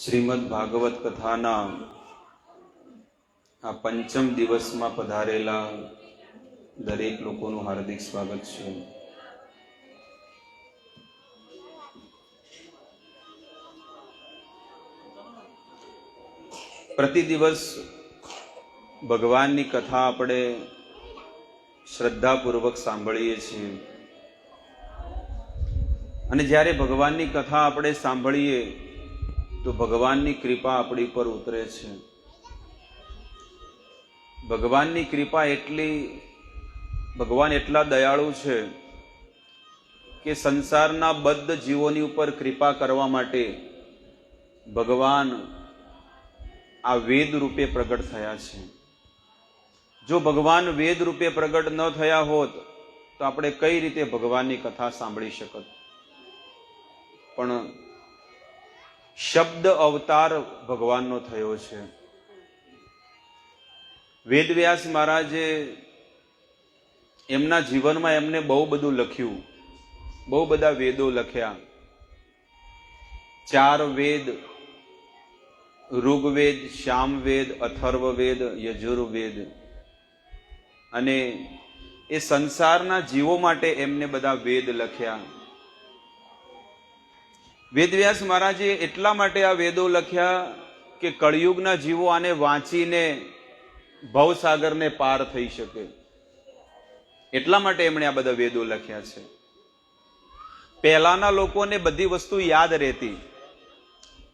શ્રીમદ ભાગવત કથાના આ પંચમ દિવસમાં પધારેલા દરેક લોકોનું હાર્દિક સ્વાગત છે. પ્રતિ દિવસ ભગવાનની કથા આપણે શ્રદ્ધાપૂર્વક સાંભળીએ છીએ અને જ્યારે ભગવાનની કથા આપણે સાંભળીએ તો ભગવાનની કૃપા આપણી પર ઉતરે છે. ભગવાનની કૃપા ભગવાન એટલા દયાળુ છે કે સંસારના બદ્ધ જીવોની ઉપર કૃપા કરવા માટે ભગવાન આ વેદ રૂપે પ્રગટ થયા છે. જો ભગવાન વેદ રૂપે પ્રગટ ન થયા હોત તો આપણે કઈ રીતે ભગવાનની કથા સાંભળી શકત? પણ શબ્દ અવતાર ભગવાનનો થયો છે. વેદવ્યાસ મહારાજે એમના જીવનમાં એમને બહુ બધું લખ્યું, બહુ બધા વેદો લખ્યા. 4 વેદ, ઋગ્વેદ, સામવેદ, અથર્વવેદ, યજુર્વેદ, અને એ સંસારના જીવો માટે એમને બધા વેદ લખ્યા. વેદવ્યાસ મહારાજે એટલા માટે આ વેદો લખ્યા કે કળિયુગના જીવો આને વાંચીને ભવસાગરને પાર થઈ શકે. એટલા માટે એમણે આ બધા વેદો લખ્યા છે. પહેલાના લોકોને બધી વસ્તુ યાદ રહેતી.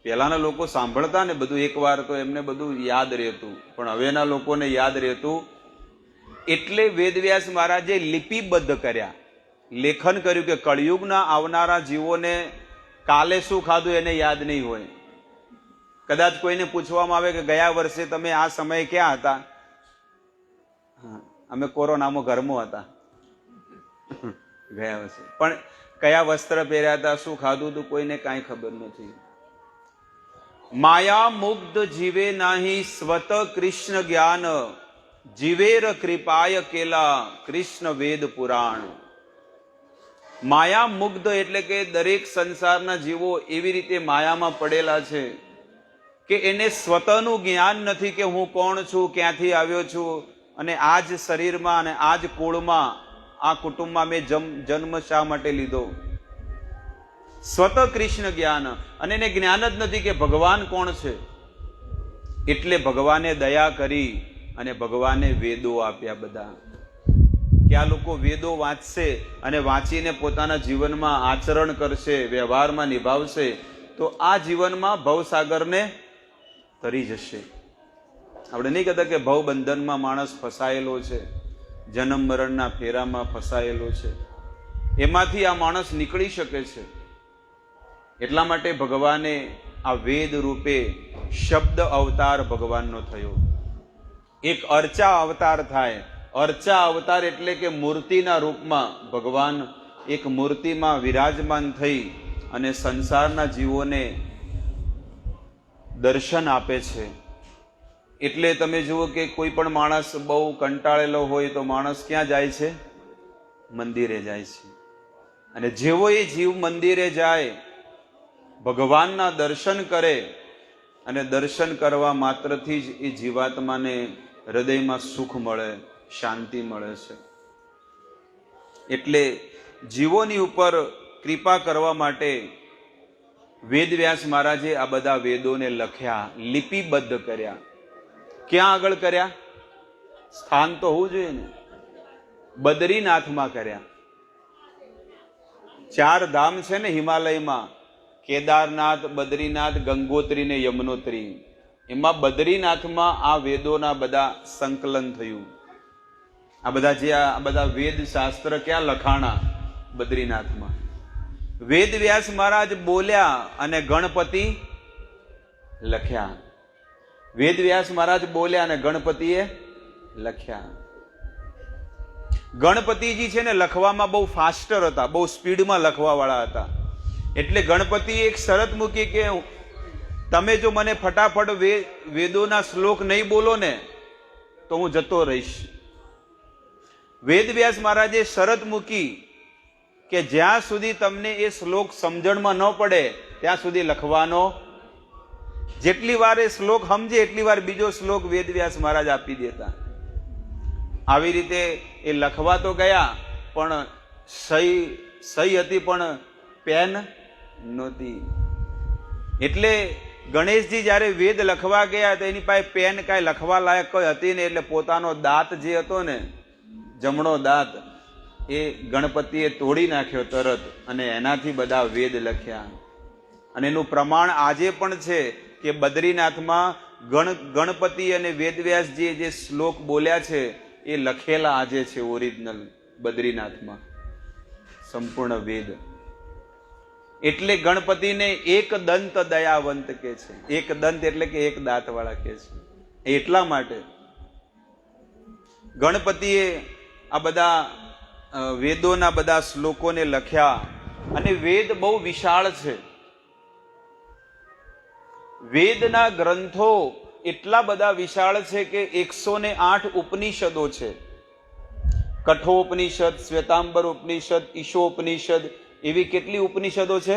પહેલાના લોકો સાંભળતા ને બધું એકવાર તો એમને બધું યાદ રહેતું, પણ હવેના લોકોને યાદ રહેતું. એટલે વેદવ્યાસ મહારાજે લિપિબદ્ધ કર્યા, લેખન કર્યું કે કળિયુગના આવનારા જીવોને કાલે શું ખાધું એને યાદ નહીં હોય. કદાચ કોઈને પૂછવામાં આવે કે ગયા વર્ષે તમે આ સમયે ક્યાં હતા? અમે કોરોનામાં ઘરમાં હતા ગયા વર્ષે. પણ કયા વસ્ત્ર પહેર્યા હતા, શું ખાધું હતું, કોઈને કાંઈ ખબર નથી. માયા મુગ્ધ જીવે નાહી સ્વત કૃષ્ણ જ્ઞાન, જીવેર કૃપાય કેલા કૃષ્ણ વેદ પુરાણ. માયા મુગ્ધ એટલે કે દરેક સંસારના જીવો એવી રીતે માયામાં પડેલા છે કે એને સ્વતઃનું જ્ઞાન નથી કે હું કોણ છું, ક્યાંથી આવ્યો છું, અને આ જ શરીરમાં અને આ જ કુળમાં, આ કુટુંબમાં મેં જન્મ શા માટે લીધો. સ્વતઃ કૃષ્ણ જ્ઞાન, અને એને જ્ઞાન જ નથી કે ભગવાન કોણ છે. એટલે ભગવાને દયા કરી અને ભગવાને વેદો આપ્યા બધા, કે આ લોકો વેદો વાંચશે અને વાંચીને પોતાના જીવનમાં આચરણ કરશે, વ્યવહારમાં નિભાવશે તો આ જીવનમાં ભવસાગરને તરી જશે. આપણે નહીં કહેતા કે ભવબંધનમાં માણસ ફસાયેલો છે, જન્મ મરણના ફેરામાં ફસાયેલો છે, એમાંથી આ માણસ નીકળી શકે છે. એટલા માટે ભગવાને આ વેદ રૂપે શબ્દ અવતાર ભગવાનનો થયો. એક અર્ચા અવતાર થાય. અર્ચા અવતાર એટલે કે મૂર્તિના રૂપમાં ભગવાન એક મૂર્તિમાં વિરાજમાન થઈ અને સંસારના જીવોને દર્શન આપે છે. એટલે તમે જુઓ કે કોઈ પણ માણસ બહુ કંટાળેલો હોય તો માણસ ક્યાં જાય છે? મંદિરે જાય છે. અને જેવો એ જીવ મંદિરે જાય, ભગવાનના દર્શન કરે, અને દર્શન કરવા માત્રથી જ એ જીવાત્માને હૃદયમાં સુખ મળે, શાંતિ મળે છે. એટલે જીવોની ઉપર કૃપા કરવા માટે વેદવ્યાસ મહારાજે આ બધા વેદોને લખ્યા, લિપિબદ્ધ કર્યા. ક્યાં આગળ કર્યા? સ્થાન તો હોવું જોઈએ ને. બદ્રીનાથમાં કર્યા. 4 ધામ છે ને હિમાલયમાં, કેદારનાથ, બદ્રીનાથ, ગંગોત્રી ને યમનોત્રી. એમાં બદ્રીનાથમાં આ વેદોના બધા સંકલન થયું. આ બધા વેદ શાસ્ત્ર ક્યાં લખાણા? બદ્રીનાથમાં. વેદવ્યાસ મહારાજ બોલ્યા અને ગણપતિ લખ્યા. વેદવ્યાસ મહારાજ બોલ્યા અને ગણપતિએ લખ્યા. ગણપતિજી છે ને લખવામાં બહુ ફાસ્ટર હતા, બહુ સ્પીડમાં લખવા વાળા હતા. એટલે ગણપતિએ એક શરત મૂકી કે તમે જો મને ફટાફટ વેદોના શ્લોક નહીં બોલો ને તો હું જતો રહીશ. વેદવ્યાસ મહારાજે શરત મૂકી કે જ્યાં સુધી તમને એ શ્લોક સમજણમાં ન પડે ત્યાં સુધી લખવાનો. જેટલી વાર એ શ્લોક સમજે એટલી વાર બીજો શ્લોક વેદવ્યાસ મહારાજ આપી દેતા. આવી રીતે એ લખવા તો ગયા, પણ સહી હતી પણ પેન નહોતી. એટલે ગણેશજી જ્યારે વેદ લખવા ગયા તો એની પાસે પેન કાંઈ લખવા લાયક કોઈ હતી ને, એટલે પોતાનો દાંત જે હતો ને, જમણો દાંત, એ ગણપતિએ તોડી નાખ્યો તરત, અને એનાથી બધા વેદ લખ્યા. અને એનું પ્રમાણ આજે પણ છે કે બદ્રીનાથમાં ગણપતિ અને વેદવ્યાસજીએ જે શ્લોક બોલ્યા છે એ લખેલા આજે છે ઓરિજિનલ બદ્રીનાથમાં, સંપૂર્ણ વેદ. એટલે ગણપતિને એક દંત દયાવંત કે છે. એક દંત એટલે કે એક દાંત વાળા કે છે. એટલા માટે ગણપતિએ આ બધા વેદોના બધા શ્લોકોને લખ્યા. અને વેદ બહુ વિશાળ છે. વેદના ગ્રંથો એટલા બધા વિશાળ છે કે 108 ઉપનિષદો છે. કઠોપનિષદ, શ્વેતાંબર ઉપનિષદ, ઈશોપનિષદ, એવી કેટલી ઉપનિષદો છે?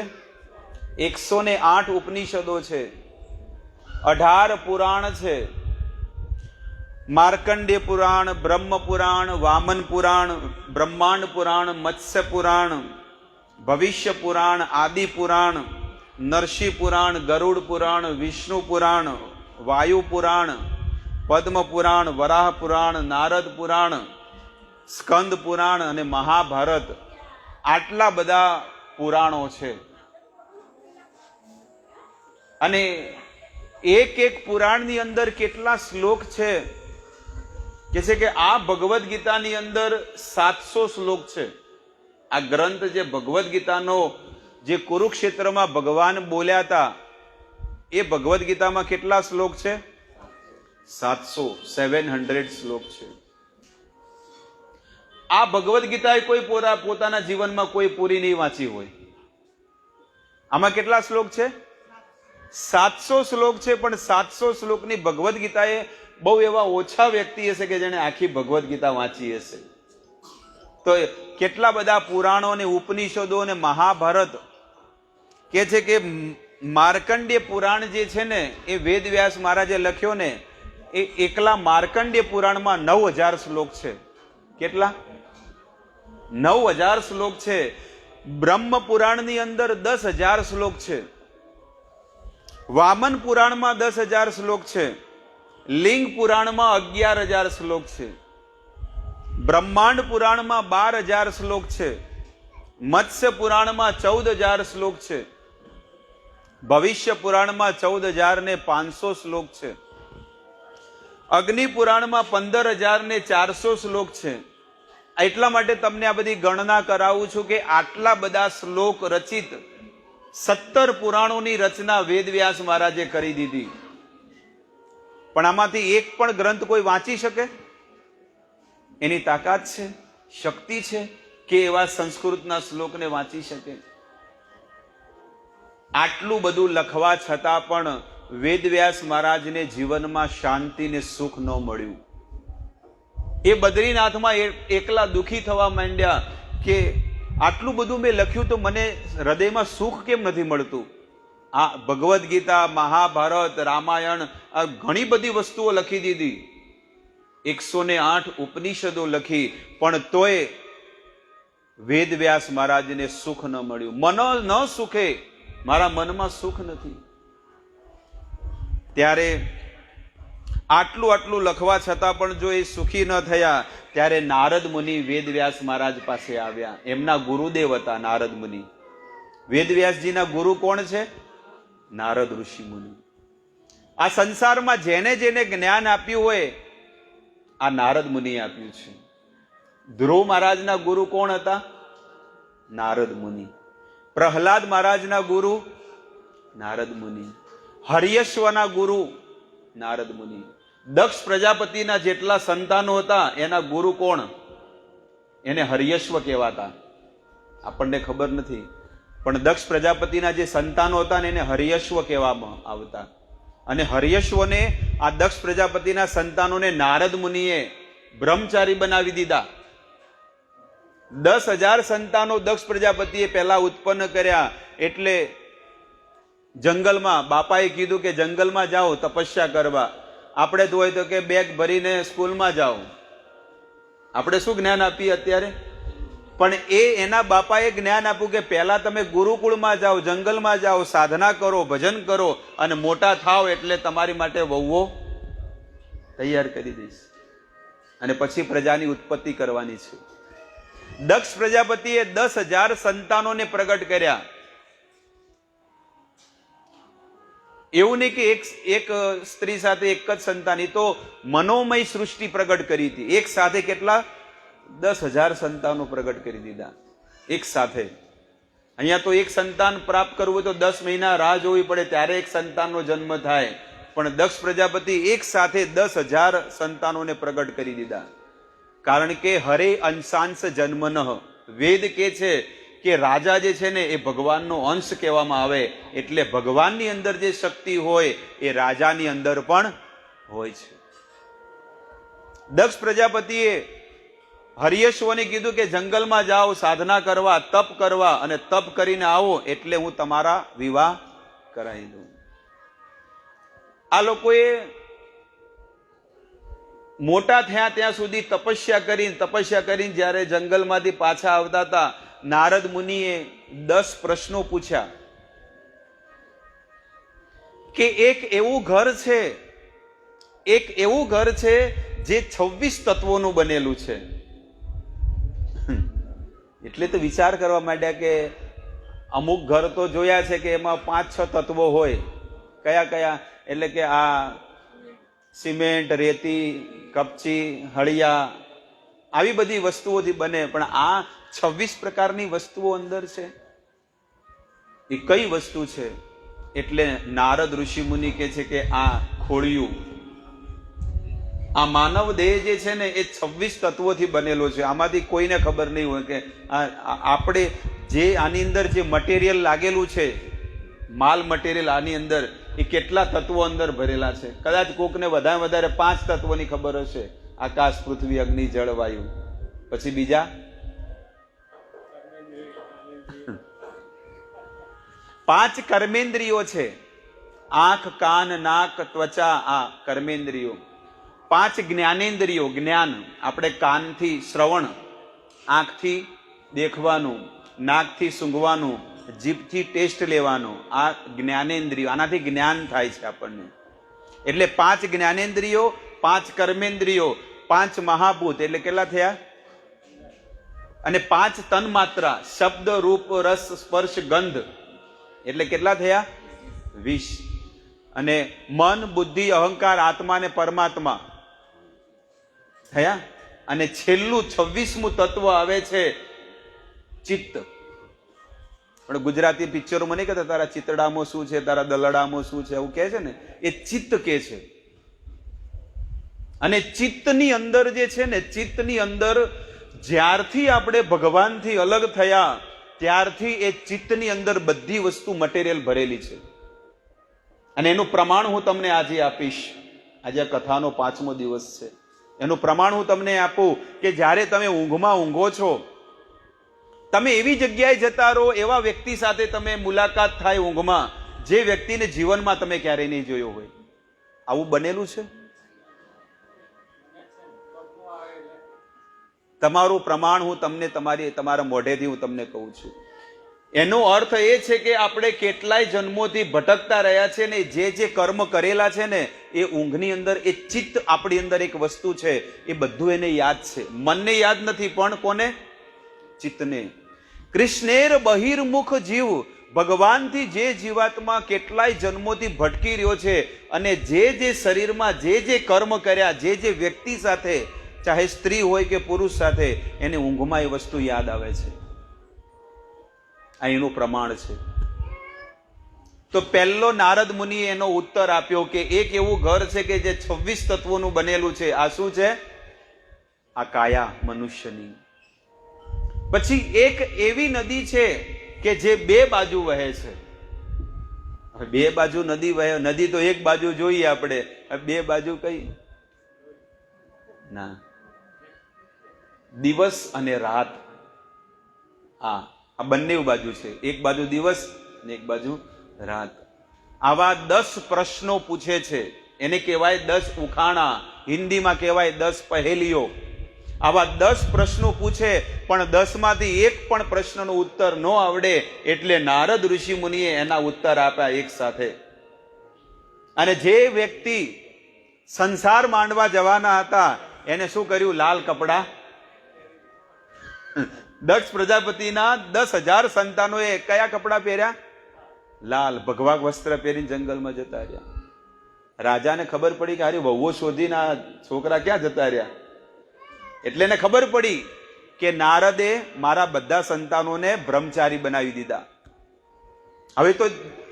108 ઉપનિષદો છે. 18 પુરાણ છે. માર્કંડેય પુરાણ, બ્રહ્મ પુરાણ, વામન પુરાણ, બ્રહ્માંડ પુરાણ, મત્સ્ય પુરાણ, ભવિષ્ય પુરાણ, આદિ પુરાણ, નરસિંહ પુરાણ, ગરુડ પુરાણ, વિષ્ણુ પુરાણ, વાયુ પુરાણ, પદ્મ પુરાણ, વરાહ પુરાણ, નારદ પુરાણ, સ્કંદ પુરાણ અને મહાભારત. આટલા બધા પુરાણો છે. અને એક એક પુરાણની અંદર કેટલા શ્લોક છે કે આ ભગવદ્ ગીતાની અંદર 700 શ્લોક છે. આ ગ્રંથ જે ભગવદ્ ગીતાનો જે કુરુક્ષેત્રમાં ભગવાન બોલ્યા હતા, એ ભગવદ્ ગીતામાં કેટલા શ્લોક છે? 700 શ્લોક છે. આ ભગવદ્ ગીતા કોઈ પોતાના જીવનમાં કોઈ પૂરી નહીં વાંચી હોય. આમાં કેટલા શ્લોક છે? 700 શ્લોક છે. પણ 700 શ્લોકની ભગવદ્ ગીતાએ બહુ એવા ઓછા વ્યક્તિ હશે કે જેને આખી ભગવદ્ ગીતા વાંચી હશે. તો કેટલા બધા પુરાણો અને ઉપનિષદો અને મહાભારત કે છે કે માર્કંડેય પુરાણ જે છે ને, એ વેદવ્યાસ મહારાજે લખ્યો ને, એ એકલા માર્કંડેય પુરાણમાં 9000 શ્લોક છે. કેટલા? 9000 શ્લોક છે. બ્રહ્મ પુરાણની અંદર 10,000 શ્લોક છે. વામન પુરાણમાં 10,000 શ્લોક છે. લિંગ પુરાણમાં 11,000 શ્લોક છે. બ્રહ્માંડ પુરાણમાં 12,000 શ્લોક છે. મત્સ્ય પુરાણમાં 14,000 શ્લોક છે. ભવિષ્ય પુરાણમાં 14,500 શ્લોક છે. અગ્નિ પુરાણમાં 15,400 શ્લોક છે. એટલા માટે તમને આ બધી ગણના કરાવું છું કે આટલા બધા શ્લોક રચિત 17 પુરાણોની રચના વેદવ્યાસ મહારાજે કરી દીધી. પણ આમાંથી એક પણ ગ્રંથ કોઈ વાંચી શકે? એની તાકાત છે, શક્તિ છે કે એવા સંસ્કૃતના શ્લોકને વાંચી શકે? આટલું બધું લખવા છતાં પણ વેદવ્યાસ મહારાજને જીવનમાં શાંતિ ને સુખ ન મળ્યું. એ બદ્રીનાથમાં એકલા દુખી થવા માંડ્યા કે આટલું બધું મેં લખ્યું તો મને હૃદયમાં સુખ કેમ નથી મળતું? આ ભગવદ્ ગીતા, મહાભારત, રામાયણ, આ ઘણી બધી વસ્તુઓ લખી દીધી, 108 ઉપનિષદો લખી, પણ તોય વેદવ્યાસ મહારાજને સુખ ન મળ્યું. મન ન સુખે, મારા મનમાં સુખ નથી. ત્યારે આટલું લખવા છતાં પણ જો એ સુખી ન થયા, ત્યારે નારદ મુનિ વેદવ્યાસ મહારાજ પાસે આવ્યા. એમના ગુરુદેવ હતા નારદ મુનિ. વેદવ્યાસજીના ગુરુ કોણ છે? નારદ ઋષિ મુનિ. આ સંસારમાં જેને જેને જ્ઞાન આપ્યું હોય, આ નારદ મુનિએ આપ્યું છે. ધ્રુવ મહારાજના ગુરુ કોણ હતા? નારદ મુનિ. પ્રહલાદ મહારાજના ગુરુ નારદ મુનિ. હર્યશ્વના ગુરુ નારદ મુનિ. દક્ષ પ્રજાપતિના જેટલા સંતાનો હતા એના ગુરુ કોણ? એને હર્યશ્વ કહેવાતા. આપણને ખબર નથી, પણ દક્ષ પ્રજાપતિના જે સંતાનો હતા ને એને હર્યશ્વ કહેવામાં આવતા. અને હર્યશ્વને, આ દક્ષ પ્રજાપતિના સંતાનોને નારદ મુનિએ બ્રહ્મચારી બનાવી દીધા. 10,000 સંતાનો દક્ષ પ્રજાપતિએ પહેલા ઉત્પન્ન કર્યા. એટલે જંગલમાં બાપાએ કીધું કે જંગલમાં જાઓ તપસ્યા કરવા. આપણે તો હોય તો કે બેગ ભરીને સ્કૂલમાં જાઓ. આપણે શું જ્ઞાન આપીએ અત્યારે? પણ એના બાપાએ જ્ઞાન આપ્યું કે પહેલા તમે ગુરુકુળમાં જાઓ, જંગલમાં જાઓ, સાધના કરો, ભજન કરો, અને મોટા થાવ એટલે તમારી માટે વહુઓ તૈયાર કરી દઈશ, અને પછી પ્રજાની ઉત્પત્તિ કરવાની છે. દક્ષ પ્રજાપતિએ 10,000 સંતાનોને પ્રગટ કર્યા. એવું નહીં કે એક સ્ત્રી સાથે એક જ સંતાન, એ તો મનોમય સૃષ્ટિ પ્રગટ કરી હતી. એક સાથે કેટલા? 10,000 સંતાનો પ્રગટ કરી દીધા એક સાથે. અહીંયા તો એક સંતાન પ્રાપ્ત કરવું હોય તો 10 મહિના રાહ જોવી પડે, ત્યારે એક સંતાનનો જન્મ થાય. પણ દક્ષ પ્રજાપતિ એક સાથે 10,000 સંતાનોને પ્રગટ કરી દીધા. કારણ કે હરે અંશાંશ જન્મનઃ, વેદ કે છે કે રાજા જે છે ને એ ભગવાનનો અંશ કહેવામાં આવે, એટલે ભગવાનની અંદર જે શક્તિ હોય એ રાજાની અંદર પણ હોય છે. દક્ષ પ્રજાપતિએ હરિયશ્વને કીધું કે જંગલમાં જાઓ સાધના કરવા, તપ કરવા, અને તપ કરીને આવો એટલે હું તમારા વિવાહ કરાવી દઉં. આ લોકોએ મોટા થયા ત્યાં સુધી તપસ્યા કરીને જ્યારે જંગલમાંથી પાછા આવતા હતા, નારદ મુનિએ 10 પ્રશ્નો પૂછ્યા કે એક એવું ઘર છે જે 26 તત્વોનું બનેલું છે. એટલે તો વિચાર કરવા માંડ્યા કે અમુક ઘર તો જોયા છે કે એમાં 5-6 તત્વો હોય. કયા કયા? એટલે કે આ સિમેન્ટ, રેતી, કપચી, હળિયા, આવી બધી વસ્તુઓથી બને. પણ આ 26 પ્રકારની વસ્તુઓ અંદર છે, એ કઈ વસ્તુ છે? એટલે નારદ ઋષિ મુનિ કહે છે કે આ ખોળિયું, આ માનવ દેહ જે છે ને એ 26 તત્વોથી બનેલો છે. આમાંથી કોઈને ખબર નહીં હોય કે આપણે જે આની અંદર જે મટીરિયલ લાગેલું છે, માલ મટીરિયલ આની અંદર, એ કેટલા તત્વો અંદર ભરેલા છે. કદાચ કોકને વધારે 5 તત્વોની ખબર હશે: આકાશ, પૃથ્વી, અગ્નિ, જળ, વાયુ. પછી બીજા 5 કર્મેન્દ્રિયો છે: આંખ, કાન, નાક, ત્વચા, આ કર્મેન્દ્રિયો. 5 જ્ઞાનેન્દ્રિયો, જ્ઞાન, આપણે કાનથી શ્રવણ, આંખથી દેખવાનું, નાકથી સૂંઘવાનું, જીભથી ટેસ્ટ લેવાનું, આ જ્ઞાનેન્દ્રિયો. આનાથી જ્ઞાન થાય છે આપણને. એટલે 5 જ્ઞાનેન્દ્રિયો, 5 કર્મેન્દ્રિયો, 5 મહાભૂત, એટલે કેટલા થયા? અને 5 તન માત્રા: શબ્દ, રૂપ, રસ, સ્પર્શ, ગંધ, એટલે કેટલા થયા? 20. અને મન, બુદ્ધિ, અહંકાર, આત્મા અને પરમાત્મા થયા. અને છેલ્લું 26મું તત્વ આવે છે ચિત્ત. પણ ગુજરાતી પિક્ચરોમાં નહીં કહેતા તારા ચિતડામાં શું છે, તારા દલડામાં શું છે, એવું કહે છે ને, એ ચિત્ત કે છે. અને ચિત્તની અંદર જે છે ને, ચિત્તની અંદર જ્યારથી આપણે ભગવાનથી અલગ થયા ત્યારથી એ ચિત્તની અંદર બધી વસ્તુ મટીરિયલ ભરેલી છે. અને એનું પ્રમાણ હું તમને આજે આપીશ. આજે કથાનો 5મો દિવસ છે. એનું પ્રમાણ હું તમને આપું કે જ્યારે તમે ઊંઘમાં ઊંઘો છો, તમે એવી જગ્યાએ જતા રહો, એવા વ્યક્તિ સાથે તમે મુલાકાત થાય ઊંઘમાં, જે વ્યક્તિને જીવનમાં તમે ક્યારેય નહીં જોયો હોય. આવું બનેલું છે? તમારું પ્રમાણ હું તમને તમારા મોઢેથી હું તમને કહું છું. એનો અર્થ એ છે કે આપણે કેટલાય જન્મોથી ભટકતા રહ્યા છે ને, જે કર્મ કરેલા છે ને, એ ઊંઘની અંદર એ ચિત્ત આપણી અંદર એક વસ્તુ છે, એ બધું એને યાદ છે. મનને યાદ નથી, પણ કોને? ચિત્તને. કૃષ્ણેર બહિર્મુખ જીવ, ભગવાનથી જે જીવાત્મા કેટલાય જન્મોથી ભટકી રહ્યો છે, અને જે શરીરમાં જે કર્મ કર્યા, જે વ્યક્તિ સાથે, ચાહે સ્ત્રી હોય કે પુરુષ સાથે, એને ઊંઘમાં એ વસ્તુ યાદ આવે છે. આ એનું પ્રમાણ છે. તો પહેલો નારદ મુનિએ એનો ઉત્તર આપ્યો કે એક એવું ઘર છે કે જે 26 તત્વોનું બનેલું છે. આ શું છે? આ કાયા મનુષ્યની. પછી એક એવી નદી છે કે જે 2 બાજુ વહે છે. હવે 2 બાજુ નદી વહે, નદી તો એક બાજુ જોઈએ આપણે, 2 બાજુ કઈ? ના, દિવસ અને રાત. આ બંને બાજુ છે. એક બાજુ દિવસ અને એક બાજુ રાત. આવા 10 પ્રશ્નો પૂછે છે. એને કહેવાય 10 ઉખાણા, હિન્દીમાં કહેવાય 10 પહેલીઓ. આવા 10 પ્રશ્નો પૂછે, પણ 10માંથી એક પણ પ્રશ્નનો ઉત્તર ન આવડે એટલે નારદ ઋષિ મુનિએ એના ઉત્તર આપ્યા એક સાથે. અને જે વ્યક્તિ સંસાર માંડવા જવાના હતા એને શું કર્યું? લાલ કપડા. દક્ષ પ્રજાપતિના 10,000 સંતાનોએ કયા કપડા પહેર્યા? લાલ ભગવા વસ્ત્ર પહેરીને જંગલમાં જતા રહ્યા. રાજાને ખબર પડી કે અરે વહુઓ શોધીને આ છોકરા ક્યાં જતા રહ્યા. એટલે એને ખબર પડી કે નારદે મારા બધા સંતાનોને બ્રહ્મચારી બનાવી દીધા. હવે તો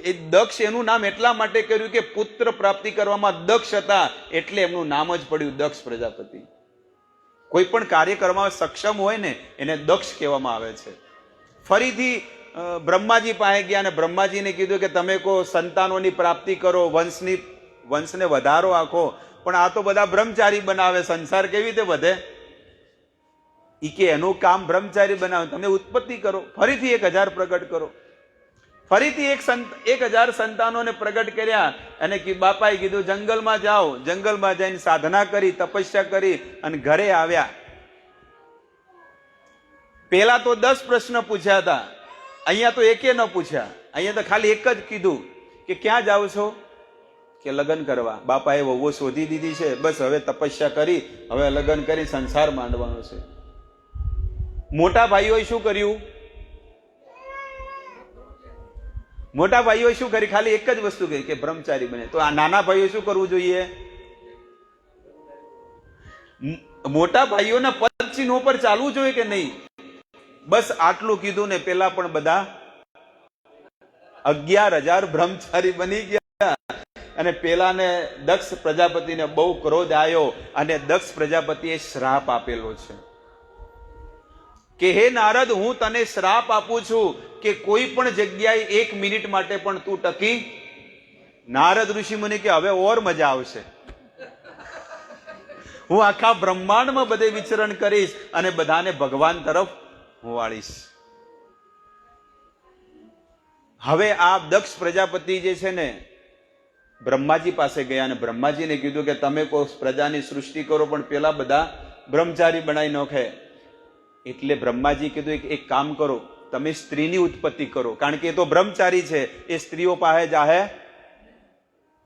એ દક્ષ એનું નામ એટલા માટે કર્યું કે પુત્ર પ્રાપ્તિ કરવામાં દક્ષ હતા એટલે એમનું નામ જ પડ્યું દક્ષ પ્રજાપતિ. કોઈ પણ કાર્ય કરવામાં સક્ષમ હોય ને એને દક્ષ કહેવામાં આવે છે. ફરીથી બ્રહ્માજી પાસે ગયા અને બ્રહ્માજીને કીધું કે તમે કહો સંતાનોની પ્રાપ્તિ કરો, વંશને વધારો આખો, પણ આ તો બધા બ્રહ્મચારી બનાવે, સંસાર કેવી રીતે વધે? ઈ કે એનું કામ બ્રહ્મચારી બનાવે, તમે ઉત્પત્તિ કરો, ફરીથી 1000 પ્રગટ કરો. ફરીથી 1000 સંતાનોને પ્રગટ કર્યા અને બાપાએ કીધું જંગલમાં જાઓ. જંગલમાં જઈને સાધના કરી, તપસ્યા કરી અને ઘરે આવ્યા. પેલા તો 10 પ્રશ્ન પૂછ્યા હતા, અહીંયા તો એકે ન પૂછ્યા. અહીંયા તો ખાલી એક જ કીધું કે ક્યાં જાઓ છો? કે લગ્ન કરવા. બાપાએ વહુઓ શોધી દીધી છે, બસ હવે તપસ્યા કરી, હવે લગ્ન કરી સંસાર માંડવાનો છે. મોટા ભાઈઓએ શું કર્યું? મોટા ભાઈઓએ શું કરી? ખાલી એક જ વસ્તુ કહી કે બ્રહ્મચારી બને. તો આ નાના ભાઈઓ શું કરવું જોઈએ? મોટા ભાઈઓના પદ ચિહ્નો પર ચાલવું જોઈએ કે નહીં? બસ આટલું કીધું ને પેલા પણ બધા 11,000 બ્રહ્મચારી બની ગયા. અને પેલાને દક્ષ પ્રજાપતિને બહુ ક્રોધ આવ્યો અને દક્ષ પ્રજાપતિએ શ્રાપ આપેલો છે કે હે નારદ, હું તને શ્રાપ આપું છું કે કોઈ પણ જગ્યાએ 1 મિનિટ માટે પણ તું ટકી. નારદ ઋષિ મુનિ કે હવે ઓર મજા આવશે, હું આખા બ્રહ્માંડમાં બધે વિચરણ કરીશ અને બધાને ભગવાન તરફ હું વાળીશ. હવે આ દક્ષ પ્રજાપતિ જે છે ને બ્રહ્માજી પાસે ગયા અને બ્રહ્માજીને કીધું કે તમે કોઈ પ્રજાની સૃષ્ટિ કરો પણ પેલા બધા બ્રહ્મચારી બનાવી નાખે. એટલે બ્રહ્માજી કીધું એક કામ કરો, તમે સ્ત્રીની ઉત્પત્તિ કરો, કારણ કે એ તો બ્રહ્મચારી છે, એ સ્ત્રીઓ પાસે જાહે.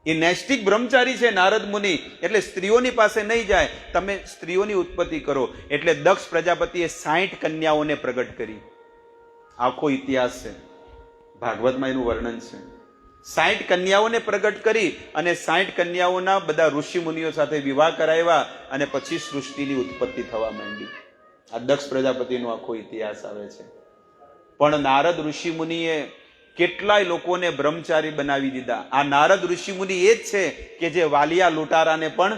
એ નૈષ્ટિક બ્રહ્મચારી છે નારદ મુનિ, એટલે સ્ત્રીઓની પાસે નહીં જાય, તમે સ્ત્રીઓની ઉત્પત્તિ કરો. એટલે દક્ષ પ્રજાપતિએ 60 કન્યાઓને પ્રગટ કરી. આખો ઇતિહાસ છે, ભાગવતમાં એનું વર્ણન છે. 60 કન્યાઓને પ્રગટ કરી અને 60 કન્યાઓના બધા ઋષિ મુનિઓ સાથે વિવાહ કરાવ્યા અને પછી સૃષ્ટિની ઉત્પત્તિ થવા માંડી. આ દક્ષ પ્રજાપતિનો આખો ઇતિહાસ આવે છે. પણ નારદ ઋષિ મુનિએ કેટલાય લોકોને બ્રહ્મચારી બનાવી દીધા. આ નારદ ઋષિ મુનિ એ જ છે કે જે વાલિયા લૂંટારાને પણ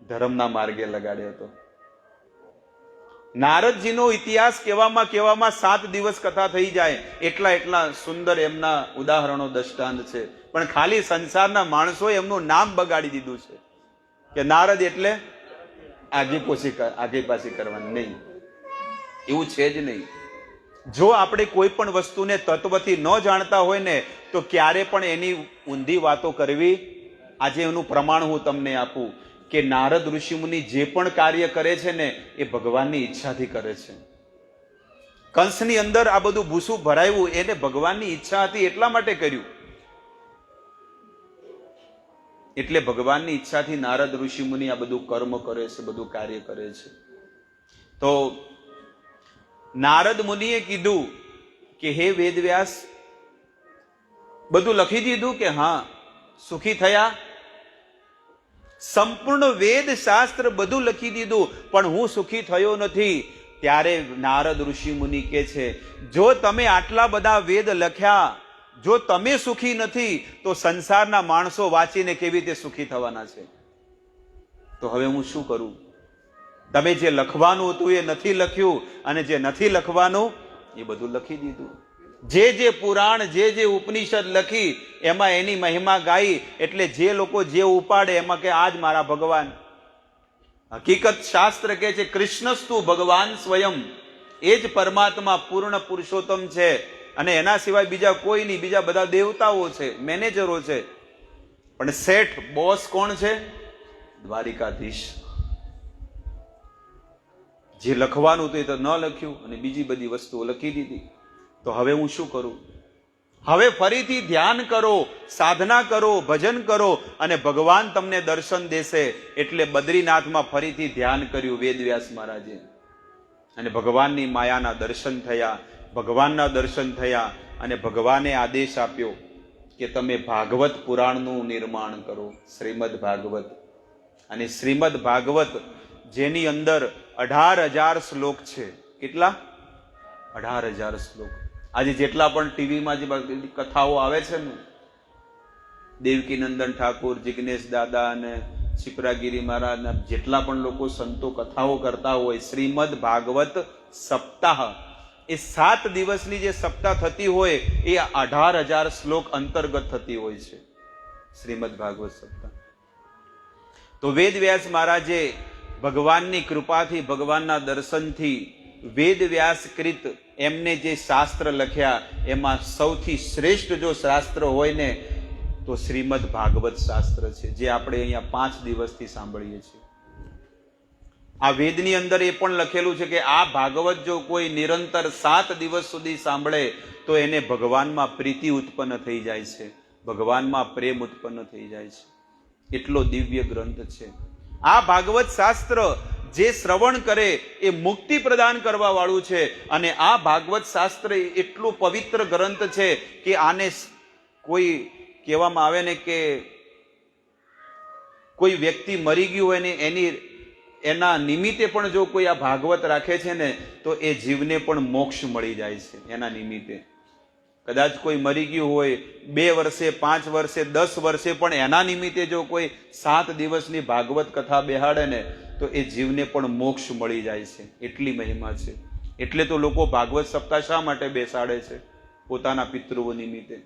ધર્મના માર્ગે લગાડ્યો હતો. નારદજીનો ઇતિહાસ કહેવામાં 7 દિવસ કથા થઈ જાય, એટલા સુંદર એમના ઉદાહરણો દ્રષ્ટાંત છે. પણ ખાલી સંસારના માણસોએ એમનું નામ બગાડી દીધું છે કે નારદ એટલે આગે પાછી કરવાની નહીં. એવું છે જ નહીં. જો આપણે કોઈ પણ વસ્તુને તત્વથી ન જાણતા હોય ને તો ક્યારે પણ એની ઊંધી વાતો કરવી. આજે એનું પ્રમાણ હું તમને આપું કે નારદ ઋષિ મુનિ જે પણ કાર્ય કરે છે ને એ ભગવાનની ઈચ્છાથી કરે છે. કંસની અંદર આ બધું ભૂસું ભરાયું એને ભગવાનની ઈચ્છા હતી એટલા માટે કર્યું. એટલે ભગવાનની ઈચ્છાથી નારદ ઋષિ મુનિ આ બધું કર્મ કરે છે, બધું કાર્ય કરે છે. તો નારદ મુનિએ કીધું કે હે વેદવ્યાસ, બધું લખી દીધું કે હા? સુખી થયા? સંપૂર્ણ વેદ શાસ્ત્ર બધું લખી દીધું, પણ હું સુખી થયો નથી. ત્યારે નારદ ઋષિ મુનિ કહે છે, જો તમે આટલા બધા વેદ લખ્યા, જો તમે સુખી નથી તો સંસારના માણસો વાંચીને કેવી રીતે સુખી થવાના છે? તો હવે હું શું કરું? તમે જે લખવાનું હતું એ નથી લખ્યું અને જે નથી લખવાનું એ બધું લખી દીધું. જે પુરાણ, જે ઉપનિષદ લખી એમાં એની મહિમા ગાઈ. એટલે જે લોકો જે ઉપાડે એમાં કે આજ મારા ભગવાન. હકીકત શાસ્ત્ર કહે છે કૃષ્ણસ્તુ ભગવાન સ્વયં, એ જ પરમાત્મા પૂર્ણ પુરુષોત્તમ છે. અને એના સિવાય બીજા કોઈ નહીં, બીજા બધા દેવતાઓ છે, મેનેજરો છે, પણ શેઠ બોસ કોણ છે? દ્વારિકાધીશ. જે લખવાનું હતું એ તો ન લખ્યું અને બીજી બધી વસ્તુઓ લખી દીધી. તો હવે હું શું કરું? હવે ફરીથી ધ્યાન કરો, સાધના કરો, ભજન કરો અને ભગવાન તમને દર્શન દેશે. એટલે બદ્રીનાથમાં ફરીથી ધ્યાન કર્યું વેદવ્યાસ મહારાજે અને ભગવાનની માયાના દર્શન થયા. ભગવાનના દર્શન થયા અને ભગવાને આદેશ આપ્યો કે તમે ભાગવત પુરાણનું નિર્માણ કરો, શ્રીમદ ભાગવત. અને શ્રીમદ ભાગવત જેની અંદર 18,000 શ્લોક છે. કેટલા? 18,000 શ્લોક. આજે જેટલા પણ ટીવીમાં જે કથાઓ આવે છે ને, દેવકી નંદન ઠાકોર, જિગ્નેશ દાદા અને શિપ્રાગીરી મહારાજ, જેટલા પણ લોકો સંતો કથાઓ કરતા હોય, શ્રીમદ ભાગવત સપ્તાહ, એ 7 દિવસની જે સપ્તાહ થતી હોય એ 18,000 શ્લોક અંતર્ગત થતી હોય છે શ્રીમદ ભાગવત સપ્તાહ. તો વેદવ્યાસ મહારાજે ભગવાનની કૃપાથી, ભગવાનના દર્શનથી વેદવ્યાસકૃત એમને જે શાસ્ત્ર લખ્યા એમાં સૌથી શ્રેષ્ઠ જો શાસ્ત્ર હોય ને તો શ્રીમદ ભાગવત શાસ્ત્ર છે, જે આપણે અહીંયા 5 દિવસથી સાંભળીએ છીએ. આ વેદની અંદર એ પણ લખેલું છે કે આ ભાગવત જો કોઈ નિરંતર 7 દિવસ સુધી સાંભળે તો એને ભગવાનમાં પ્રીતિ ઉત્પન્ન થઈ જાય છે, ભગવાનમાં પ્રેમ ઉત્પન્ન થઈ જાય છે. એટલો દિવ્ય ગ્રંથ છે આ ભાગવત શાસ્ત્ર. જે શ્રવણ કરે એ મુક્તિ પ્રદાન કરવા વાળું છે. અને આ ભાગવત શાસ્ત્ર એટલું પવિત્ર ગ્રંથ છે કે આને કોઈ કહેવામાં આવે ને કે કોઈ વ્યક્તિ મરી ગયું હોય ને એના નિમિત્તે પણ જો કોઈ આ ભાગવત રાખે છે ને તો એ જીવને પણ મોક્ષ મળી જાય છે એના નિમિત્તે. કદાચ કોઈ મરી ગયું હોય 2 વર્ષે, 5 વર્ષે, 10 વર્ષે, પણ એના નિમિત્તે જો કોઈ 7 દિવસની ભાગવત કથા બેહાડે ને તો એ જીવને પણ મોક્ષ મળી જાય છે. એટલી મહિમા છે. એટલે તો લોકો ભાગવત સપ્તાહ શા માટે બેસાડે છે? પોતાના પિતૃઓ નિમિત્તે.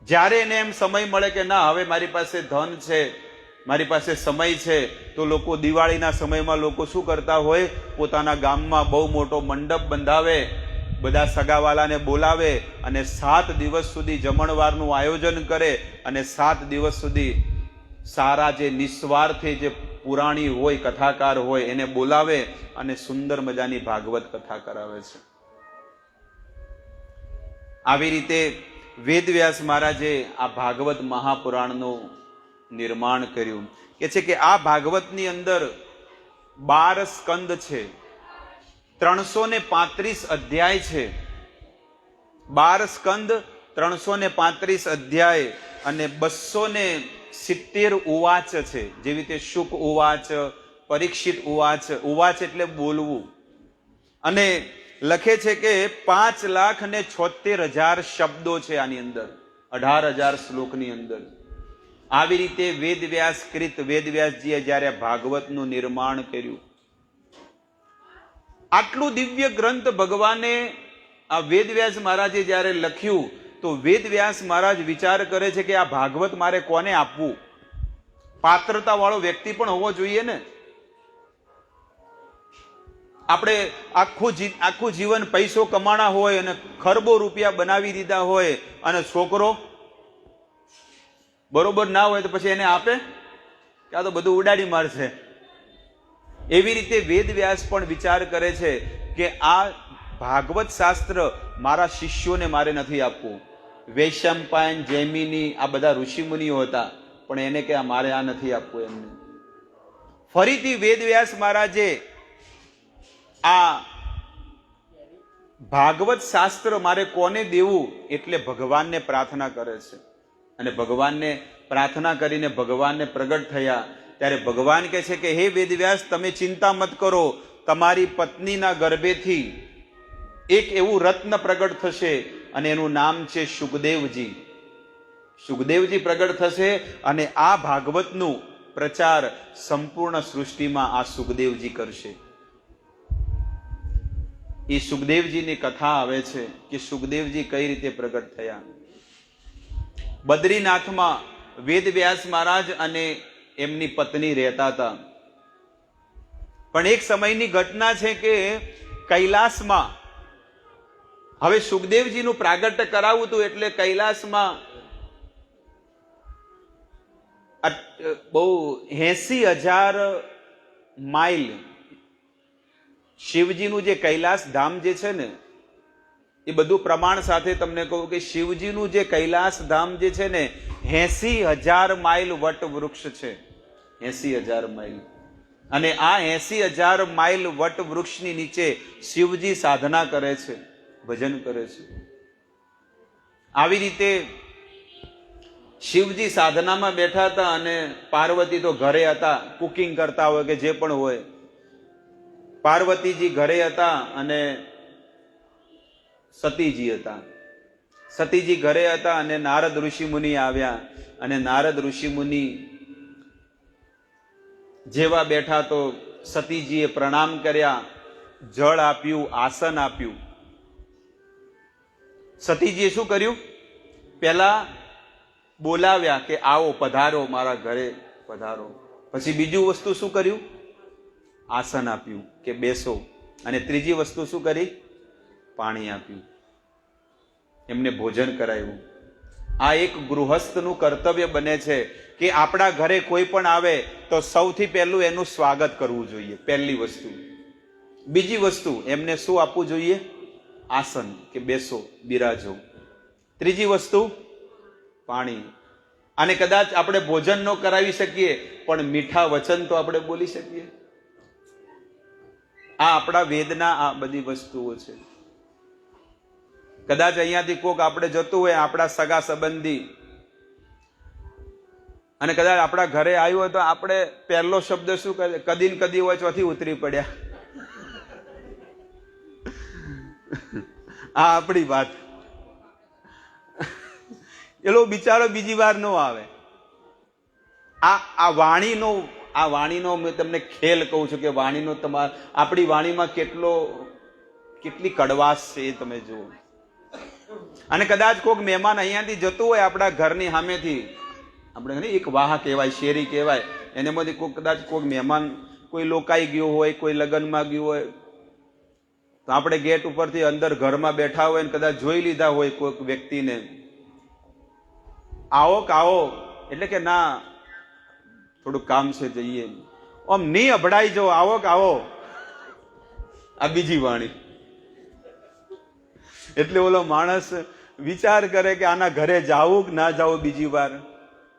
જ્યારે એને એમ સમય મળે કે ના હવે મારી પાસે ધન છે, મારી પાસે સમય છે, તો લોકો દિવાળીના સમયમાં લોકો શું કરતા હોય? પોતાના ગામમાં બહુ મોટો મંડપ બંધાવે, બધા સગાવાલાને બોલાવે અને 7 દિવસ સુધી જમણવારનું આયોજન કરે અને 7 દિવસ સુધી સારા જે નિસ્વાર્થી જે પુરાણી હોય, કથાકાર હોય, એને બોલાવે અને સુંદર મજાની ભાગવત કથા કરાવે છે. આવી રીતે વેદવ્યાસ મહારાજે આ ભાગવત મહાપુરાણનું નિર્માણ કર્યું. કે છે કે આ ભાગવતની અંદર 12 સ્કંદ છે, 335 અધ્યાય છે. 12 સ્કંદ, 335 અધ્યાય અને 270 ઉવાચ છે. જેવી રીતે શુક ઉવાચ, પરીક્ષિત ઉવાચ. ઉવાચ એટલે બોલવું. અને લખે છે કે 5,76,000 શબ્દો છે આની અંદર, 18,000 શ્લોકની અંદર. આવી રીતે વેદવ્યાસકૃત વેદવ્યાસજીએ જ્યારે ભાગવતનું નિર્માણ કર્યું, આટલું દિવ્ય ગ્રંથ ભગવાને આ વેદવ્યાસ મહારાજે જ્યારે લખ્યું તો વેદવ્યાસ મહારાજ વિચાર કરે છે કે આ ભાગવત મારે કોને આપવું? પાત્રતા વાળો વ્યક્તિ પણ હોવો જોઈએ ને. આપણે આખું જીવન પૈસો કમાણા હોય અને ખરબો રૂપિયા બનાવી દીધા હોય અને છોકરો બરોબર ના હોય તો પછી એને આપે કે આ તો બધું ઉડાડી મારશે? એવી રીતે વેદવ્યાસ પણ વિચાર કરે છે કે આ ભાગવત શાસ્ત્ર મારા શિષ્યોને મારે નથી આપવું. વૈશંપાયન, જૈમિની, આ બધા ઋષિમુનિઓ હતા, પણ એને કે મારે આ નથી આપવું એમને. ફરીથી વેદવ્યાસ મહારાજે આ ભાગવત શાસ્ત્ર મારે કોને દેવું એટલે ભગવાનને પ્રાર્થના કરે છે. અને ભગવાનને પ્રાર્થના કરીને ભગવાનને પ્રગટ થયા. ત્યારે ભગવાન કહે છે કે હે વેદવ્યાસ, તમે ચિંતા મત કરો, તમારી પત્નીના ગર્ભેથી એક એવું રત્ન પ્રગટ થશે અને એનું નામ છે શુકદેવજી. શુકદેવજી પ્રગટ થશે અને આ ભાગવતનું પ્રચાર સંપૂર્ણ સૃષ્ટિમાં આ શુકદેવજી કરશે. એ શુકદેવજીની કથા આવે છે કે શુકદેવજી કઈ રીતે પ્રગટ થયા. બદ્રીનાથમાં વેદવ્યાસ મહારાજ અને એમની પત્ની રહેતા હતા. પણ એક સમયની ઘટના છે કે કૈલાસમાં હવે સુખદેવજીનું પ્રાગટ્ય કરાવવું હતું એટલે કૈલાસમાં બહુ 80,000 માઇલ શિવજીનું જે કૈલાસ ધામ જે છે ને, એ બધું પ્રમાણ સાથે તમને કહું કે શિવજીનું જે કૈલાસ ધામ જે છે ને 80,000 માઇલ વટ વૃક્ષ છે. 80,000 માઇલ. અને આ 80,000 માઇલ વટ વૃક્ષની નીચે શિવજી સાધના કરે છે, ભજન કરે છે. આવી રીતે શિવજી સાધનામાં બેઠા હતા અને પાર્વતી તો ઘરે હતા, કુકિંગ કરતા હોય કે જે પણ હોય. પાર્વતીજી ઘરે હતા અને સતીજી હતા. સતીજી ઘરે હતા અને નારદ ઋષિ મુનિ આવ્યા. અને નારદ ઋષિ મુનિ જેવા બેઠા તો સતીજીએ પ્રણામ કર્યા, જળ આપ્યું, આસન આપ્યું. સતીજીએ શું કર્યું? પહેલા બોલાવ્યા કે આવો, પધારો, મારા ઘરે પધારો. પછી બીજું વસ્તુ શું કર્યું? આસન આપ્યું કે બેસો. અને ત્રીજી વસ્તુ શું કરી? પાણી આપ્યું, એમને ભોજન કરાવ્યું. આ એક ગૃહસ્થનું કર્તવ્ય બને છે કે આપણા ઘરે કોઈ પણ આવે તો સૌથી પહેલું એનું સ્વાગત કરવું જોઈએ, પહેલી વસ્તુ. બીજી વસ્તુ, એમને શું આપવું જોઈએ? આસન કે બેસો, બિરાજો. ત્રીજી વસ્તુ પાણી. અને કદાચ આપણે ભોજન ન કરાવી શકીએ પણ મીઠા વચન તો આપણે બોલી શકીએ. આ આપણા વેદના આ બધી વસ્તુઓ છે. કદાચ અહીંયાથી કોક આપણે જતું હોય, આપણા સગા સંબંધી, અને કદાચ આપણા ઘરે આવ્યું હોય તો આપણે પહેલો શબ્દ શું કરે? કદી ને કદી હોય ચોથી ઉતરી પડ્યા. આ આપણી વાત. એલો બિચારો બીજી વાર ન આવે. આ વાણીનો મેં તમને ખેલ કહું છું કે વાણીનો આપણી વાણીમાં કેટલી કડવાશ છે એ તમે જુઓ. અને કદાચ કોઈક મહેમાન અહીંયાથી જતું હોય આપણા ઘરની સામેથી, આપણે એક વાહ કહેવાય, શેરી કહેવાય, એનામાંથી કદાચ કોઈક મહેમાન કોઈ લોકાઈ ગયો હોય, કોઈ લગ્નમાં ગયું હોય, તો આપણે ગેટ ઉપરથી અંદર ઘરમાં બેઠા હોય ને કદાચ જોઈ લીધા હોય કોઈક વ્યક્તિને, આવો કાવો, એટલે કે ના થોડું કામ છે જઈએ. આમ નહીં અભડાઈ જો, આવો કાવો. આ બીજી વાણી. એટલે ઓલો માણસ વિચાર કરે કે આના ઘરે જાવું કે ના જાવું બીજી વાર.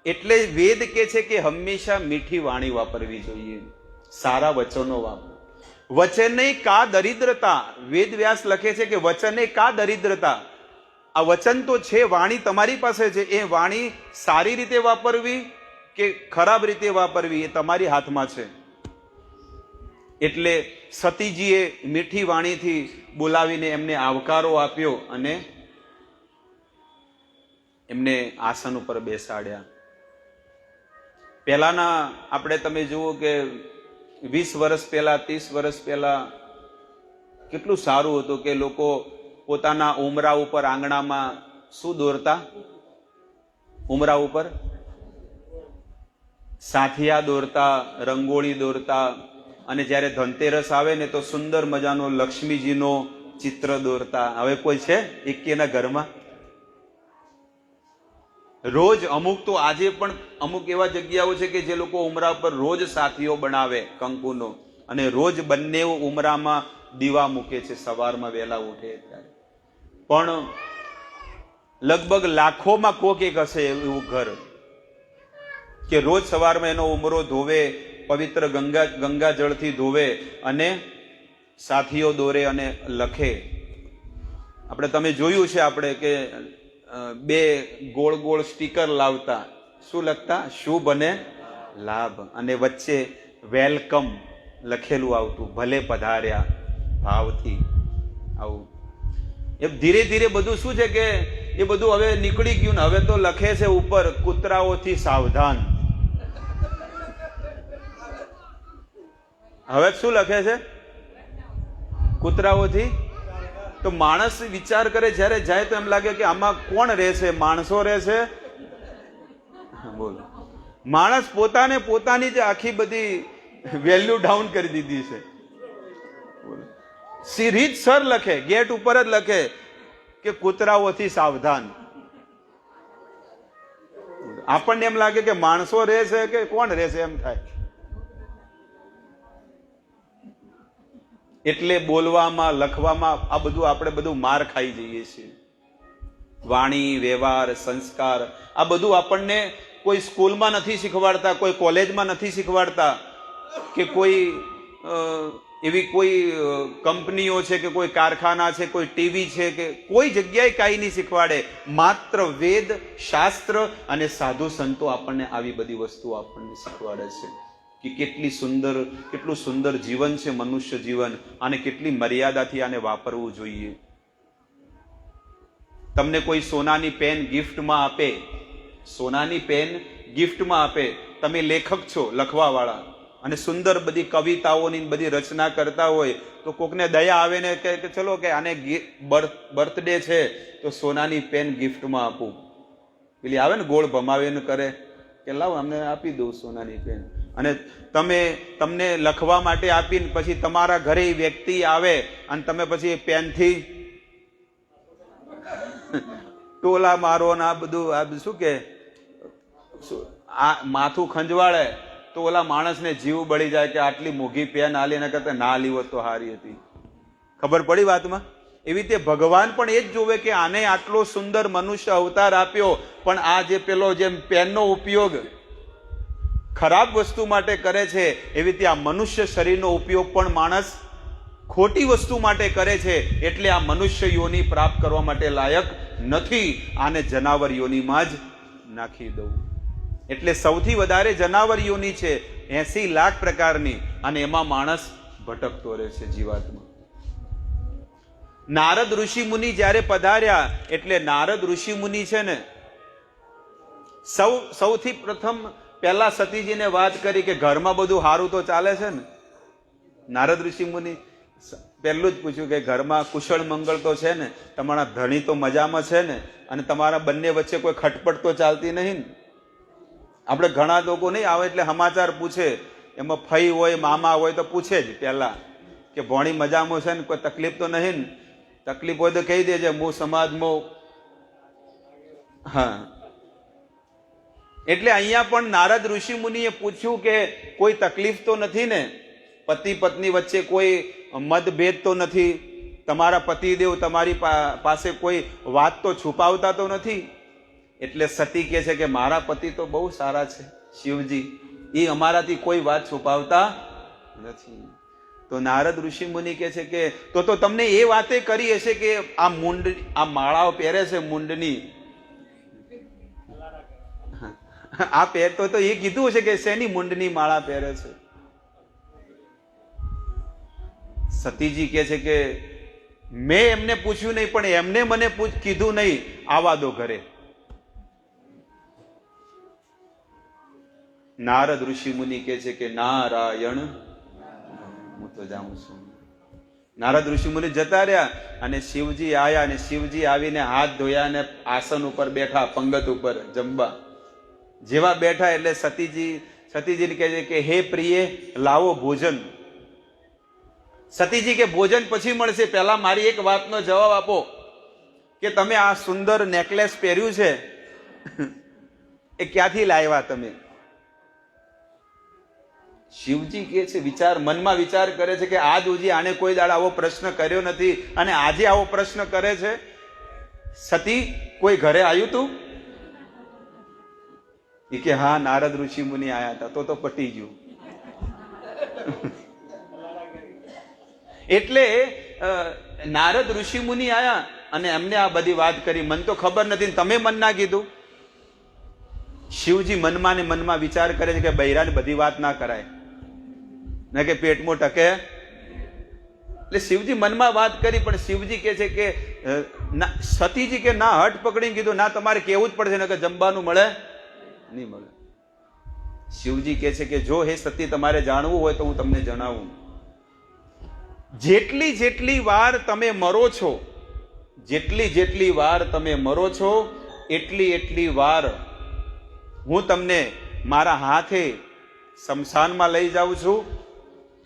એટલે વેદ કે છે કે હંમેશા મીઠી વાણી વાપરવી જોઈએ, સારા વચનો વાપર. વચને કા દરિદ્રતા. વેદ વ્યાસ લખે છે કે વચને કા દરિદ્રતા. આ વચન તો છે, વાણી તમારી પાસે છે, એ વાણી સારી રીતે વાપરવી કે ખરાબ રીતે વાપરવી એ તમારી હાથમાં છે. એટલે સતીજીએ મીઠી વાણીથી બોલાવીને એમને આવકારો આપ્યો અને એમને આસન ઉપર બેસાડ્યા. પહેલાના આપણે તમે જુઓ કે 20 વર્ષ પહેલા, 30 વર્ષ પહેલા કેટલું સારું હતું કે લોકો પોતાના ઉમરા ઉપર આંગણામાં શું દોરતા? ઉમરા ઉપર સાથિયા દોરતા, રંગોળી દોરતા. અને જ્યારે ધનતેરસ આવે ને તો સુંદર મજાનો લક્ષ્મીજીનો ચિત્ર દોરતા. હવે કોઈ છે એકેના ઘરમાં? રોજ અમુક તો આજે પણ અમુક એવા જગ્યાઓ છે કે જે લોકો ઉમરા પર રોજ સાથીઓ બનાવે કંકુનો, અને રોજ બંને ઉમરામાં દીવા મૂકે છે સવારમાં વહેલા ઉઠે ત્યારે. પણ લગભગ લાખોમાં કોક એક હશે એવું ઘર કે રોજ સવારમાં એનો ઉમરો ધોવે, પવિત્ર ગંગા જળથી ધોવે અને સાથીઓ દોરે અને લખે. આપણે તમે જોયું છે આપણે કે 2 ગોળ ગોળ સ્ટીકર લાવતા. શું લખતા? શુભ અને લાભ. અને વચ્ચે વેલકમ લખેલું આવતું, ભલે પધાર્યા ભાવથી. આવું એ ધીરે ધીરે બધું શું છે કે એ બધું હવે નીકળી ગયું ને હવે તો લખે છે ઉપર, કૂતરાઓથી સાવધાન. હવે શું લખે છે? કૂતરાઓથી. તો માણસ વિચાર કરે, જ્યારે જાય તો એમ લાગે કે આમાં કોણ રહેશે? માણસો રહેશે? બોલો. માણસ પોતાની જ આખી બધી વેલ્યુ ડાઉન કરી દીધી છે. રીતસર લખે, ગેટ ઉપર જ લખે કે કૂતરાઓથી સાવધાન. આપણને એમ લાગે કે માણસો રહેશે કે કોણ રહેશે એમ થાય. એટલે બોલવામાં લખવામાં આ બધું આપણે બધું માર ખાઈ જઈએ છીએ. વાણી, વ્યવહાર, સંસ્કાર આ બધું આપણને કોઈ સ્કૂલમાં નથી શીખવાડતા, કોઈ કોલેજમાં નથી શીખવાડતા, કે કોઈ એવી કોઈ કંપનીઓ છે કે કોઈ કારખાના છે, કોઈ ટીવી છે કે કોઈ જગ્યાએ કાંઈ નહીં શીખવાડે. માત્ર વેદ, શાસ્ત્ર અને સાધુ સંતો આપણને આવી બધી વસ્તુઓ આપણને શીખવાડે છે કે કેટલું સુંદર જીવન છે મનુષ્ય જીવન, અને કેટલી મર્યાદાથી આને વાપરવું જોઈએ. તમને કોઈ સોનાની પેન ગિફ્ટમાં આપે, સોનાની પેન ગિફ્ટમાં આપે, તમે લેખક છો, લખવા વાળા, અને સુંદર બધી કવિતાઓની બધી રચના કરતા હોય, તો કોકને દયા આવે ને કે ચલો કે આને બર્થડે છે તો સોનાની પેન ગિફ્ટમાં આપું. પેલી આવે ને ગોળ ભમાવીને કરે કે લાવ અમને આપી દઉં સોનાની પેન, અને તમને લખવા માટે આપીને પછી તમારા ઘરે એ વ્યક્તિ આવે અને તમે પછી એ પેનથી ટોલા મારો ને આ બધું શું કે આ માથું ખંજવાળે, તો ઓલા માણસને જીવ બળી જાય કે આટલી મોંઘી પેન આલી એના કરતા ના લીવો તો હારી હતી. ખબર પડી વાતમાં? એવી રીતે ભગવાન પણ એ જ જોવે કે આને આટલો સુંદર મનુષ્ય અવતાર આપ્યો, પણ આ જે પેલો જેમ પેનનો ઉપયોગ ખરાબ વસ્તુ માટે કરે છે, એવી રીતે આ મનુષ્ય શરીરનો ઉપયોગ પણ માણસ ખોટી વસ્તુ માટે કરે છે. એટલે આ મનુષ્ય યોનિ પ્રાપ્ત કરવા માટે લાયક નથી. આને જનાવર યોનિમાં જ નાખી દઉં. એટલે સૌથી વધારે જનાવર યોનિ છે, 80 લાખ પ્રકારની, અને એમાં માણસ ભટકતો રહે છે જીવાતમાં. નારદ ઋષિ મુનિ જ્યારે પધાર્યા, એટલે નારદ ઋષિ મુનિ છે ને સૌથી પ્રથમ પહેલા સતીજીને વાત કરી કે ઘરમાં બધું સારું તો ચાલે છે ને. નારદ ઋષિ મુનિ પહેલું જ પૂછ્યું કે ઘરમાં કુશળ મંગળ તો છે ને, તમારા ધણી તો મજામાં છે ને, અને તમારા બંને વચ્ચે કોઈ ખટપટ તો ચાલતી નહીં ને. આપણે ઘણા લોકો નહીં આવે એટલે સમાચાર પૂછે, એમાં ફઈ હોય, મામા હોય તો પૂછે જ પહેલા કે ભણી મજામાં છે ને, કોઈ તકલીફ તો નહીં ને. તકલીફ હોય તો કહી દેજે, હું સમાજમાં. હા, એટલે અહીંયા પણ નારદ ઋષિ મુનિએ પૂછ્યું કે કોઈ તકલીફ તો નથી ને, પતિ પત્ની વચ્ચે કોઈ મતભેદ તો નથી, તમારા પતિદેવ તમારી પાસે કોઈ વાત તો છુપાવતા તો નથી. એટલે સતી કહે છે કે મારા પતિ તો બહુ સારા છે શિવજી, એ અમારાથી કોઈ વાત છુપાવતા નથી. તો નારદ ઋષિ મુનિ કહે છે કે તો તમને એ વાતે કરી હશે કે આ માળાઓ પહેરે છે મુંડની, આ પહેરતો તો એ કીધું હશે કે શેની મુંડની માળા પહેરે છે. સતીજી કહે છે કે મેં એમને પૂછ્યું નહીં, પણ એમને મને કીધું નહીં, આવા દો ઘરે. નારદ ઋષિ મુનિ કહે છે કે નારાયણ, હું તો જાઉં છું. નારદ ઋષિ મુનિ જતા રહ્યા, અને શિવજી આયા, અને શિવજી આવીને હાથ ધોયા અને આસન ઉપર બેઠા, પંગત ઉપર જમવા. જેવા બેઠા એટલે સતીજીને કહે છે કે હે પ્રિય, લાવો ભોજન. સતીજી કે ભોજન પછી મળશે, પહેલા મારી એક વાતનો જવાબ આપો કે તમે આ સુંદર નેકલેસ પહેર્યું છે એ ક્યાંથી લાવ્યા તમે? શિવજી કે છે, મનમાં વિચાર કરે છે કે આજ સુધી આને કોઈ દાડો આવો પ્રશ્ન કર્યો નથી, અને આજે આવો પ્રશ્ન કરે છે. સતી, કોઈ ઘરે આવ્યું તું? એ કે હા, નારદ ઋષિ મુનિ આયા હતા. તો પટી ગયું. એટલે નારદ ઋષિ મુનિ આયા અને એમને આ બધી વાત કરી. મન તો ખબર નથી, તમે મન ના કીધું. શિવજી મનમાં ને મનમાં વિચાર કરે છે કે બૈરાને બધી વાત ના કરાય ને, કે પેટમાં ટકે. એટલે શિવજી મનમાં વાત કરી, પણ શિવજી કે છે કે સતીજી કે ના, હઠ પકડીને કીધું ના, તમારે કેવું જ પડશે ને, કે જમવાનું મળે નહીં મળે. શિવજી કે છે કે જો હે સતી, તમારે જાણવું હોય તો હું તમને જણાવું. જેટલી વાર તમે મરો છો, જેટલી વાર તમે મરો છો, એટલી વાર હું તમને મારા હાથે શમશાનમાં લઈ જાઉં છું,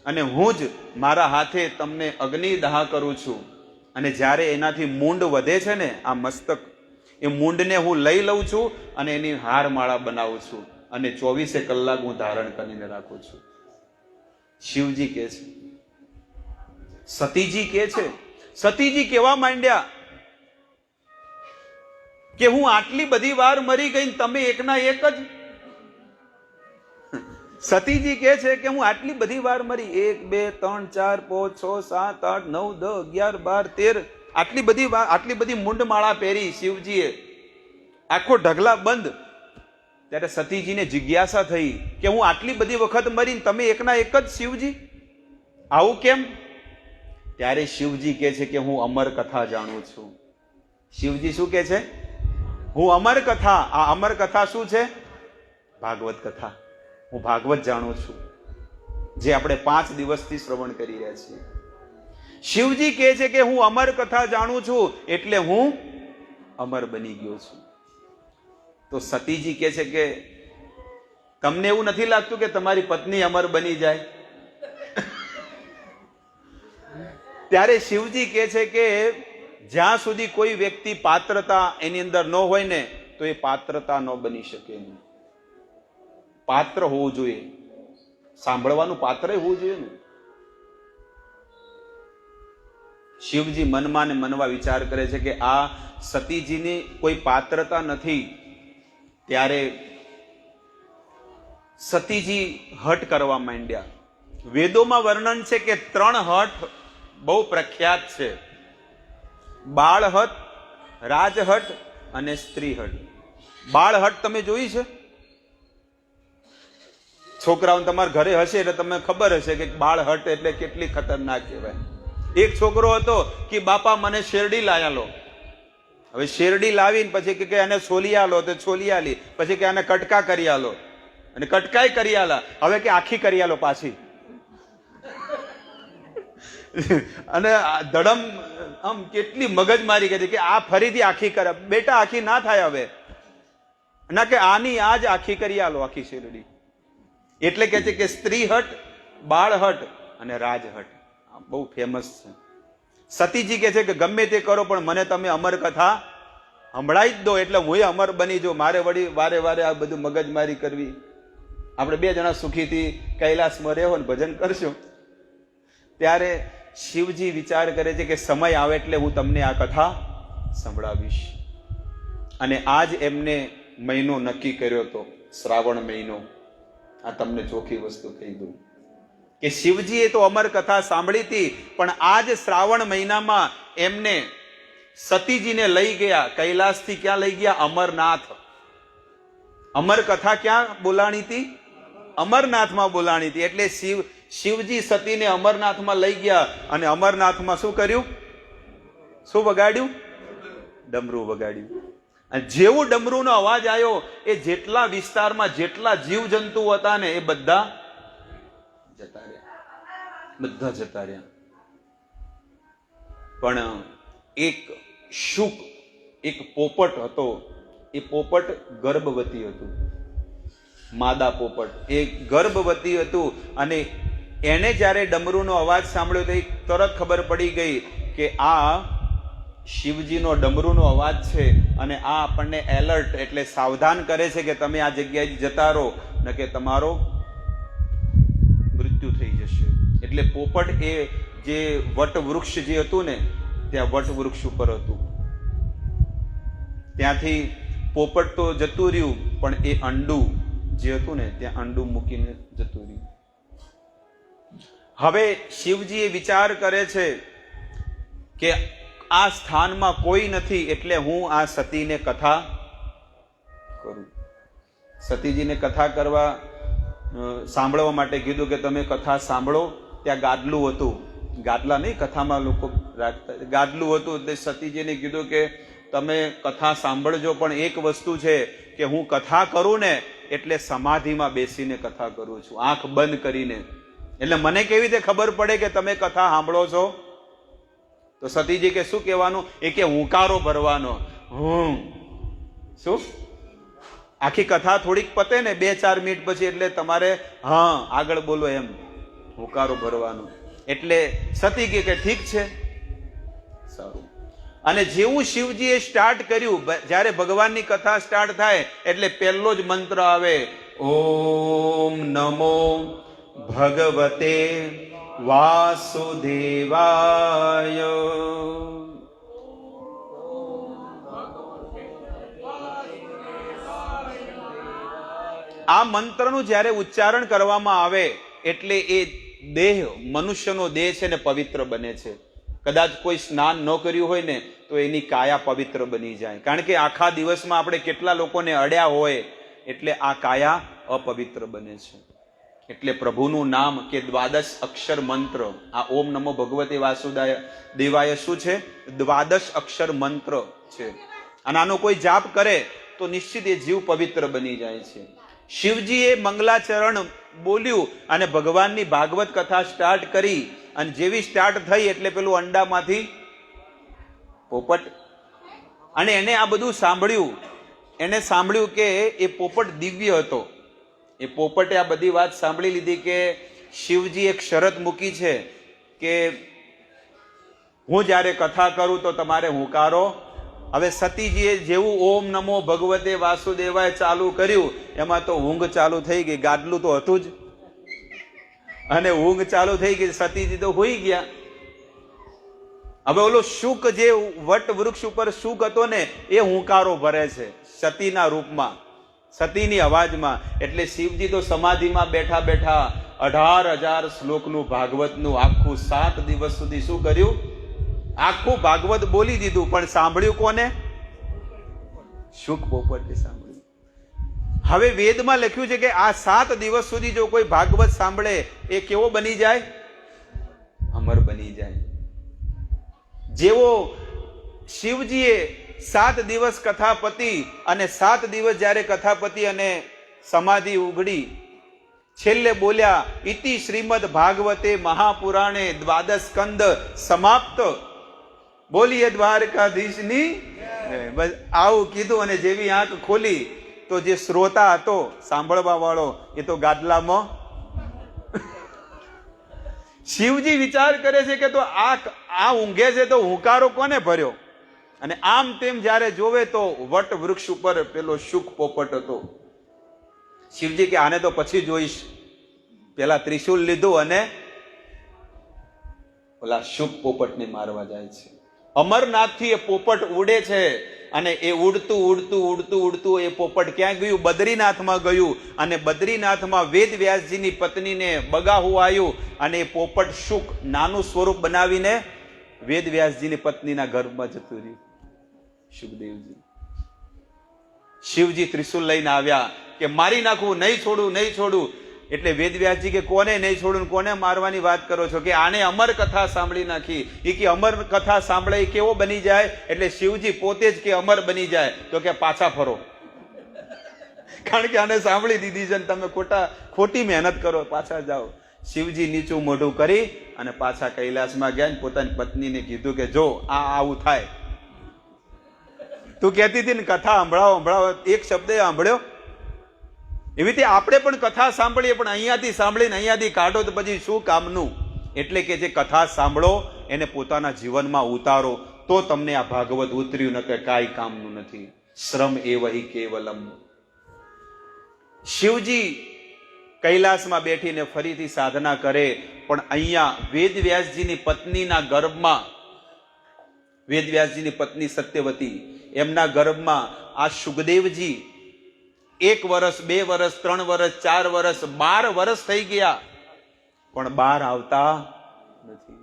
અને હું જ મારા હાથે તમને અગ્નિદાહ કરું છું. અને જ્યારે એનાથી મૂંડ વધે છે ને, આ મસ્તક, એ મૂંડને હું લઈ લઉં છું અને એની હારમાળા બનાવું છું અને 24 કલાક હું ધારણ કરીને રાખું છું. શિવજી કે છે, સતીજી કે છે, સતીજી કેવા માંડ્યા કે હું આટલી બધી વાર મરી ગઈ, તમે એકના એક જ. સતીજી કે છે કે હું આટલી બધી વાર મરી, 1 2 3 4 5 6 7 8 9 10 11 12 13, આટલી બધી વાર, આટલી બધી મુંડમાળા પહેરી શિવજીએ, આખો ઢગલા બંધ. ત્યારે સતીજીને જિજ્ઞાસા થઈ કે હું આટલી બધી વખત મરી, તમે એકના એક જ શિવજી, આવું કેમ? ત્યારે શિવજી કે છે કે હું અમર કથા જાણું છું. શિવજી શું કે છે? હું અમર કથા. આ અમર કથા શું છે? ભાગવત કથા. હું ભાગવત જાણું છું, જે આપણે 5 દિવસથી શ્રવણ કરી રહ્યા છીએ. શિવજી કહે છે કે હું અમર કથા જાણું છું, એટલે હું અમર બની ગયો છું. તો સતીજી કહે છે કે તમને એવું નથી લાગતું કે તમારી પત્ની અમર બની જાય? ત્યારે શિવજી કહે છે કે જ્યાં સુધી કોઈ વ્યક્તિ પાત્રતા એની અંદર ન હોય ને, તો એ પાત્રતા ન બની શકે નહીં. પાત્ર હોવું જોઈએ, સાંભળવાનું પાત્ર હોવું જોઈએ ને. શિવજી મનમાં ને મનમાં વિચાર કરે છે કે આ સતીજીની કોઈ પાત્રતા નથી. ત્યારે સતીજી હઠ કરવા માંડ્યા. વેદોમાં વર્ણન છે કે 3 હઠ બહુ પ્રખ્યાત છે: બાળહઠ, રાજહઠ અને સ્ત્રીહઠ. બાળહઠ તમે જોઈ છે? છોકરાઓ તમારા ઘરે હશે એટલે તમને ખબર હશે કે બાળહઠ એટલે કેટલી ખતરનાક કહેવાય. એક છોકરો હતો કે બાપા મને શેરડી લાયા લો. હવે શેરડી લાવીને પછી કે આને છોલિયા લો, તો છોલિયા લી. પછી કે આને કટકા કરી આલો, અને કટકાઈ કરી આલા. હવે કે આખી કરી આલો પાછી. અને ધડમ આમ કેટલી મગજમારી કરી કે આ ફરીથી આખી કરે. બેટા આખી ના થાય હવે, ના કે આની આજ આખી કરી આલો, આખી શેરડી. એટલે કે છે કે સ્ત્રીહઠ, બાળહઠ અને રાજહઠ બહુ ફેમસ છે. સતીજી કે છે કે ગમે તે કરો પણ મને તમે અમર કથા સંભળાઈ જ દો, એટલે હું અમર બની જો. મારે વળી વારે વારે આ બધું મગજમારી કરવી. આપણે 2 જણા સુખીથી કૈલાસમાં રહેવો ને ભજન કરશો. ત્યારે શિવજી વિચાર કરે છે કે સમય આવે એટલે હું તમને આ કથા સંભળાવીશ. અને આજ એમને મહિનો નક્કી કર્યો હતો, શ્રાવણ મહિનો. આ તમને ચોખ્ખી વસ્તુ કહી દઉં કે શિવજીએ તો અમર કથા સાંભળી હતી, પણ આજ શ્રાવણ મહિનામાં એમને સતીજીને લઈ ગયા કૈલાસથી. ક્યાં લઈ ગયા? અમરનાથ. અમર કથા ક્યાં બોલાણી હતી? અમરનાથમાં બોલાણી હતી. એટલે શિવજી સતીને અમરનાથમાં લઈ ગયા, અને અમરનાથમાં શું કર્યું? શું વગાડ્યું? ડમરું વગાડ્યું. અને જેવું ડમરૂનો અવાજ આવ્યો, એ જેટલા વિસ્તારમાં જેટલા જીવજંતુ હતા ને, એ બધા જતા રહ્યા. બધા જતા રહ્યા. પણ એક શુક, એક પોપટ હતો. એ પોપટ ગર્ભવતી હતું. માદા પોપટ એ ગર્ભવતી હતું. અને એને જ્યારે ડમરૂનો અવાજ સાંભળ્યો તો તરત ખબર પડી ગઈ કે આ શિવજીનો ડમરૂનો અવાજ છે, અને આ આપણને એલર્ટ એટલે સાવધાન કરે છે કે તમે આ જગ્યાએ જતા રહો, ન કે તમારો મૃત્યુ થઈ જશે. એટલે પોપટ એ જે વટ વૃક્ષ જે હતું ને, ત્યાં વટ વૃક્ષ ઉપર હતું. ત્યાંથી પોપટ તો જતું રહ્યું, પણ એ અંડું જે હતું ને, ત્યાં અંડું મૂકીને જતું રહ્યું. હવે શિવજી એ વિચાર કરે છે કે આ સ્થાનમાં કોઈ નથી, એટલે હું આ સતીને કથા કરું. સતીજીને કથા કરવા સાંભળવા માટે કીધું કે તમે કથા સાંભળો. ત્યાં ગાદલું હતું. ગાદલા નહીં, કથામાં લોકો રાખતા, ગાદલું હતું. એટલે સતીજીને કીધું કે તમે કથા સાંભળજો, પણ એક વસ્તુ છે કે હું કથા કરું ને એટલે સમાધિમાં બેસીને કથા કરું છું, આંખ બંધ કરીને. એટલે મને કેવી રીતે ખબર પડે કે તમે કથા સાંભળો છો? તો સતીજી કે શું કહેવાનું? એ કે હુંકારો ભરવાનો. શું આખી કથા થોડીક પતે ને 2-4 મિનિટ પછી, એટલે તમારે હા આગળ બોલો એમ હુંકારો ભરવાનો. એટલે સતી કે ઠીક છે. સારું. અને જેવું શિવજીએ સ્ટાર્ટ કર્યું, જ્યારે ભગવાનની કથા સ્ટાર્ટ થાય એટલે પહેલો જ મંત્ર આવે, ઓમ નમો ભગવતે વાસુદેવાય. આ મંત્રનું જ્યારે ઉચ્ચારણ કરવામાં આવે એટલે એ દેહ, મનુષ્યનો દેહ છે ને પવિત્ર બને છે. કદાચ કોઈ સ્નાન ન કર્યું હોય ને તો એની કાયા પવિત્ર બની જાય. કારણ કે આખા દિવસમાં આપણે કેટલા લોકોને અડ્યા હોય એટલે આ કાયા અપવિત્ર બને છે. એટલે પ્રભુનું નામ કે દ્વાદશ અક્ષર મંત્ર, આ ઓમ નમો ભગવતે વાસુદેવાય શું છે? દ્વાદશ અક્ષર મંત્ર છે. અને આનો કોઈ જાપ કરે તો નિશ્ચિત એ જીવ પવિત્ર બની જાય છે. શિવજીએ મંગલાચરણ બોલ્યું અને ભગવાનની ભાગવત કથા સ્ટાર્ટ કરી. અને જેવી સ્ટાર્ટ થઈ એટલે પેલું અંડામાંથી પોપટ, અને એને આ બધું સાંભળ્યું. એને સાંભળ્યું કે એ પોપટ દિવ્ય હતો. એ પોપટે આ બધી વાત સાંભળી લીધી કે શિવજી એક શરત મૂકી છે કે હું જ્યારે કથા કરું તો તમારે હુંકારો. હવે સતીજીએ જેવું ઓમ નમો ભગવતે વાસુદેવાય ચાલુ કર્યું એમાં તો ઊંઘ ચાલુ થઈ ગઈ. ગાદલું તો હતું જ, અને ઊંઘ ચાલુ થઈ ગઈ. સતીજી તો હોઈ ગયા. હવે ઓલો શુક જે વટ વૃક્ષ ઉપર શુક હતો ને એ હુંકારો ભરે છે સતીના રૂપમાં, સતીની અવાજમાં. એટલે શિવજી તો સમાધિમાં બેઠા બેઠા 18,000 શ્લોકનું ભાગવતનું આખું 7 દિવસ સુધી શું કર્યું? આખું ભાગવત બોલી દીધું. પણ સાંભળ્યું કોને? શુક પોપટે સાંભળ્યું. હવે વેદમાં લખ્યું છે કે આ 7 દિવસ સુધી જો કોઈ ભાગવત સાંભળે એ કેવો બની જાય? અમર બની જાય. જેવો શિવજીએ 7 દિવસ કથા પતી અને 7 દિવસ જ્યારે કથા પતી અને સમાધિ ઉઘડી, છેલ્લે બોલ્યા ઇતિ શ્રીમદ ભાગવતે મહાપુરાણે દ્વાદશ સ્કંદ સમાપ્ત. બોલીએ દ્વારકાધીશની. બસ આવું કીધું અને જેવી આંખ ખોલી તો જે શ્રોતા હતો સાંભળવા વાળો એ તો ગાદલામાં. શિવજી વિચાર કરે છે કે તો આ ઊંઘે છે તો હુંકારો કોને ભર્યો? અને આમ તેમ જ્યારે જોવે તો વટ વૃક્ષ ઉપર પેલો શુક પોપટ હતો. શિવજી કે આને તો પછી જોઈશ. પેલા ત્રિશુલ લીધું અને ઓલા શુક પોપટને મારવા જાય છે. અમરનાથથી એ પોપટ ઉડે છે અને એ ઉડતું ઉડતું ઉડતું ઉડતું એ પોપટ ક્યાં ગયું? બદ્રીનાથમાં ગયું. અને બદ્રીનાથમાં વેદ વ્યાસજીની પત્નીને બગાહું આવ્યું અને એ પોપટ શુક નાનું સ્વરૂપ બનાવીને વેદ વ્યાસજીની પત્નીના ગર્ભમાં જતું રહ્યું. સુખદેવજી, શિવજી ત્રિશુલ લઈને આવ્યા કે મારી નાખવું, નહીં છોડું, નહીં છોડું. એટલે વેદ વ્યાસજી કે કોને નહીં છોડું, કોને મારવાની વાત કરો છો? કે આને અમર કથા સાંભળી નાખી. એ કે અમર કથા સાંભળે એ કેવો બની જાય? એટલે શિવજી પોતે જ કે અમર બની જાય. તો કે પાછા ફરો, કારણ કે આને સાંભળી દીધી છે તમે ખોટી મહેનત કરો, પાછા જાઓ. શિવજી નીચું મોઢું કરી અને પાછા કૈલાસમાં ગયા. પોતાની પત્નીને કીધું કે જો આવું થાય. તું કહેતી હતી ને કથા સંભળાવો, એક શબ્દ સાંભળ્યો? એવી રીતે આપણે પણ કથા સાંભળીએ, પણ અહીંયાથી સાંભળીને અહીંયાથી કાઢો તો પછી શું કામનું? એટલે કે જે કથા સાંભળો એને પોતાના જીવનમાં ઉતારો તો તમને આ ભાગવત ઉતર્યું, ન કે કાંઈ કામનું નથી. શ્રમ એવહિ કેવલમ. શિવજી કૈલાસમાં બેઠીને ફરીથી સાધના કરે, પણ અહીંયા વેદવ્યાસજીની પત્નીના ગર્ભમાં, વેદવ્યાસજીની પત્ની સત્યવતી, એમના ગર્ભમાં આ સુખદેવજી 1 વર્ષ, 2 વર્ષ, 3 વર્ષ, 4 વર્ષ, 12 વર્ષ થઈ ગયા, પણ બહાર આવતા નથી.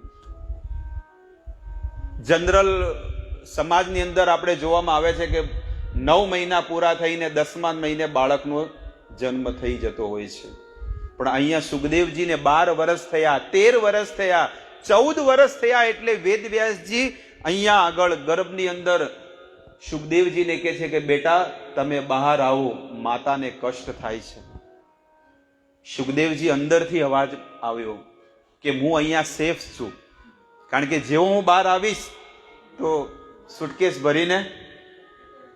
જનરલ સમાજની અંદર આપણે જોવામાં આવે છે કે 9 મહિના પૂરા થઈને 10મા મહિને બાળકનો જન્મ થઈ જતો હોય છે. પણ અહીંયા સુખદેવજીને 12 વર્ષ થયા, 13 વર્ષ થયા, 14 વર્ષ થયા. એટલે વેદવ્યાસજી અહીંયા આગળ ગર્ભની અંદર સુખદેવજીને કહે છે કે બેટા તમે બહાર આવો, માતાને કષ્ટ થાય છે. સુખદેવજી અંદરથી અવાજ આવ્યો કે હું અહીંયા સેફ છું, કારણ કે જેવો હું બહાર આવીશ તો સુટકેસ ભરીને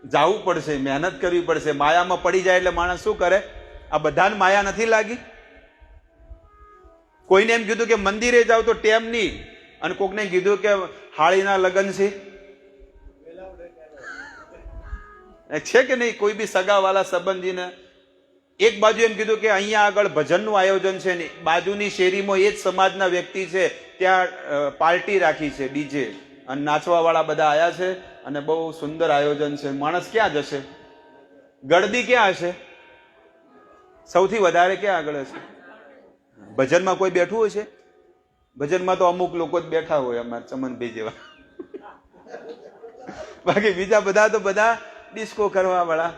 જવું પડશે, મહેનત કરવી પડશે. માયામાં પડી જાય એટલે માણસ શું કરે? આ બધાને માયા નથી લાગી? કોઈને એમ કીધું કે મંદિરે જાવ તો ટેમ નહીં, અને કોકને કીધું કે હાળીના લગ્ન છે કે નહીં? કોઈ બી સગાવાલા સંબંધીને એક બાજુ એમ કીધું કે અહીંયા આગળ ભજનનું આયોજન છે ને બાજુની શેરીમાં એ જ સમાજના વ્યક્તિ છે ત્યાં પાર્ટી રાખી છે, ડીજે અને નાચવા વાળા બધા આયા છે અને બહુ સુંદર આયોજન છે. માણસ ક્યાં જશે? ગળદી ક્યાં હશે? સૌથી વધારે ક્યાં આગળ હશે? ભજનમાં કોઈ બેઠું હશે? ભજનમાં તો અમુક લોકો જ બેઠા હોય, અમારા ચમનભાઈ જેવા. બાકી બીજા બધા તો બધા ડિસ્કો કરવા વાળા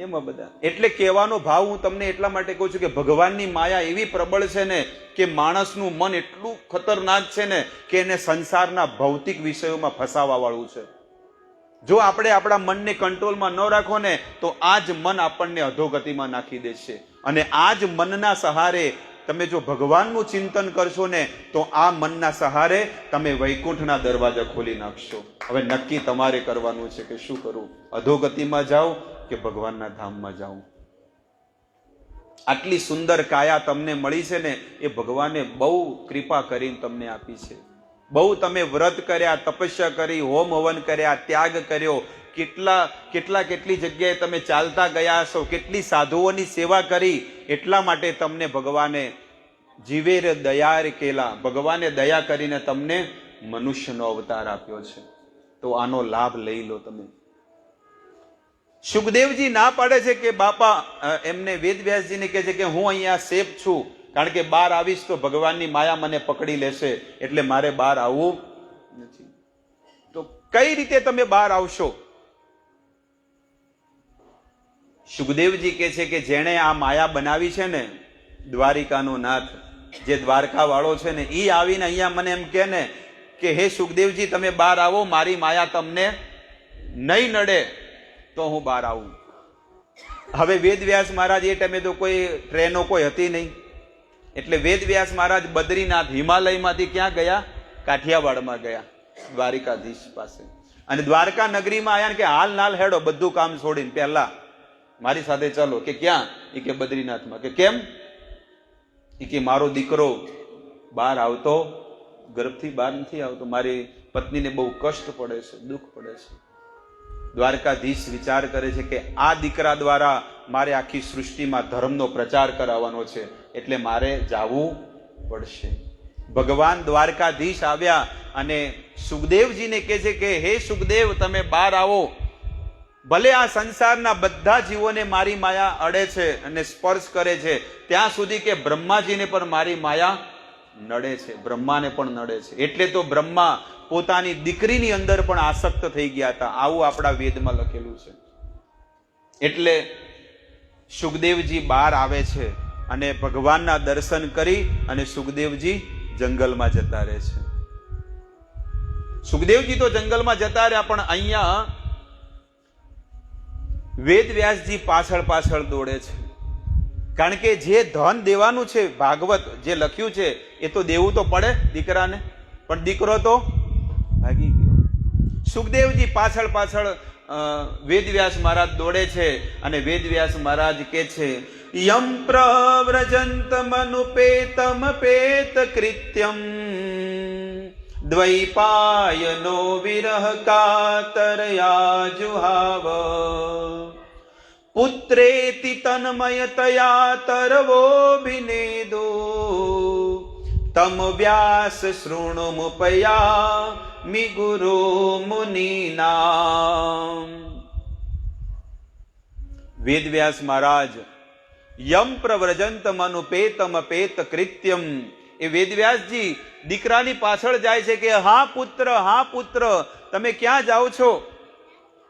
એમાં બધા. એટલે કહેવાનો ભાવ હું તમને એટલા માટે કહું છું કે ભગવાનની માયા એવી પ્રબળ છે ને કે માણસનું મન એટલું ખતરનાક છે ને કે એને સંસારના ભૌતિક વિષયોમાં ફસાવા વાળું છે. જો આપણે આપણા મનને કંટ્રોલમાં ન રાખો ને તો આ જ મન આપણને અધોગતિમાં નાખી દેશે. અને આ જ મનના સહારે તમે જો ભગવાનનું ચિંતન કરશો ને તો આ મનના સહારે તમે વૈકુંઠના દરવાજા ખોલી નાખશો. હવે નક્કી તમારે કરવાનું છે કે શું કરવું, અધોગતિમાં જાઓ કે ભગવાનના ધામમાં જાઉં. આટલી સુંદર કાયા તમને મળી છે ને એ ભગવાને બહુ કૃપા કરીને તમને આપી છે. બહુ તમે વ્રત કર્યા, તપસ્યા કરી, હોમ હવન કર્યા, ત્યાગ કર્યો, કેટલી જગ્યાએ તમે ચાલતા ગયા છો, કેટલી સાધુઓની સેવા કરી. એટલા માટે તમને ભગવાને જીવેર દયા કેલા, ભગવાને દયા કરીને તમને મનુષ્યનો અવતાર આપ્યો છે. તો આનો લાભ લઈ લો તમે. સુખદેવજી ના પાડે છે કે બાપા એમને વેદવ્યાસજીને કહે છે કે હું અહીંયા સેફ છું, કારણ કે બહાર આવીશ તો ભગવાનની માયા મને પકડી લેશે, એટલે મારે બહાર આવવું નથી. તો કઈ રીતે તમે બહાર આવશો? સુખદેવજી કહે છે કે જેણે આ માયા બનાવી છે ને, દ્વારિકાનો નાથ, જે દ્વારકા વાળો છે ને, એ આવીને અહીંયા મને એમ કહે ને કે હે સુખદેવજી તમે બહાર આવો, મારી માયા તમને નહીં નડે તો હું બહાર આવું. હવે વેદવ્યાસ મહારાજ એ ટાઈમે તો કોઈ ટ્રેનો કોઈ હતી નહીં, એટલે વેદવ્યાસ મહારાજ બદ્રીનાથ હિમાલયમાંથી ક્યાં ગયા? કાઠિયાવાડમાં ગયા, દ્વારિકાધીશ પાસે. અને દ્વારકા નગરીમાં આયા ને કે હાલ નાલ હેડો, બધું કામ છોડીને પહેલા મારી સાથે ચાલો. કે ક્યાં? એ કે બદ્રીનાથમાં. કે કેમ? એ કે મારો દીકરો બહાર આવતો, ગર્ભથી બહાર નથી આવતો, મારી પત્નીને બહુ કષ્ટ પડે છે, દુઃખ પડે છે. દ્વારકાધીશ વિચાર કરે છે કે આ દીકરા દ્વારા મારે આખી સૃષ્ટિમાં ધર્મનો પ્રચાર કરાવવાનો છે, એટલે મારે જાવું પડશે. ભગવાન દ્વારકાધીશ આવ્યા અને સુખદેવજીને કહે છે કે હે સુખદેવ તમે બહાર આવો. ભલે આ સંસારના બધા જીવોને મારી માયા અડે છે અને સ્પર્શ કરે છે, ત્યાં સુધી કે બ્રહ્માજીને પણ મારી માયા નડે છે, બ્રહ્માને પણ નડે છે. એટલે તો બ્રહ્મા પોતાની દીકરીની અંદર પણ આસક્ત થઈ ગયા હતા, આવું આપણા વેદમાં લખેલું છે. એટલે સુખદેવજી બહાર આવે છે અને ભગવાનના દર્શન કરી અને સુખદેવજી જંગલમાં જતા રહે છે. સુખદેવજી તો જંગલમાં જતા રહ્યા, પણ અહીંયા વેદવ્યાસજી પાછળ પાછળ દોડે છે. કારણ કે જે ધન દેવાનું છે, ભાગવત જે લખ્યું છે એ તો દેવું તો પડે દીકરાને, પણ દીકરો તો ભાગી ગયો. સુખદેવજી પાછળ પાછળ વેદવ્યાસ મહારાજ દોડે છે અને વેદવ્યાસ મહારાજ કે છે યમ પ્રવ્રજંત મનુપેતમ પેત કૃત્યમ દ્વૈપાયનો વિરહ કાતરયા જુહાવ પુત્રેતિ તન્મયતયા તરવોભિનેદો તમ વ્યાસ શૃણુમુપયા મિ ગુરુ મુનિનામ. વેદવ્યાસ મહારાજ યમ પ્રવ્રજંત મનુપેતમ પેત કૃત્યમ, એ વેદવ્યાસજી દીકરાની પાછળ જાય છે કે હા પુત્ર તમે ક્યાં જાઓ છો?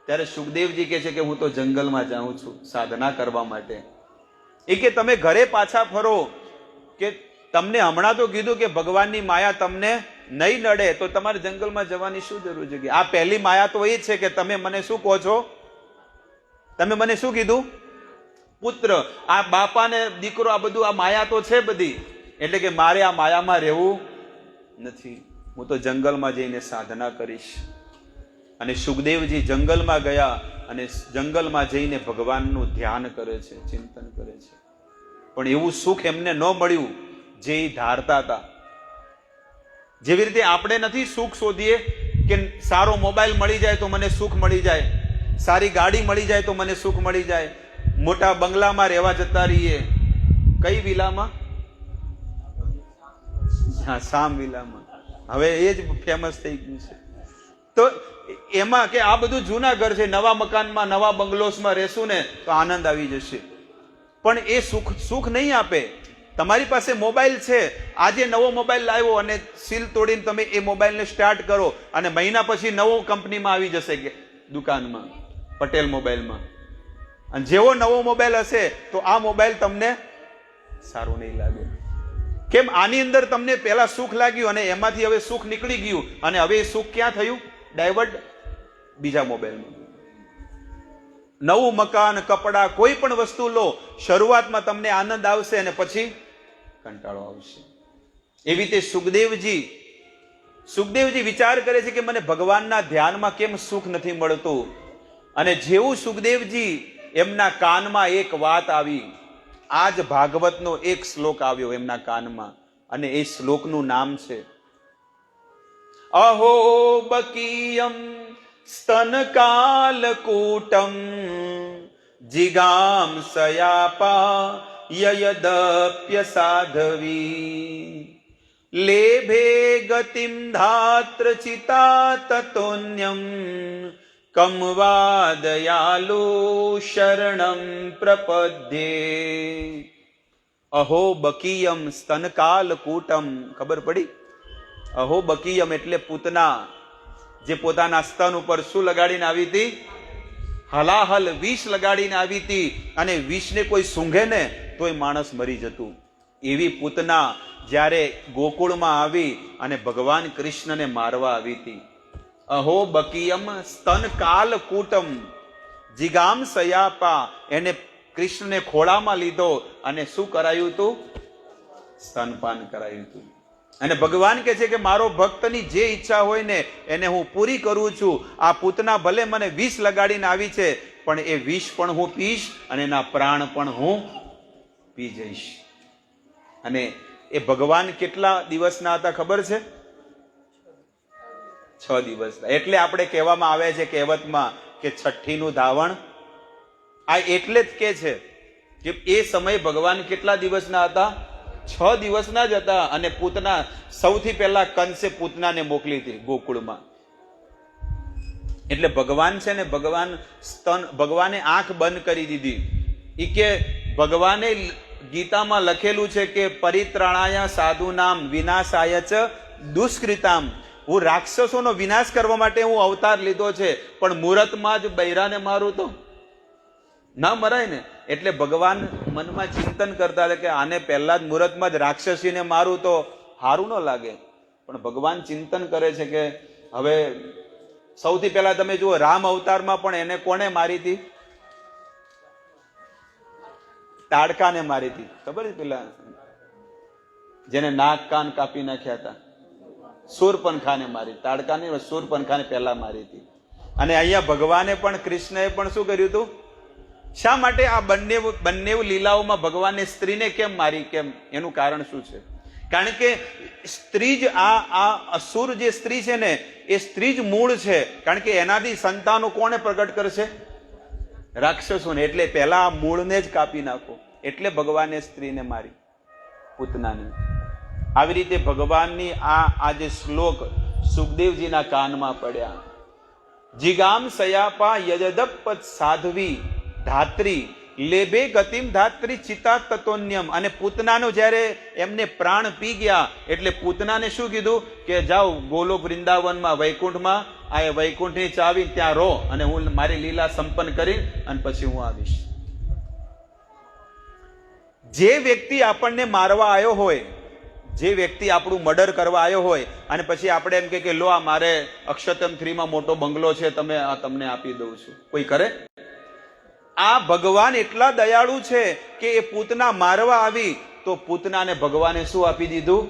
ત્યારે સુખદેવજી કહે છે કે હું તો જંગલમાં જાઉં છું સાધના કરવા માટે. એ કે તમે ઘરે પાછા ફરો, કે તમને હમણાં તો કીધું કે ભગવાનની માયા તમને નહીં નડે, તો તમારે જંગલમાં જવાની શું જરૂર છે? આ પહેલી માયા તો એ છે કે તમે મને શું કહો છો? તમે મને શું કીધું? પુત્ર. આ બાપા ને દીકરો આ બધું આ માયા તો છે બધી, એટલે કે મારે આ માયામાં રહેવું નથી, હું તો જંગલમાં જઈને સાધના કરીશ. અને સુખદેવજી જંગલમાં ગયા અને જંગલમાં જઈને ભગવાનનું ધ્યાન કરે છે, ચિંતન કરે છે. પણ એવું સુખ એમને ન મળ્યું જે ધારતા હતા. જેવી રીતે આપણે નથી સુખ શોધીએ કે સારો મોબાઈલ મળી જાય તો મને સુખ મળી જાય, સારી ગાડી મળી જાય તો મને સુખ મળી જાય, મોટા બંગલામાં રહેવા જતા રહીએ. કઈ વિલામાં? હા, સામ વિલામાં. હવે એ જ ફેમસ થઈ ગયું છે. તો એમાં કે આ બધું જૂના ઘર છે, નવા મકાનમાં નવા બંગલોસમાં રહેશું ને તો આનંદ આવી જશે, પણ એ સુખ નહીં આપે. તમારી પાસે મોબાઈલ છે, આજે નવો મોબાઈલ લાવ્યો અને સીલ તોડીને તમે એ મોબાઈલને સ્ટાર્ટ કરો અને મહિના પછી નવો કંપનીમાં આવી જશે કે દુકાનમાં, પટેલ મોબાઈલમાં, અને જેવો નવો મોબાઈલ હશે તો આ મોબાઈલ તમને સારો નહીં લાગે. કેમ? આની અંદર તમને પહેલા સુખ લાગ્યું અને એમાંથી હવે સુખ નીકળી ગયું અને હવે એ સુખ ક્યાં થયું? ડાયવર્ટ બીજા મોબાઈલમાં. નવું મકાન, કપડા, કોઈ પણ વસ્તુ લો, શરૂઆતમાં તમને આનંદ આવશે અને પછી કંટાળો આવશે. એવી રીતે સુખદેવજી વિચાર કરે છે કે મને ભગવાનના ધ્યાનમાં કેમ સુખ નથી મળતું. અને જેવું સુખદેવજી એમના કાનમાં એક વાત આવી, આજ ભાગવતનો એક શ્લોક આવ્યો એમના કાનમાં, અને એ શ્લોકનું નામ છે અહો બકીયમ સ્તનકાલકૂટમ જિગામ સયાપા યયદપ્ય સાધવી લેભે ગતિમ ધાત્ર ચિતા તતોન્યમ કમવાદયાલુ શરણમ પ્રપદ્યે. અહો બકીયમ સ્તનકાલકૂટમ. ખબર પડી? અહો બકીયમ એટલે પૂતના, જે પોતાના સ્તન ઉપર શું લગાડીને આવી હતી? હલાહલ વિષ લગાડીને આવી હતી, અને વિષને કોઈ સૂંઘે ને તોય માણસ મરી જતું. એવી પૂતના જ્યારે ગોકુળમાં આવી અને ભગવાન કૃષ્ણને મારવા આવી હતી. અહો બકીયમ સ્તન કાલકૂટમ જિગામ સયાપા. એને કૃષ્ણને ખોળામાં લીધો અને શું કરાયું હતું? સ્તનપાન કરાયું હતું. અને ભગવાન કહે છે કે મારો ભક્તની જે ઈચ્છા હોય ને એને હું પૂરી કરું છું. આ પૂતના ભલે મને વિષ લગાડીને આવી છે, પણ એ વિષ પણ હું પીશ અને એના પ્રાણ પણ હું પી જઈશ. અને એ ભગવાન કેટલા દિવસના હતા ખબર છે? 6 દિવસના. એટલે આપણે કહેવામાં આવે છે કહેવતમાં કે છઠ્ઠીનું ધાવણ. આ એટલે જ કે છે કે એ સમય ભગવાન કેટલા દિવસના હતા? 6 દિવસના જ હતા. અને પૂતના સૌથી પહેલા કંસે પૂતનાને મોકલી હતી ગોકુળમાં. એટલે ભગવાન છે ને, ભગવાને આંખ બંધ કરી દીધી. એ કે ભગવાને ગીતામાં લખેલું છે કે પરિત્રાણાય સાધુનામ વિનાશાય ચ દુષ્કૃતામ. હું રાક્ષસોનો વિનાશ કરવા માટે હું અવતાર લીધો છે, પણ મુહૂર્તમાં જ બૈરાને મારું તો ના મરાય ને. એટલે ભગવાન મનમાં ચિંતન કરતા હતા કે આને પહેલા જ મુહૂર્તમાં જ રાક્ષસીને મારું તો સારું ન લાગે. પણ ભગવાન ચિંતન કરે છે કે હવે સૌથી પહેલા તમે જુઓ રામ અવતારમાં પણ એને કોને મારી હતી? તાડકાને મારી હતી. ખબર છે? પેલા જેને નાક કાન કાપી નાખ્યા હતા, શૂરપનખાને મારી. તાડકાને શૂરપનખાને પહેલા મારી હતી. અને અહીંયા ભગવાને પણ, કૃષ્ણએ પણ શું કર્યું હતું? શા માટે આ બંને લીલાઓમાં ભગવાને સ્ત્રીને કેમ મારી? કેમ? એનું કારણ શું છે? કારણ કે સ્ત્રી જ આ અસુર જે સ્ત્રી છે ને, એ સ્ત્રી જ મૂળ છે. કારણ કે એનાથી સંતાનો કોને પ્રગટ કરશે? રાક્ષસોને. એટલે પહેલા આ મૂળને જ કાપી નાખો. એટલે ભગવાને સ્ત્રીને મારી, પૂતનાને. આવી રીતે ભગવાનની આ જે શ્લોક સુખદેવજીના કાનમાં પડ્યા. જિગામ સયાપા યજદપત સાધવી ધાત્રી લેબે ગતિમ ધાત્રી ચિતા તતોન્યમ. અને પૂતનાનો જ્યારે એમને પ્રાણ પી ગયા એટલે પૂતનાને શું કીધું કે જાઓ ગોલોક વૃંદાવનમાં, વૈકુંઠમાં, આ વૈકુંઠની ચાવી ત્યાં રહો અને હું મારી લીલા સંપન્ન કરી અને પછી હું આવીશ. જે વ્યક્તિ આપણને મારવા આવ્યો હોય, જે વ્યક્તિ આપણું મર્ડર કરવા આવ્યો હોય અને પછી આપણે એમ કે લો આ મારે અક્ષતમ 3માં મોટો બંગલો છે, તમે આ તમને આપી દઉં છું, કોઈ કરે? આ ભગવાન એટલા દયાળુ છે કે એ પૂતના મારવા આવી તો પૂતનાને ભગવાને શું આપી દીધું?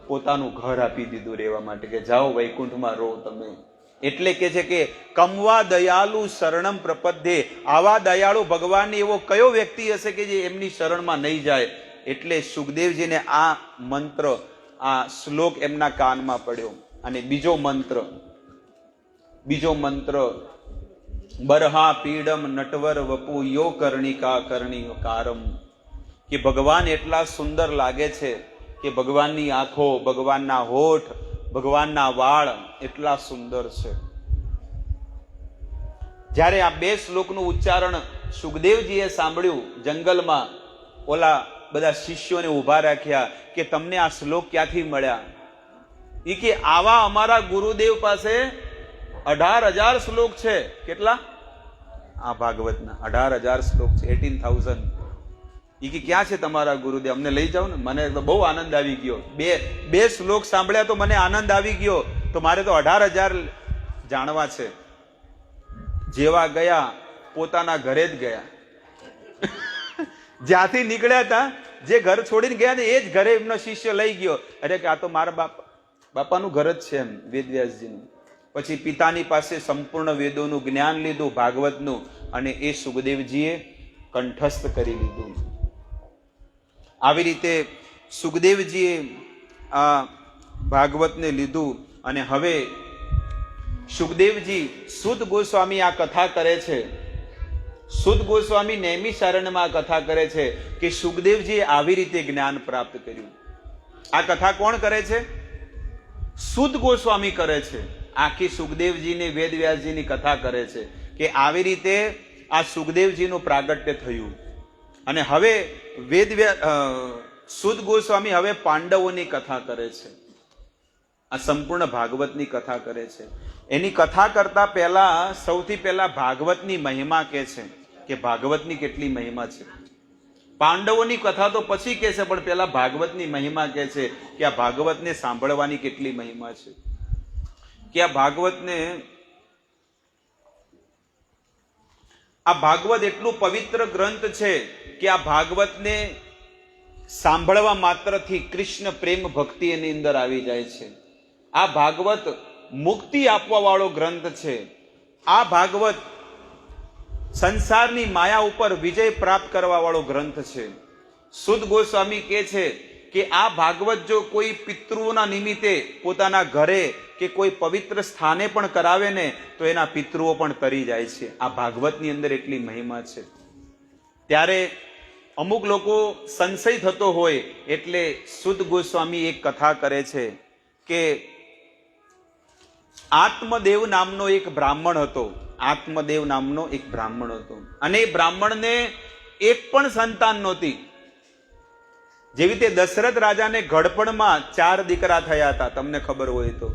પોતાનું ઘર આપી દીધું રહેવા માટે, કે જાઓ વૈકુંઠમાં રહો તમે. એટલે કે છે કે કમવા દયાલુ શરણમ પ્રપદ્યે. આવા દયાળુ ભગવાનની એવો કયો વ્યક્તિ હશે કે જે એમની શરણમાં નહીં જાય? એટલે સુખદેવજીને આ મંત્ર, આ શ્લોક એમના કાનમાં પડ્યો. અને બીજો મંત્ર બીજો મંત્ર, બરહા પીડમ નટવર વપુ યો કર્ણિકા કર્ણિકારમ, કે ભગવાન એટલા સુંદર લાગે છે કે ભગવાનની આંખો, ભગવાનના હોઠ, ભગવાનના વાળ એટલા સુંદર છે. જ્યારે આ બે શ્લોકનું ઉચ્ચારણ સુખદેવજીએ સાંભળ્યું, જંગલમાં ઓલા બધા શિષ્યોને ઊભા રાખ્યા કે તમને આ શ્લોક ક્યાંથી મળ્યા? એ કે આવા અમારા ગુરુદેવ પાસે 18,000 શ્લોક છે. કેટલા? આ ભાગવતના 18,000 શ્લોક છે, 18,000. એ કે ક્યાં છે તમારા ગુરુદેવ? અમને લઈ જાઓ ને. મને તો બહુ આનંદ આવી ગયો. બે શ્લોક સાંભળ્યા તો મને આનંદ આવી ગયો, તો મારે તો 18,000 જાણવા છે. જેવા ગયા પોતાના ઘરે જ ગયા. જ્યાંથી નીકળ્યા હતા, જે ઘર છોડીને ગયા ને એ જ ઘરે એમનો શિષ્ય લઈ ગયો. અરે કે આ તો મારા બાપાનું ઘર જ છે એમ, વેદવ્યાસજીનું. પછી પિતાની પાસે સંપૂર્ણ વેદોનું જ્ઞાન લીધું, ભાગવતનું, અને એ સુખદેવજીએ કંઠસ્થ કરી લીધું. આવી રીતે સુખદેવજીએ આ ભાગવતને લીધું. અને હવે સુખદેવજી, સુત ગોસ્વામી આ કથા કરે છે. સુત ગોસ્વામી નૈમિષારણ્યમાં આ કથા કરે છે કે સુખદેવજીએ આવી રીતે જ્ઞાન પ્રાપ્ત કર્યું. આ કથા કોણ કરે છે? સુત ગોસ્વામી કરે છે. આખી સુખદેવજીની, વેદવ્યાસજીની કથા કરે છે કે આવી રીતે આ સુખદેવજીનું પ્રાગટ્ય થયું. અને હવે સુત ગોસ્વામી હવે પાંડવોની કથા કરે છે. આ સંપૂર્ણ ભાગવતની કથા કરે છે. એની કથા કરતા પહેલા સૌથી પહેલા ભાગવતની મહિમા કહે છે કે ભાગવતની કેટલી મહિમા છે. પાંડવોની કથા તો પછી કહે છે, પણ પહેલા ભાગવતની મહિમા કહે છે કે આ ભાગવતને સાંભળવાની કેટલી મહિમા છે. કે આ ભાગવત એટલું પવિત્ર ગ્રંથ છે કે આ ભાગવતને સાંભળવા માત્રથી કૃષ્ણ પ્રેમ ભક્તિ એની અંદર આવી જાય છે. આ ભાગવત મુક્તિ આપવા વાળો ગ્રંથ છે. આ ભાગવત સંસારની માયા ઉપર વિજય પ્રાપ્ત કરવા વાળો ગ્રંથ છે. સુત ગોસ્વામી કહે છે કે આ ભાગવત જો કોઈ પિતૃઓના નિમિત્તે પોતાના ઘરે કે કોઈ પવિત્ર સ્થાને પણ કરાવે ને તો એના પિતૃઓ પણ તરી જાય છે. આ ભાગવતની અંદર એટલી મહિમા છે. ત્યારે અમુક લોકો સંશય થતો હોય એટલે સુત ગોસ્વામી એક કથા કરે છે કે આત્મદેવ નામનો એક બ્રાહ્મણ હતો. આત્મદેવ નામનો એક બ્રાહ્મણ હતો, અને એ બ્રાહ્મણને એક પણ સંતાન નહોતી. જેવી રીતે દશરથ રાજાને ઘડપણમાં 4 દીકરા થયા હતા, તમને ખબર હોય તો.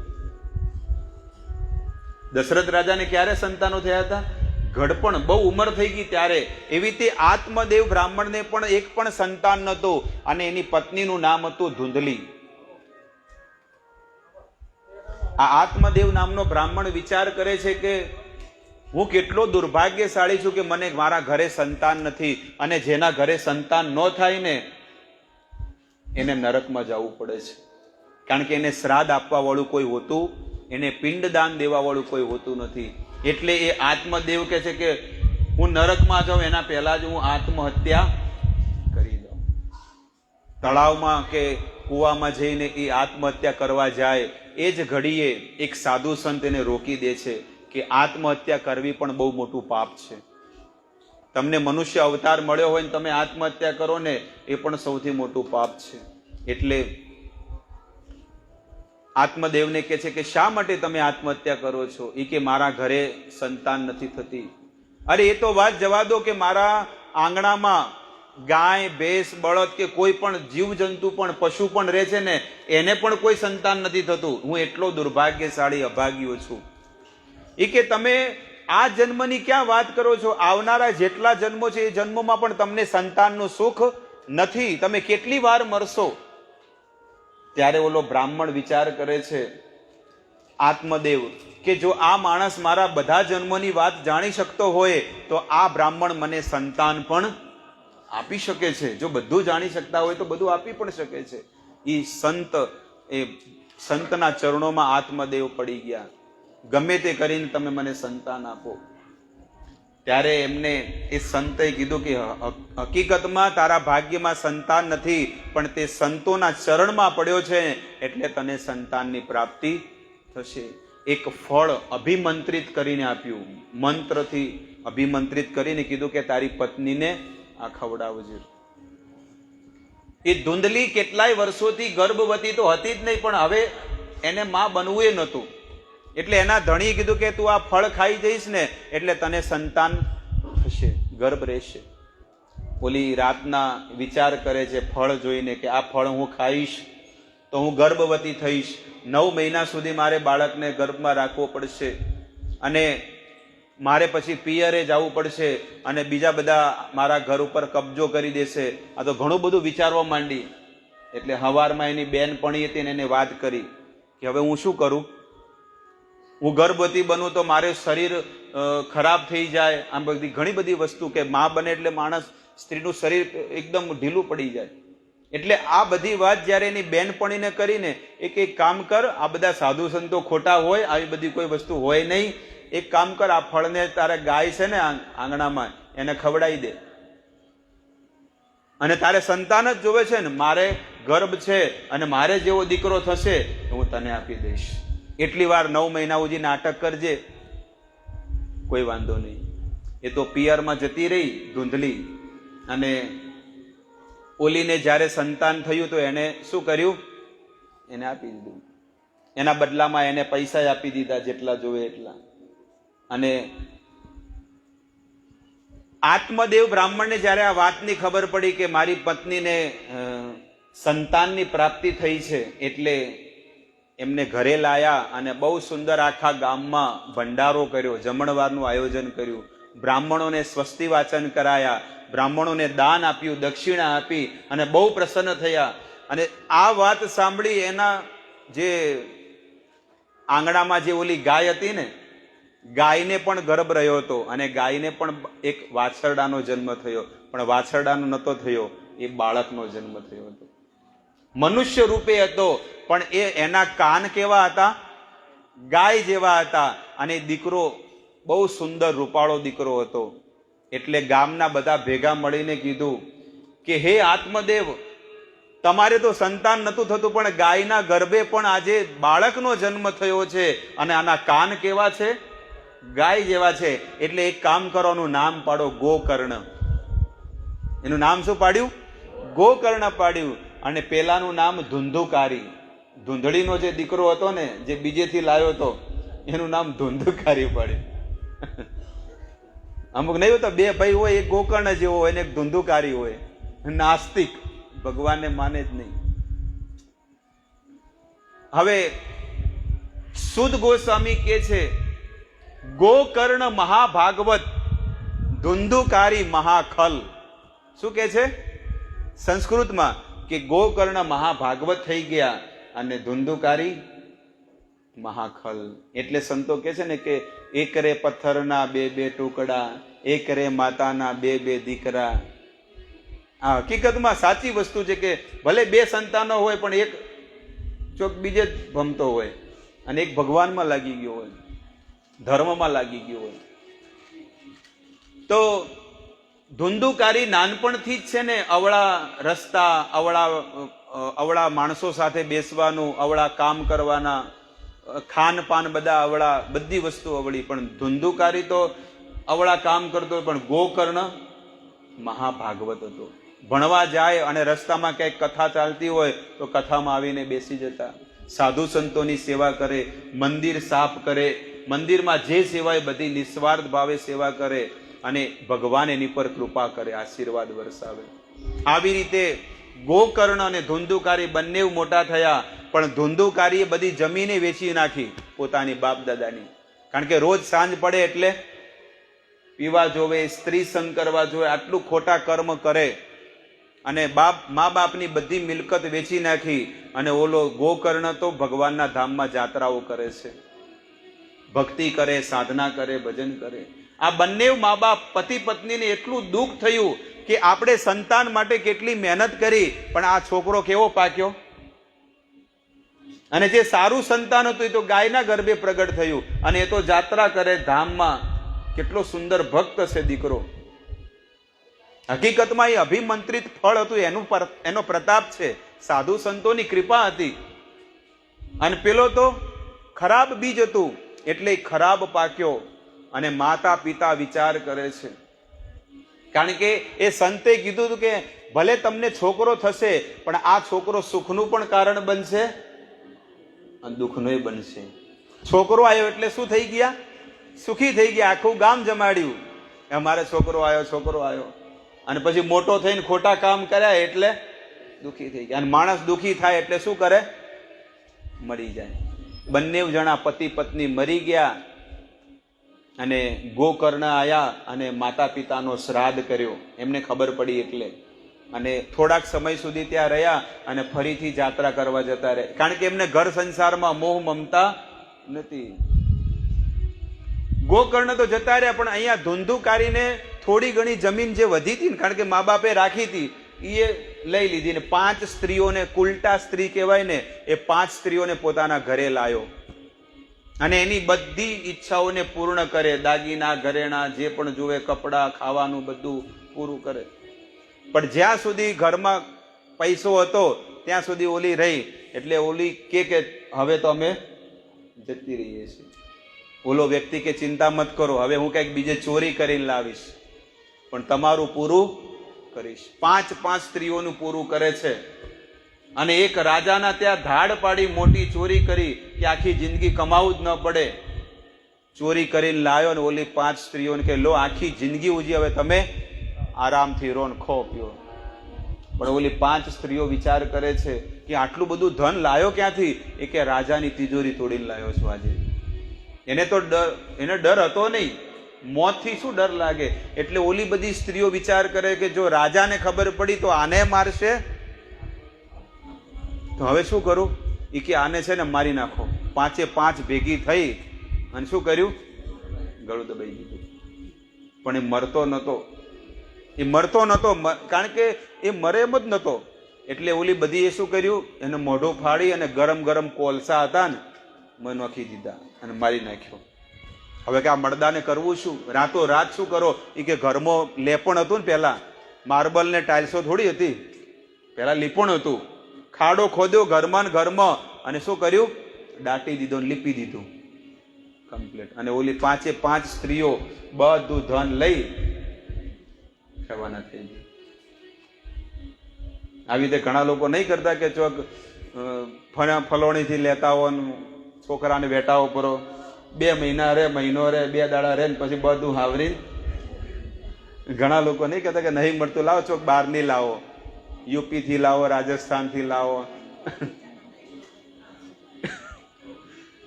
દશરથ રાજાને ક્યારે સંતાનો થયા હતા? ઘડપણ, બહુ ઉંમર થઈ ગઈ ત્યારે. એવી રીતે આત્મદેવ બ્રાહ્મણને પણ એક પણ સંતાન નહોતું, અને એની પત્નીનું નામ હતું ધુંધલી. આ આત્મદેવ નામનો બ્રાહ્મણ વિચાર કરે છે કે હું કેટલો દુર્ભાગ્યશાળી છું કે મને મારા ઘરે સંતાન નથી, અને જેના ઘરે સંતાન ન થાય ને એને નરકમાં જવું પડે છે. કારણ કે એને શ્રાદ્ધ આપવા વાળું કોઈ હોતું, એને પિંડદાન દેવા વાળું કોઈ હોતું નથી. એટલે એ આત્મદેવ કહે છે કે હું નરકમાં જાઉં એના પહેલા જ હું આત્મહત્યા કરી દઉં. તળાવમાં કે કૂવામાં જઈને એ આત્મહત્યા કરવા જાય એ જ ઘડીએ એક સાધુ સંત એને રોકી દે છે કે આત્મહત્યા કરવી પણ બહુ મોટું પાપ છે. તમને મનુષ્ય અવતાર મળ્યો હોય ને તમે આત્મહત્યા કરો ને એ પણ સૌથી મોટું પાપ છે. એટલે આત્મદેવને કહે છે કે શા માટે તમે આત્મહત્યા કરો છો? એ કે મારા ઘરે સંતાન નથી થતી. અરે એ તો વાત જવા દો કે મારા આંગણામાં ગાય, ભેંસ, બળદ કે કોઈ પણ જીવજંતુ પણ, પશુ પણ રહે છે ને એને પણ કોઈ સંતાન નથી થતું. હું એટલો દુર્ભાગ્યશાળી અભાગ્યો છું. એ કે તમે આ જન્મની ક્યાં વાત કરો છો? આવનારા જેટલા જન્મો છે એ જન્મોમાં પણ તમને સંતાનનું સુખ નથી. તમે કેટલી વાર મરશો? ત્યારે ઓલો બ્રાહ્મણ વિચાર કરે છે, આત્મદેવ, કે જો આ માણસ મારા બધા જન્મોની વાત જાણી શકતો હોય તો આ બ્રાહ્મણ મને સંતાન પણ આપી શકે છે. જો બધું જાણી શકતા હોય તો બધું આપી પણ શકે છે. એ સંતના ચરણોમાં આત્મદેવ પડી ગયા. ગમે તે કરીને તમે મને સંતાન આપો. ત્યારે એમને એ સંતે કીધું કે હકીકતમાં તારા ભાગ્યમાં સંતાન નથી, પણ તે સંતોના ચરણમાં પડ્યો છે એટલે તને સંતાનની પ્રાપ્તિ થશે. એક ફળ અભિમંત્રિત કરીને આપ્યું, મંત્રથી અભિમંત્રિત કરીને કીધું કે તારી પત્નીને આ ખવડાવજે. એ ધુંધલી કેટલાય વર્ષોથી ગર્ભવતી તો હતી જ નહીં, પણ હવે એને માં બનવું એ નહોતું. એટલે એના ધણીએ કીધું કે તું આ ફળ ખાઈ જઈશ ને એટલે તને સંતાન થશે, ગર્ભ રહેશે. ઓલી રાતના વિચાર કરે છે ફળ જોઈને કે આ ફળ હું ખાઈશ તો હું ગર્ભવતી થઈશ, 9 મહિના સુધી મારે બાળકને ગર્ભમાં રાખવો પડશે અને મારે પછી પિયરે જવું પડશે અને બીજા બધા મારા ઘર ઉપર કબજો કરી દેશે. આ તો ઘણું બધું વિચારવા માંડી. એટલે હવારમાં એની બેનપણી હતી ને એને વાત કરી કે હવે હું શું કરું, હું ગર્ભવતી બનું તો મારે શરીર ખરાબ થઈ જાય. આમ બધી ઘણી બધી વસ્તુ કે માં બને એટલે માણસ સ્ત્રીનું શરીર એકદમ ઢીલું પડી જાય. એટલે આ બધી વાત જ્યારે એની બેનપણીને કરીને એક કામ કર, આ બધા સાધુ સંતો ખોટા હોય, આવી બધી કોઈ વસ્તુ હોય નહીં. એક કામ કર, આ ફળને તારે ગાય છે ને આંગણામાં એને ખવડાવી દે અને તારે સંતાન જ જોવે છે ને, મારે ગર્ભ છે અને મારે જેવો દીકરો થશે હું તને આપી દઈશ. એટલી વાર 9 મહિના સુધી નાટક કરજે, કોઈ વાંધો નહીં. એ તો પિયરમાં જતી રહી ધૂંધલી અને ઓલીને જ્યારે સંતાન થયું તો એને શું કર્યું, એને આપી દીધું. એના બદલામાં એને પૈસા આપી દીધા જેટલા જોવે એટલા. અને આત્મદેવ બ્રાહ્મણને જ્યારે આ વાતની ખબર પડી કે મારી પત્નીને સંતાનની પ્રાપ્તિ થઈ છે એટલે એમને ઘરે લાયા અને બહુ સુંદર આખા ગામમાં ભંડારો કર્યો, જમણવારનું આયોજન કર્યું, બ્રાહ્મણોને સ્વસ્તિ વાચન કરાયા, બ્રાહ્મણોને દાન આપ્યું, દક્ષિણા આપી અને બહુ પ્રસન્ન થયા. અને આ વાત સાંભળી એના જે આંગણામાં જે ઓલી ગાય હતી ને, ગાયને પણ ગર્ભ રહ્યો હતો અને ગાયને પણ એક વાછરડાનો જન્મ થયો, પણ વાછરડાનો નહોતો થયો, એ બાળકનો જન્મ થયો હતો. મનુષ્ય રૂપે હતો પણ એના કાન કેવા હતા, ગાય જેવા હતા અને દીકરો બહુ સુંદર રૂપાળો દીકરો હતો. એટલે ગામના બધા ભેગા મળીને કીધું કે હે આત્મદેવ, તમારે તો સંતાન નતું થતું પણ ગાયના ગર્ભે પણ આજે બાળકનો જન્મ થયો છે અને આના કાન કેવા છે, ગાય જેવા છે. એટલે એક કામ કરો, એનું નામ પાડો ગોકર્ણ. એનું નામ શું પાડ્યું, ગોકર્ણ પાડ્યું. અને પેલાનું નામ ધુંધુકારી. ધૂંધળીનો જે દીકરો હતો ને, જે બીજેથી લાવ્યો હતો, એનું નામ ધુંધુકારી પાડ્યું. અમુક નહીં હોતા 2 ભાઈ હોય, એક ગોકર્ણ જેવો હોય ને એક ધુંધુકારી હોય, નાસ્તિક, ભગવાનને માને જ નહીં. હવે સુદ ગોસ્વામી કે છે ગોકર્ણ મહાભાગવત, ધુંધુકારી મહાખલ. શું કે છે સંસ્કૃતમાં કે ગોકર્ણ મહાભાગવત થઈ ગયા અને ધુંધુકારી મહાખલ. એટલે સંતો કે છે ને કે એક રે પથ્થરના 2 ટુકડા, એક રે માતાના 2 દીકરા. આ હકીકતમાં સાચી વસ્તુ છે કે ભલે 2 સંતાનો હોય પણ એક ચોક બીજે જ ભમતો હોય અને એક ભગવાનમાં લાગી ગયો હોય, ધર્મમાં લાગી ગયો હોય. તો ધુંધુકારી નાનપણથી જ છે ને અવળા રસ્તા, અવળા માણસો સાથે બેસવાનું, અવળા કામ કરવાના, ખાનપાન બધા અવળા, બધી વસ્તુ અવળી. પણ ધુંધુકારી તો અવળા કામ કરતો પણ ગોકર્ણ મહાભાગવત હતો. ભણવા જાય અને રસ્તામાં ક્યાંક કથા ચાલતી હોય તો કથામાં આવીને બેસી જતા, સાધુ સંતોની સેવા કરે, મંદિર સાફ કરે, મંદિરમાં જે સેવા એ બધી નિસ્વાર્થ ભાવે સેવા કરે અને ભગવાન એની પર કૃપા કરે, આશીર્વાદ વરસાવે. આવી રીતે ગોકર્ણ અને ધુંધુકારી બંને મોટા થયા. પણ ધુંધુકારીએ બધી જમીને વેચી નાખી પોતાની બાપ દાદાની. કારણ કે રોજ સાંજ પડે એટલે પીવા જોવે, સ્ત્રી સંગ કરવા જોવે, આટલું ખોટા કર્મ કરે અને મા બાપની બધી મિલકત વેચી નાખી. અને ઓલો ગોકર્ણ તો ભગવાનના ધામમાં જાત્રાઓ કરે છે, ભક્તિ કરે, સાધના કરે, ભજન કરે. આ બંને મા બાપ પતિ પત્નીને એટલું દુઃખ થયું કે આપણે સંતાન માટે કેટલી મહેનત કરી પણ આ છોકરો કેવો પાક્યો. અને જે સારું સંતાન હતું એ તો ગાયના ગર્ભે પ્રગટ થયું અને એ તો જાત્રા કરે ધામમાં. કેટલો સુંદર ભક્ત છે દીકરો. હકીકતમાં એ અભિમંત્રિત ફળ હતું, એનો પ્રતાપ છે, સાધુ સંતોની કૃપા હતી. અને પેલો તો ખરાબ બીજ હતું એટલે એ ખરાબ પાક્યો. અને માતા પિતા વિચાર કરે છે, કારણ કે એ સંતે કીધું હતું કે ભલે તમને છોકરો થશે પણ આ છોકરો સુખનું પણ કારણ બનશે અને દુઃખનું બનશે. છોકરો આવ્યો એટલે શું થઈ ગયા? સુખી થઈ ગયા. આખું ગામ જમાડ્યું, અમારે છોકરો આવ્યો. અને પછી મોટો થઈને ખોટા કામ કર્યા એટલે દુઃખી થઈ ગયા. અને માણસ દુઃખી થાય એટલે શું કરે? મરી જાય. બંને જણા પતિ પત્ની મરી ગયા. અને ગોકર્ણ આયા અને માતા પિતાનો શ્રાદ્ધ કર્યો. એમને ખબર પડી એટલે. અને થોડાક સમય સુધી ત્યાં રહ્યા અને ફરીથી જાત્રા કરવા જતા રહે, કારણ કે એમને ઘર સંસારમાં મોહ મમતા નથી. ગોકર્ણ તો જતા રહ્યા, પણ અહીંયા ધુંધુકારીને થોડી ઘણી જમીન જે વધી હતી ને, કારણ કે મા બાપે રાખી હતી, એ લઈ લીધી ને 5 સ્ત્રીઓને, કુલટા સ્ત્રી કહેવાય ને, એ 5 સ્ત્રીઓને પોતાના ઘરે લાયો અને એની બધી ઈચ્છાઓને પૂર્ણ કરે. દાગીના, ઘરેણા, જે પણ જોવે, કપડા, ખાવાનું બધું પૂરું કરે. પણ જ્યાં સુધી ઘરમાં પૈસો હતો ત્યાં સુધી ઓલી રહી. એટલે ઓલી કે હવે તો અમે જતી રહીએ છીએ. ઓલો વ્યક્તિ કે ચિંતા મત કરો, હવે હું કંઈક બીજે ચોરી કરીને લાવીશ, પણ તમારું પૂરું કરીશ. 5 સ્ત્રીઓનું પૂરું કરે છે. અને એક રાજાના ત્યાં ધાડ પાડી મોટી ચોરી કરી કે આખી જિંદગી કમાવું જ ન પડે. ચોરી કરીને લાવ્યો ને ઓલી 5 સ્ત્રીઓને કે લો, આખી જિંદગી ઉજી, હવે તમે આરામથી રો ને ખો પીઓ. પણ ઓલી 5 સ્ત્રીઓ વિચાર કરે છે કે આટલું બધું ધન લાયો ક્યાંથી? એ કે રાજાની તિજોરી તોડીને લાવ્યો છું આજે. એને તો ડર હતો નહીં, મોતથી શું ડર લાગે? એટલે ઓલી બધી સ્ત્રીઓ વિચાર કરે કે જો રાજાને ખબર પડી તો આને મારશે, તો હવે શું કરું? એ કે આને છે ને મારી નાખો. 5 ભેગી થઈ અને શું કર્યું? ગળું દબાઈ દીધું. પણ એ મરતો નતો, કારણ કે એ મરે એમ જ નતો. એટલે ઓલી બધી એ શું કર્યું? એને મોઢું ફાડી અને ગરમ કોલસા હતા ને મને નાખી દીધા અને મારી નાખ્યો. હવે કે આ મરદાને કરવું શું? રાત શું કરો? એ કે ઘરમાં લેપણ હતું ને, પેલા માર્બલ ને ટાઇલ્સો થોડી હતી, પેલા લીપણ હતું. ખાડો ખોદ્યો ઘરમાં અને શું કર્યું? દાટી દીધો, લીપી દીધું કમ્પ્લીટ. અને ઓલી 5 સ્ત્રીઓ બધું ધન લઈ રવાના થઈ ગઈ. આવી રીતે ઘણા લોકો નહીં કરતા કે ચોક ફલોણીથી લેતા હો, છોકરાને વેટાવો પરો, 2 મહિના રે, મહિનો રે, 2 દાડા રે, પછી બધું હાવરી. ઘણા લોકો નહીં કહેતા કે નહીં મળતું, લાવો ચોક બહારની લાવો, યુપી થી લાવો, રાજસ્થાન થી લાવો.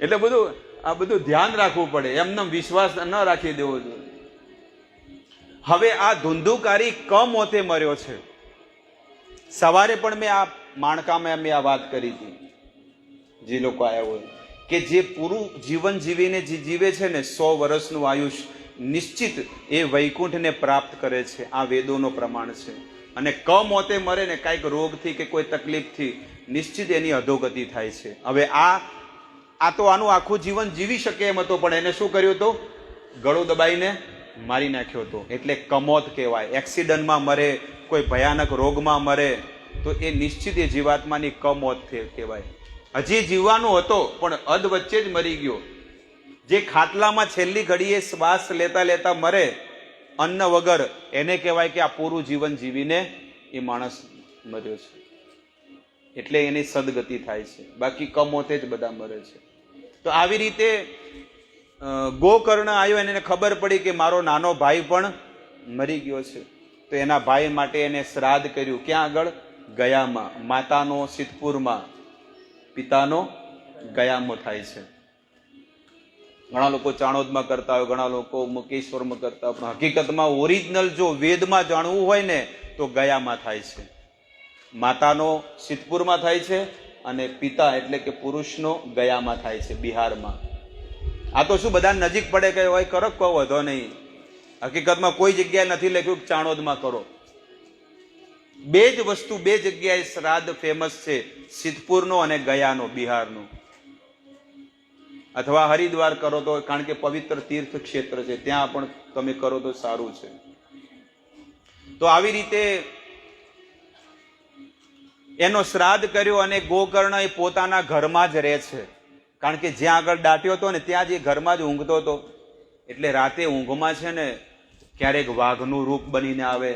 એટલે આ બધું ધ્યાન રાખવું પડે, એમને વિશ્વાસ ન રાખી દેવો જોઈએ. હવે આ ધુંધુકારી કમોતે મર્યો છે. સવારે પણ મેં આ માણકામાં મેં આ વાત કરી હતી, જે લોકો આવ્યા હોય, કે જે પૂરું જીવન જીવીને જે જીવે છે ને 100 વર્ષનું આયુષ નિશ્ચિત એ વૈકુંઠને પ્રાપ્ત કરે છે. આ વેદોનો પ્રમાણ છે. અને કમોતે મરે ને કાંઈક રોગથી કે કોઈ તકલીફથી, નિશ્ચિત એની અધોગતિ થાય છે. હવે આ તો આનું આખું જીવન જીવી શકે એમ હતો, પણ એને શું કર્યું હતું? ગળું દબાઈને મારી નાખ્યો હતો. એટલે કમોત કહેવાય. એક્સિડન્ટમાં મરે, કોઈ ભયાનક રોગમાં મરે, તો એ નિશ્ચિત એ જીવાત્માની કમોત કહેવાય. હજી જીવવાનો હતો પણ અધ વચ્ચે જ મરી ગયો. જે ખાટલામાં છેલ્લી ઘડીએ શ્વાસ લેતા મરે અન્ન વગર, એને કહેવાય કે આ પૂરું જીવન જીવીને એ માણસ મર્યો છે. એટલે એની સદગતિ થાય છે. બાકી કમોતે જ બધા મરે છે. તો આવી રીતે ગોકર્ણ આવ્યો, એને ખબર પડી કે મારો નાનો ભાઈ પણ મરી ગયો છે. તો એના ભાઈ માટે એને શ્રાદ્ધ કર્યું. ક્યાં આગળ? ગયામાં. માતાનો સિદ્ધપુરમાં, પિતાનો ગયામાં થાય છે. ઘણા લોકો ચાણોદમાં કરતા હોય, ઘણા લોકો મુકેશ્વરમાં કરતા હોય, પણ હકીકતમાં ઓરિજિનલ જો વેદમાં જાણવું હોય ને તો ગયામાં થાય છે. માતાનો સિદ્ધપુરમાં થાય છે અને પિતા એટલે કે પુરુષનો ગયામાં થાય છે, બિહારમાં. આ તો શું બધા નજીક પડે કે હોય કરો, કહો વધો નહીં. હકીકતમાં કોઈ જગ્યાએ નથી લખ્યું ચાણોદમાં કરો. 2 જ વસ્તુ 2 જગ્યાએ શ્રાદ્ધ ફેમસ છે, સિદ્ધપુરનો અને ગયાનો, બિહારનો. અથવા હરિદ્વાર કરો તો, કારણ કે પવિત્ર તીર્થ ક્ષેત્ર છે, ત્યાં પણ તમે કરો તો સારું છે. તો આવી રીતે એનો શ્રાદ્ધ કર્યો અને ગોકર્ણ એ પોતાના ઘરમાં જ રહે છે. કારણ કે જ્યાં આગળ દાટ્યો હતો ને ત્યાં જ એ ઘરમાં જ ઊંઘતો હતો. એટલે રાતે ઊંઘમાં છે ને ક્યારેક વાઘનું રૂપ બનીને આવે,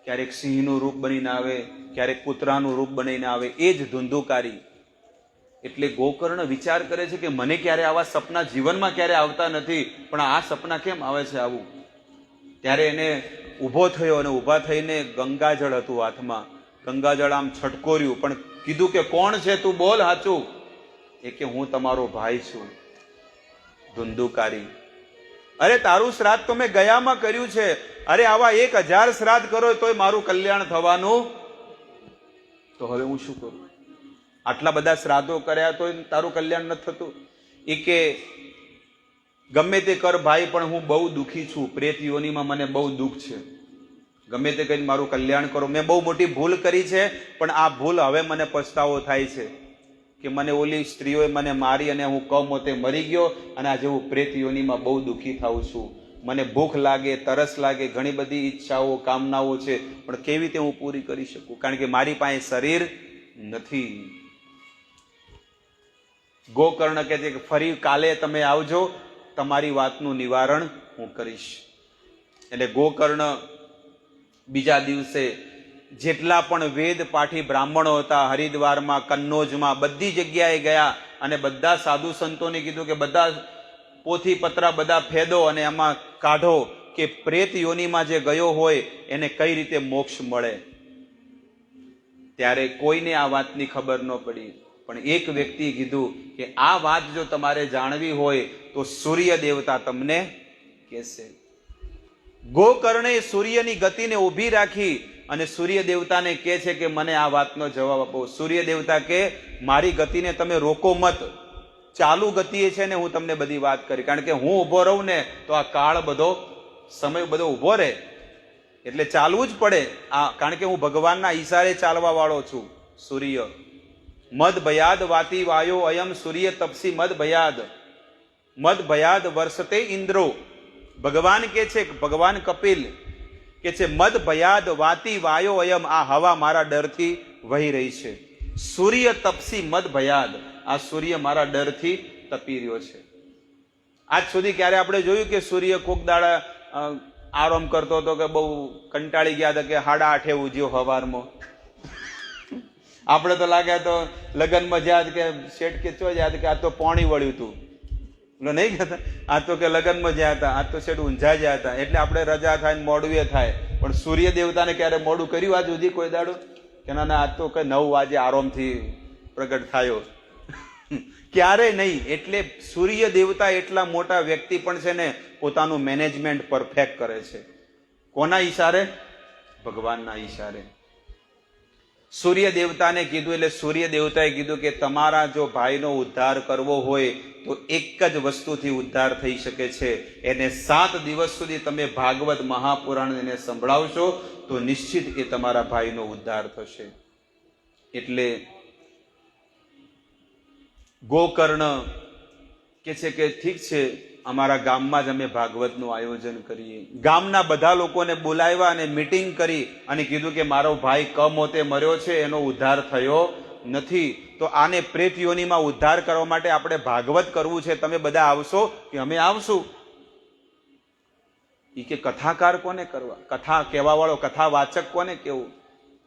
ક્યારેક સિંહનું રૂપ બનીને આવે, ક્યારેક કૂતરાનું રૂપ બનીને આવે, એ જ ધુંધુકારી. એટલે ગોકર્ણ વિચાર કરે છે કે મને ક્યારે આવા સપના જીવનમાં ક્યારે આવતા નથી, પણ આ સપના કેમ આવે છે આવું. ત્યારે એને ઊભો થયો અને ઊભા થઈને ગંગાજળ હતું હાથમાં, ગંગાજળ આમ છટકોર્યું, પણ કીધું કે કોણ છે તું, બોલ હાચું. એ કે હું તમારો ભાઈ છું. ધુંધુકારી: અરે તારું શ્રાદ્ધ તો મેં ગયામાં કર્યું છે. અરે આવા 1000 શ્રાદ્ધ કરો તોય મારું કલ્યાણ થવાનું, તો હવે હું શું કરું? આટલા બધા શ્રાદ્ધો કર્યા તો તારું કલ્યાણ નથી થતું. એ કે ગમે તે કર ભાઈ, પણ હું બહુ દુઃખી છું, પ્રેત યોનીમાં મને બહુ દુઃખ છે. ગમે તે કરીને મારું કલ્યાણ કરો. મેં બહુ મોટી ભૂલ કરી છે, પણ આ ભૂલ હવે મને પછતાવો થાય છે કે મને ઓલી સ્ત્રીઓએ મને મારી અને હું કમોતે મરી ગયો, અને આજે હું પ્રેત યોનીમાં બહુ દુઃખી થાઉં છું. મને ભૂખ લાગે, તરસ લાગે, ઘણી બધી ઈચ્છાઓ, કામનાઓ છે, પણ કેવી રીતે હું પૂરી કરી શકું? કારણ કે મારી પાસે શરીર નથી. ગોકર્ણ કહે છે કે ફરી કાલે તમે આવજો, તમારી વાતનું નિવારણ હું કરીશ. એટલે ગોકર્ણ બીજા દિવસે જેટલા પણ વેદ પાઠી બ્રાહ્મણો હતા, હરિદ્વારમાં, કન્નોજમાં, બધી જગ્યાએ ગયા અને બધા સાધુ સંતોને કીધું કે બધા પોથી પત્રા બધા ફેદો અને એમાં કાઢો કે પ્રેત યોનીમાં જે ગયો હોય એને કઈ રીતે મોક્ષ મળે. ત્યારે કોઈને આ વાતની ખબર ન પડી, પણ એક વ્યક્તિએ કીધું કે આ વાત જો તમારે જાણવી હોય તો સૂર્ય દેવતા તમને કહેશે. ગોકર્ણે સૂર્યની ગતિને ઊભી રાખી અને સૂર્ય દેવતાને કહે છે કે મને આ વાતનો જવાબ આપો. સૂર્ય દેવતા કે મારી ગતિને તમે રોકો મત, ચાલુ ગતિએ છે ને હું તમને બધી વાત કરી, કારણ કે હું ઊભો રહું ને તો આ કાળ બધો સમય બધો ઊભો રહે, એટલે ચાલવું જ પડે. કારણ કે હું ભગવાનના ઈશારે ચાલવા વાળો છું. સૂર્ય મદ ભયાદ વાતી વાયો અયમ સૂર્ય તપસી મદ ભયાદ, મદ ભયાદ વર્ષતે ઇન્દ્રો. ભગવાન કે છે, ભગવાન કપિલ કે છે મદ ભયાદ વાતી વાયો અયમ, આ હવા મારા ડરથી વહી રહી છે. સૂર્ય તપસી મદ ભયાદ, આ સૂર્ય મારા ડરથી તપી રહ્યો છે. આજ સુધી ક્યારે આપણે જોયું કે સૂર્ય કોક દાડા આરામ કરતો હતો કે બહુ કંટાળી ગયા હતા કે 8:30 ઉજ્યો હવારમાં? આપણે તો લાગ્યા તો લગ્નમાં જ્યાં કે શેઠ કે ચો જ્યાં કે આ તો પોણી વળ્યું હતું, નહીં કહેતા આ તો કે લગ્નમાં જ્યાં હતા, આ તો શેઠ ઊંઝા જ્યાં હતા. એટલે આપણે રજા થાય ને મોડું થાય, પણ સૂર્ય દેવતાને ક્યારે મોડું કર્યું આજ સુધી કોઈ દાડો? કે ના આજ તો કે 9 વાગે આરામથી પ્રગટ થયો, ક્યારે નહીં. એટલે સૂર્ય દેવતા એટલા મોટા વ્યક્તિ પણ છે ને પોતાનું મેનેજમેન્ટ પરફેક્ટ કરે છે. કોના ઈશારે? ભગવાનના ઈશારે. સૂર્ય દેવતાને કીધું એટલે સૂર્ય દેવતાએ કીધું કે તમારા જો ભાઈનો ઉદ્ધાર કરવો હોય તો એક જ વસ્તુથી ઉદ્ધાર થઈ શકે છે, એને 7 દિવસ સુધી તમે ભાગવત મહાપુરાણ એને સંભળાવશો તો નિશ્ચિત એ તમારા ભાઈનો ઉદ્ધાર થશે. એટલે ગોકર્ણ કે છે કે ઠીક છે, અમારા ગામમાં જ અમે ભાગવતનું આયોજન કરીએ. ગામના બધા લોકોને બોલાવ્યા અને મીટિંગ કરી અને કીધું કે મારો ભાઈ કમોતે મર્યો છે, એનો ઉદ્ધાર થયો નથી, તો આને પ્રેત યોનીમાં ઉદ્ધાર કરવા માટે આપણે ભાગવત કરવું છે, તમે બધા આવશો? કે અમે આવશું. એ કે કથાકાર કોને કરવા? કથા કહેવા વાળો કથાવાચક કોને કેવું?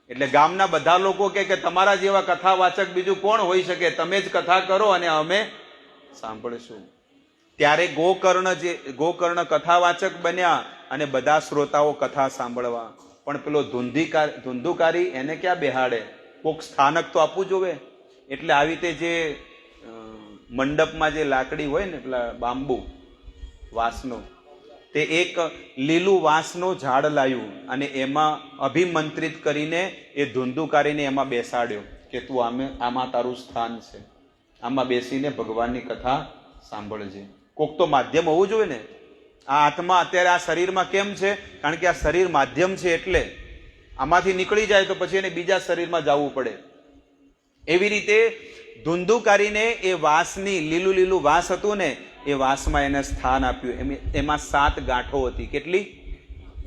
એટલે ગામના બધા લોકો કે તમારા જેવા કથાવાચક બીજું કોણ હોઈ શકે, તમે જ કથા કરો અને અમે સાંભળીશું. ત્યારે ગોકર્ણ કથાવાચક બન્યા અને બધા શ્રોતાઓ કથા સાંભળવા. પણ પેલો ધુંધુકારી એને ક્યાં બેહાડે? કોક સ્થાનક તો આપવું જોવે. એટલે આવી રીતે જે મંડપમાં જે લાકડી હોય ને પેલા બાંબુ વાંસનો, તે એક લીલું વાંસનો ઝાડ લાવ્યું અને એમાં અભિમંત્રિત કરીને એ ધુંધુકારીને એમાં બેસાડ્યો કે તું આમાં તારું સ્થાન છે, આમાં બેસીને ભગવાનની કથા સાંભળજે. કોક તો માધ્યમ હોવું જોઈએ ને. આ આત્મા અત્યારે આ શરીરમાં કેમ છે? કારણ કે આ શરીર માધ્યમ છે, એટલે આમાંથી નીકળી જાય તો પછી એને બીજા શરીરમાં જવું પડે. એવી રીતે ધુંધુકારીને એ વાંસની લીલું વાંસ હતું ને એ વાંસમાં એને સ્થાન આપ્યું. એમાં 7 ગાંઠો હતી. કેટલી?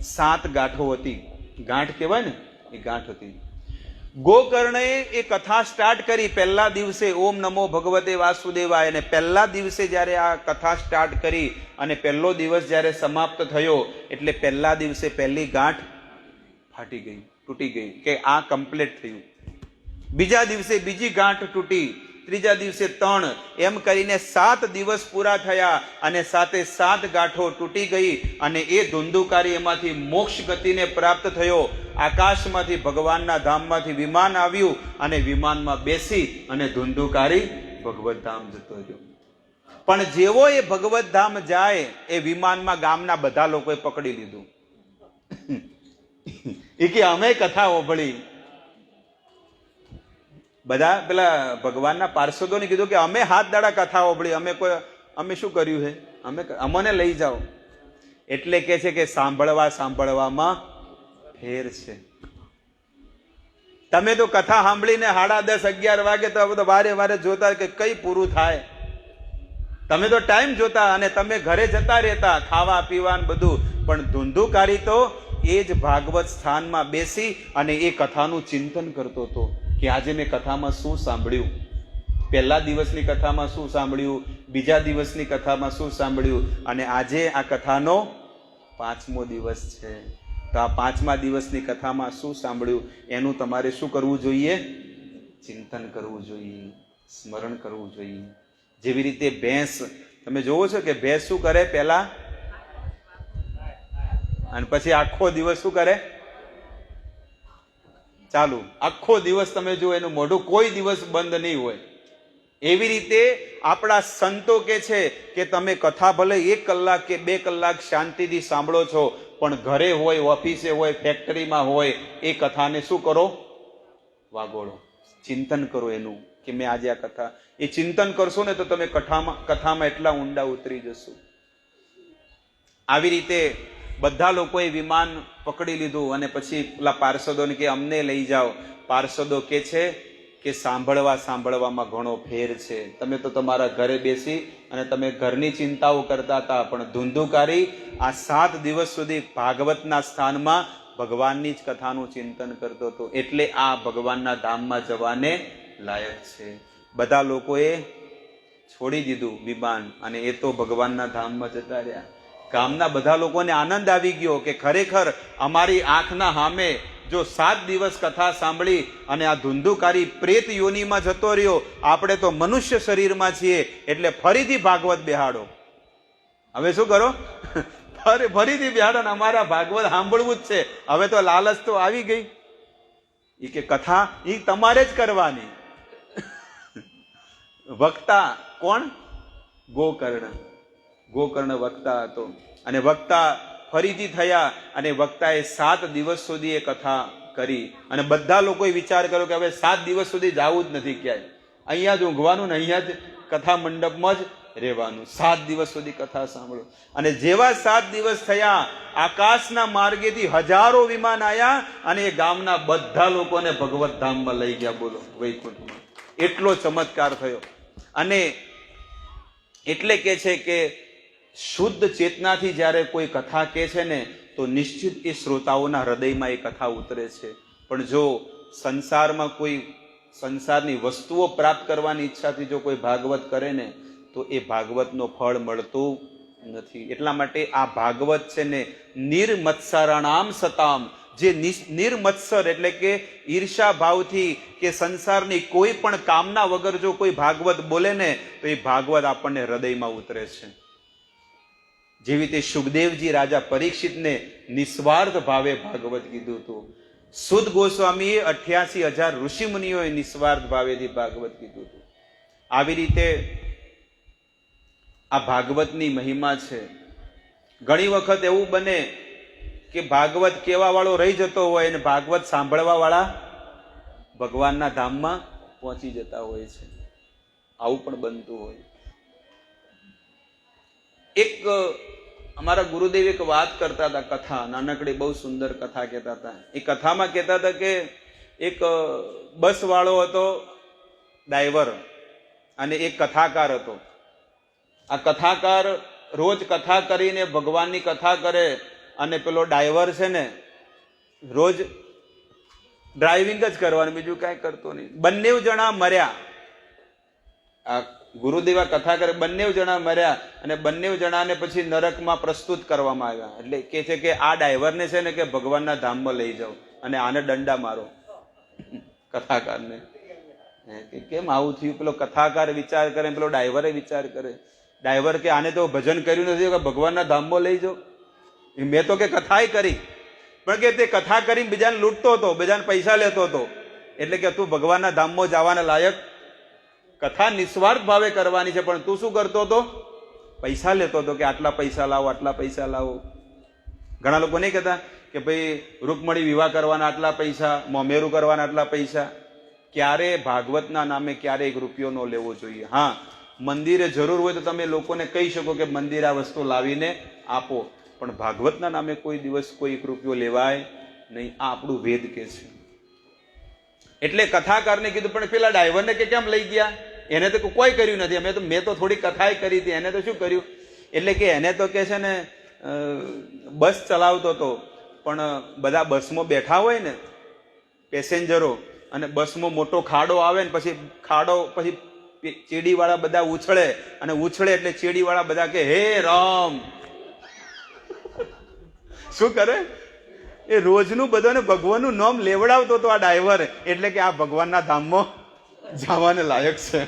7 ગાંઠો હતી. ગાંઠ કહેવાય ને, એ ગાંઠ હતી. ગોકર્ણે એ કથા સ્ટાર્ટ કરી પહેલા દિવસે, ઓમ નમો ભગવતે વાસુદેવાય, અને પહેલા દિવસે જ્યારે આ કથા સ્ટાર્ટ કરી અને પહેલો દિવસ જ્યારે સમાપ્ત થયો એટલે પહેલા દિવસે પહેલી ગાંઠ ફાટી ગઈ, તૂટી ગઈ કે આ કમ્પ્લીટ થયું. બીજા દિવસે બીજી ગાંઠ તૂટી, ત્રીજા દિવસે 3, એમ કરીને 7 દિવસ પૂરા થયા અને 7 ગાંઠો તૂટી ગઈ અને એ ધુંધુકારી એમાંથી મોક્ષ ગતિને પ્રાપ્ત થયો. આકાશમાંથી ભગવાનના ધામમાંથી વિમાન આવ્યું અને વિમાનમાં બેસી અને ધુંધુકારી ભગવત ધામ જતો રહ્યો. પણ જેવો એ ભગવત ધામ જાય એ વિમાનમાં ગામના બધા લોકોએ પકડી લીધું. એ કે અમે કથા ઓભળી. બધા પેલા ભગવાનના પાર્ષદોને કીધું કે અમે 7 દાડા કથા ઓભળી, અમે શું કર્યું છે, અમને લઈ જાઓ. એટલે કે છે કે સાંભળવામાં ફેર છે. તમે તો કથા સાંભળીને 10:30, 11 વાગે તો બધો વારે જોતા કે કઈ પૂરું થાય. તમે તો ટાઈમ જોતા અને તમે ઘરે જતા રહેતા ખાવા પીવા બધું. પણ ધુંધુકારી તો એ જ ભાગવત સ્થાનમાં બેસી અને એ કથાનું ચિંતન કરતો હતો કે આજે મેં કથામાં શું સાંભળ્યું, પહેલા દિવસની કથામાં શું સાંભળ્યું, બીજા દિવસની કથામાં શું સાંભળ્યું, અને આજે આ કથાનો 5મો દિવસ છે. તો આ 5મા દિવસની કથામાં શું સાંભળ્યું એનું તમારે શું કરવું જોઈએ? ચિંતન કરવું જોઈએ, સ્મરણ કરવું જોઈએ. જેવી રીતે ભેંસ, તમે જોવો છો કે ભેંસ શું કરે પહેલા અને પછી આખો દિવસ શું કરે? ચાલુ. આખો દિવસ તમે જો એનું મોઢું કોઈ દિવસ બંધ નહીં હોય. એવી રીતે આપણા સંતો કે છે કે તમે કથા ભલે 1 કલાક કે 2 કલાક શાંતિથી સાંભળો છો, પણ ઘરે હોય, ઓફિસે હોય, ફેક્ટરીમાં હોય, એ કથાને શું કરો? વાગોળો, ચિંતન કરો એનું કે મેં આજે આ કથા, એ ચિંતન કરશો ને તો તમે કથામાં એટલા ઊંડા ઉતરી જશો. આવી રીતે બધા લોકોએ વિમાન પકડી લીધું અને પછી પેલા પાર્ષદોને કે અમને લઈ જાઓ. પાર્ષદો કે છે કે સાંભળવામાં ઘણો ફેર છે. તમે તો તમારા ઘરે બેસી અને તમે ઘરની ચિંતાઓ કરતા હતા, પણ ધુંધુકારી આ 7 દિવસ સુધી ભાગવતના સ્થાનમાં ભગવાનની જ કથાનું ચિંતન કરતો હતો. એટલે આ ભગવાનના ધામમાં જવાને લાયક છે. બધા લોકોએ છોડી દીધું વિમાન અને એ તો ભગવાનના ધામમાં જતા રહ્યા. ગામના બધા લોકોને આનંદ આવી ગયો કે ખરેખર અમારી આંખના સામે જો 7 દિવસ કથા સાંભળી અને આ ધુંધુકારી પ્રેત યોનિમાં જતો રહ્યો, આપણે તો મનુષ્ય શરીરમાં છીએ, એટલે ફરીથી ભાગવત બેહાડો. હવે શું કરો? ફરીથી બેહાડો ને અમારા ભાગવત સાંભળવું જ છે. હવે તો લાલચ તો આવી ગઈ. એ કે કથા એ તમારે જ કરવાની. વક્તા કોણ? ગોકર્ણ વક્તા હતો. અને વક્તા ફરીથી થયા અને વક્તાએ 7 દિવસ સુધી એ કથા કરી. અને બધા લોકોએ વિચાર કર્યો કે હવે 7 દિવસ સુધી જવું જ નથી ક્યાંય, અહીંયા જ ઊંઘવાનું ને અહીંયા જ કથા મંડપમાં જ રહેવાનું. 7 દિવસ સુધી કથા સાંભળો. અને જેવા 7 દિવસ થયા, આકાશના માર્ગેથી હજારો વિમાન આવ્યા અને એ ગામના બધા લોકોને ભગવત ધામમાં લઈ ગયા. બોલો, વૈકુંઠમાં. એટલો ચમત્કાર થયો. અને એટલે કે છે કે શુદ્ધ ચેતનાથી જ્યારે કોઈ કથા કહે છે ને તો નિશ્ચિત એ શ્રોતાઓના હૃદયમાં એ કથા ઉતરે છે. પણ જો સંસારમાં કોઈ સંસારની વસ્તુઓ પ્રાપ્ત કરવાની ઈચ્છાથી જો કોઈ ભાગવત કરે ને તો એ ભાગવતનો ફળ મળતું નથી. એટલા માટે આ ભાગવત છે ને નિર્મત્સરાણામ સતામ, જે નિર્મત્સર એટલે કે ઈર્ષા ભાવથી કે સંસારની કોઈ પણ કામના વગર જો કોઈ ભાગવત બોલે ને તો એ ભાગવત આપણને હૃદયમાં ઉતરે છે. જેવી રીતે સુખદેવજી રાજા પરીક્ષિતને નિસ્વાર્થ ભાવે ભાગવત કીધું હતું. સુદ ગોસ્વામીએ 88,000 ઋષિ મુનિઓએ નિસ્વાર્થ ભાવેથી ભાગવત કીધું હતું. આવી રીતે આ ભાગવતની મહિમા છે. ઘણી વખત એવું બને કે ભાગવત કેવા વાળો રહી જતો હોય અને ભાગવત સાંભળવા વાળા ભગવાનના ધામમાં પહોંચી જતા હોય છે. આવું પણ બનતું હોય. એક અમારા ગુરુદેવ એક વાત કરતા હતા, કથા નાનકડી બહુ સુંદર કથા કહેતા હતા. એ કથામાં કહેતા હતા કે એક બસ વાળો હતો ડ્રાઈવર અને એક કથાકાર હતો. આ કથાકાર રોજ કથા કરીને ભગવાનની કથા કરે અને પેલો ડ્રાઈવર છે ને રોજ ડ્રાઇવિંગ જ કરવાનું, બીજું કાંઈ કરતો નહીં. બંને જણા મર્યા. આ ગુરુદેવા કથા કરે, બંને જણા મર્યા અને બંને જણાને પછી નરકમાં પ્રસ્તુત કરવામાં આવ્યા. એટલે કે છે કે આ ડ્રાઈવરને છે ને કે ભગવાનના ધામમાં લઈ જાઓ અને આને દંડા મારો, કથાકારને. કેમ આવું થયું? પેલો કથાકાર વિચાર કરે, પેલો ડ્રાઈવરે વિચાર કરે. ડ્રાઈવર કે આને તો ભજન કર્યું નથી કે ભગવાનના ધામમાં લઈ જાઓ. મેં તો કે કથાય કરી, પણ કે તે કથા કરીને બીજાને લૂંટતો હતો, બીજાને પૈસા લેતો હતો. એટલે કે તું ભગવાનના ધામમાં જવાના લાયક. કથા નિસ્વાર્થ ભાવે કરવાની છે, પણ તું શું કરતો હતો? પૈસા લેતો હતો કે આટલા પૈસા લાવો, આટલા પૈસા લાવો. ઘણા લોકો નહીં કહેતા કે ભાઈ રૂકમણી વિવાહ કરવાના આટલા પૈસા, મોમેરું કરવાના આટલા પૈસા. ક્યારે ભાગવતના નામે ક્યારે 1 રૂપિયો ન લેવો જોઈએ. હા, મંદિરે જરૂર હોય તો તમે લોકોને કહી શકો કે મંદિર આ વસ્તુ લાવીને આપો, પણ ભાગવતના નામે કોઈ દિવસ કોઈ 1 રૂપિયો લેવાય નહીં. આ આપણું વેદ કે છે. એટલે કથાકારને કીધું, પણ પેલા ડ્રાઈવરને કે કેમ લઈ ગયા? એને તો કોઈ કર્યું નથી. મેં તો થોડી કથાએ કરી હતી, એને તો શું કર્યું? એટલે કે એને તો કે છે ને બસ ચલાવતો હતો, પણ બધા બસમાં બેઠા હોય ને પેસેન્જરો, અને બસમાં મોટો ખાડો આવે ને પછી ખાડો પછી ચેડીવાળા બધા ઉછળે, અને ઉછળે એટલે ચેડીવાળા બધા કે હે રામ. શું કરે? એ રોજનું બધાને ભગવાનનું નામ લેવડાવતો હતો આ ડ્રાઈવર. એટલે કે આ ભગવાનના ધામમાં જવાને લાયક છે.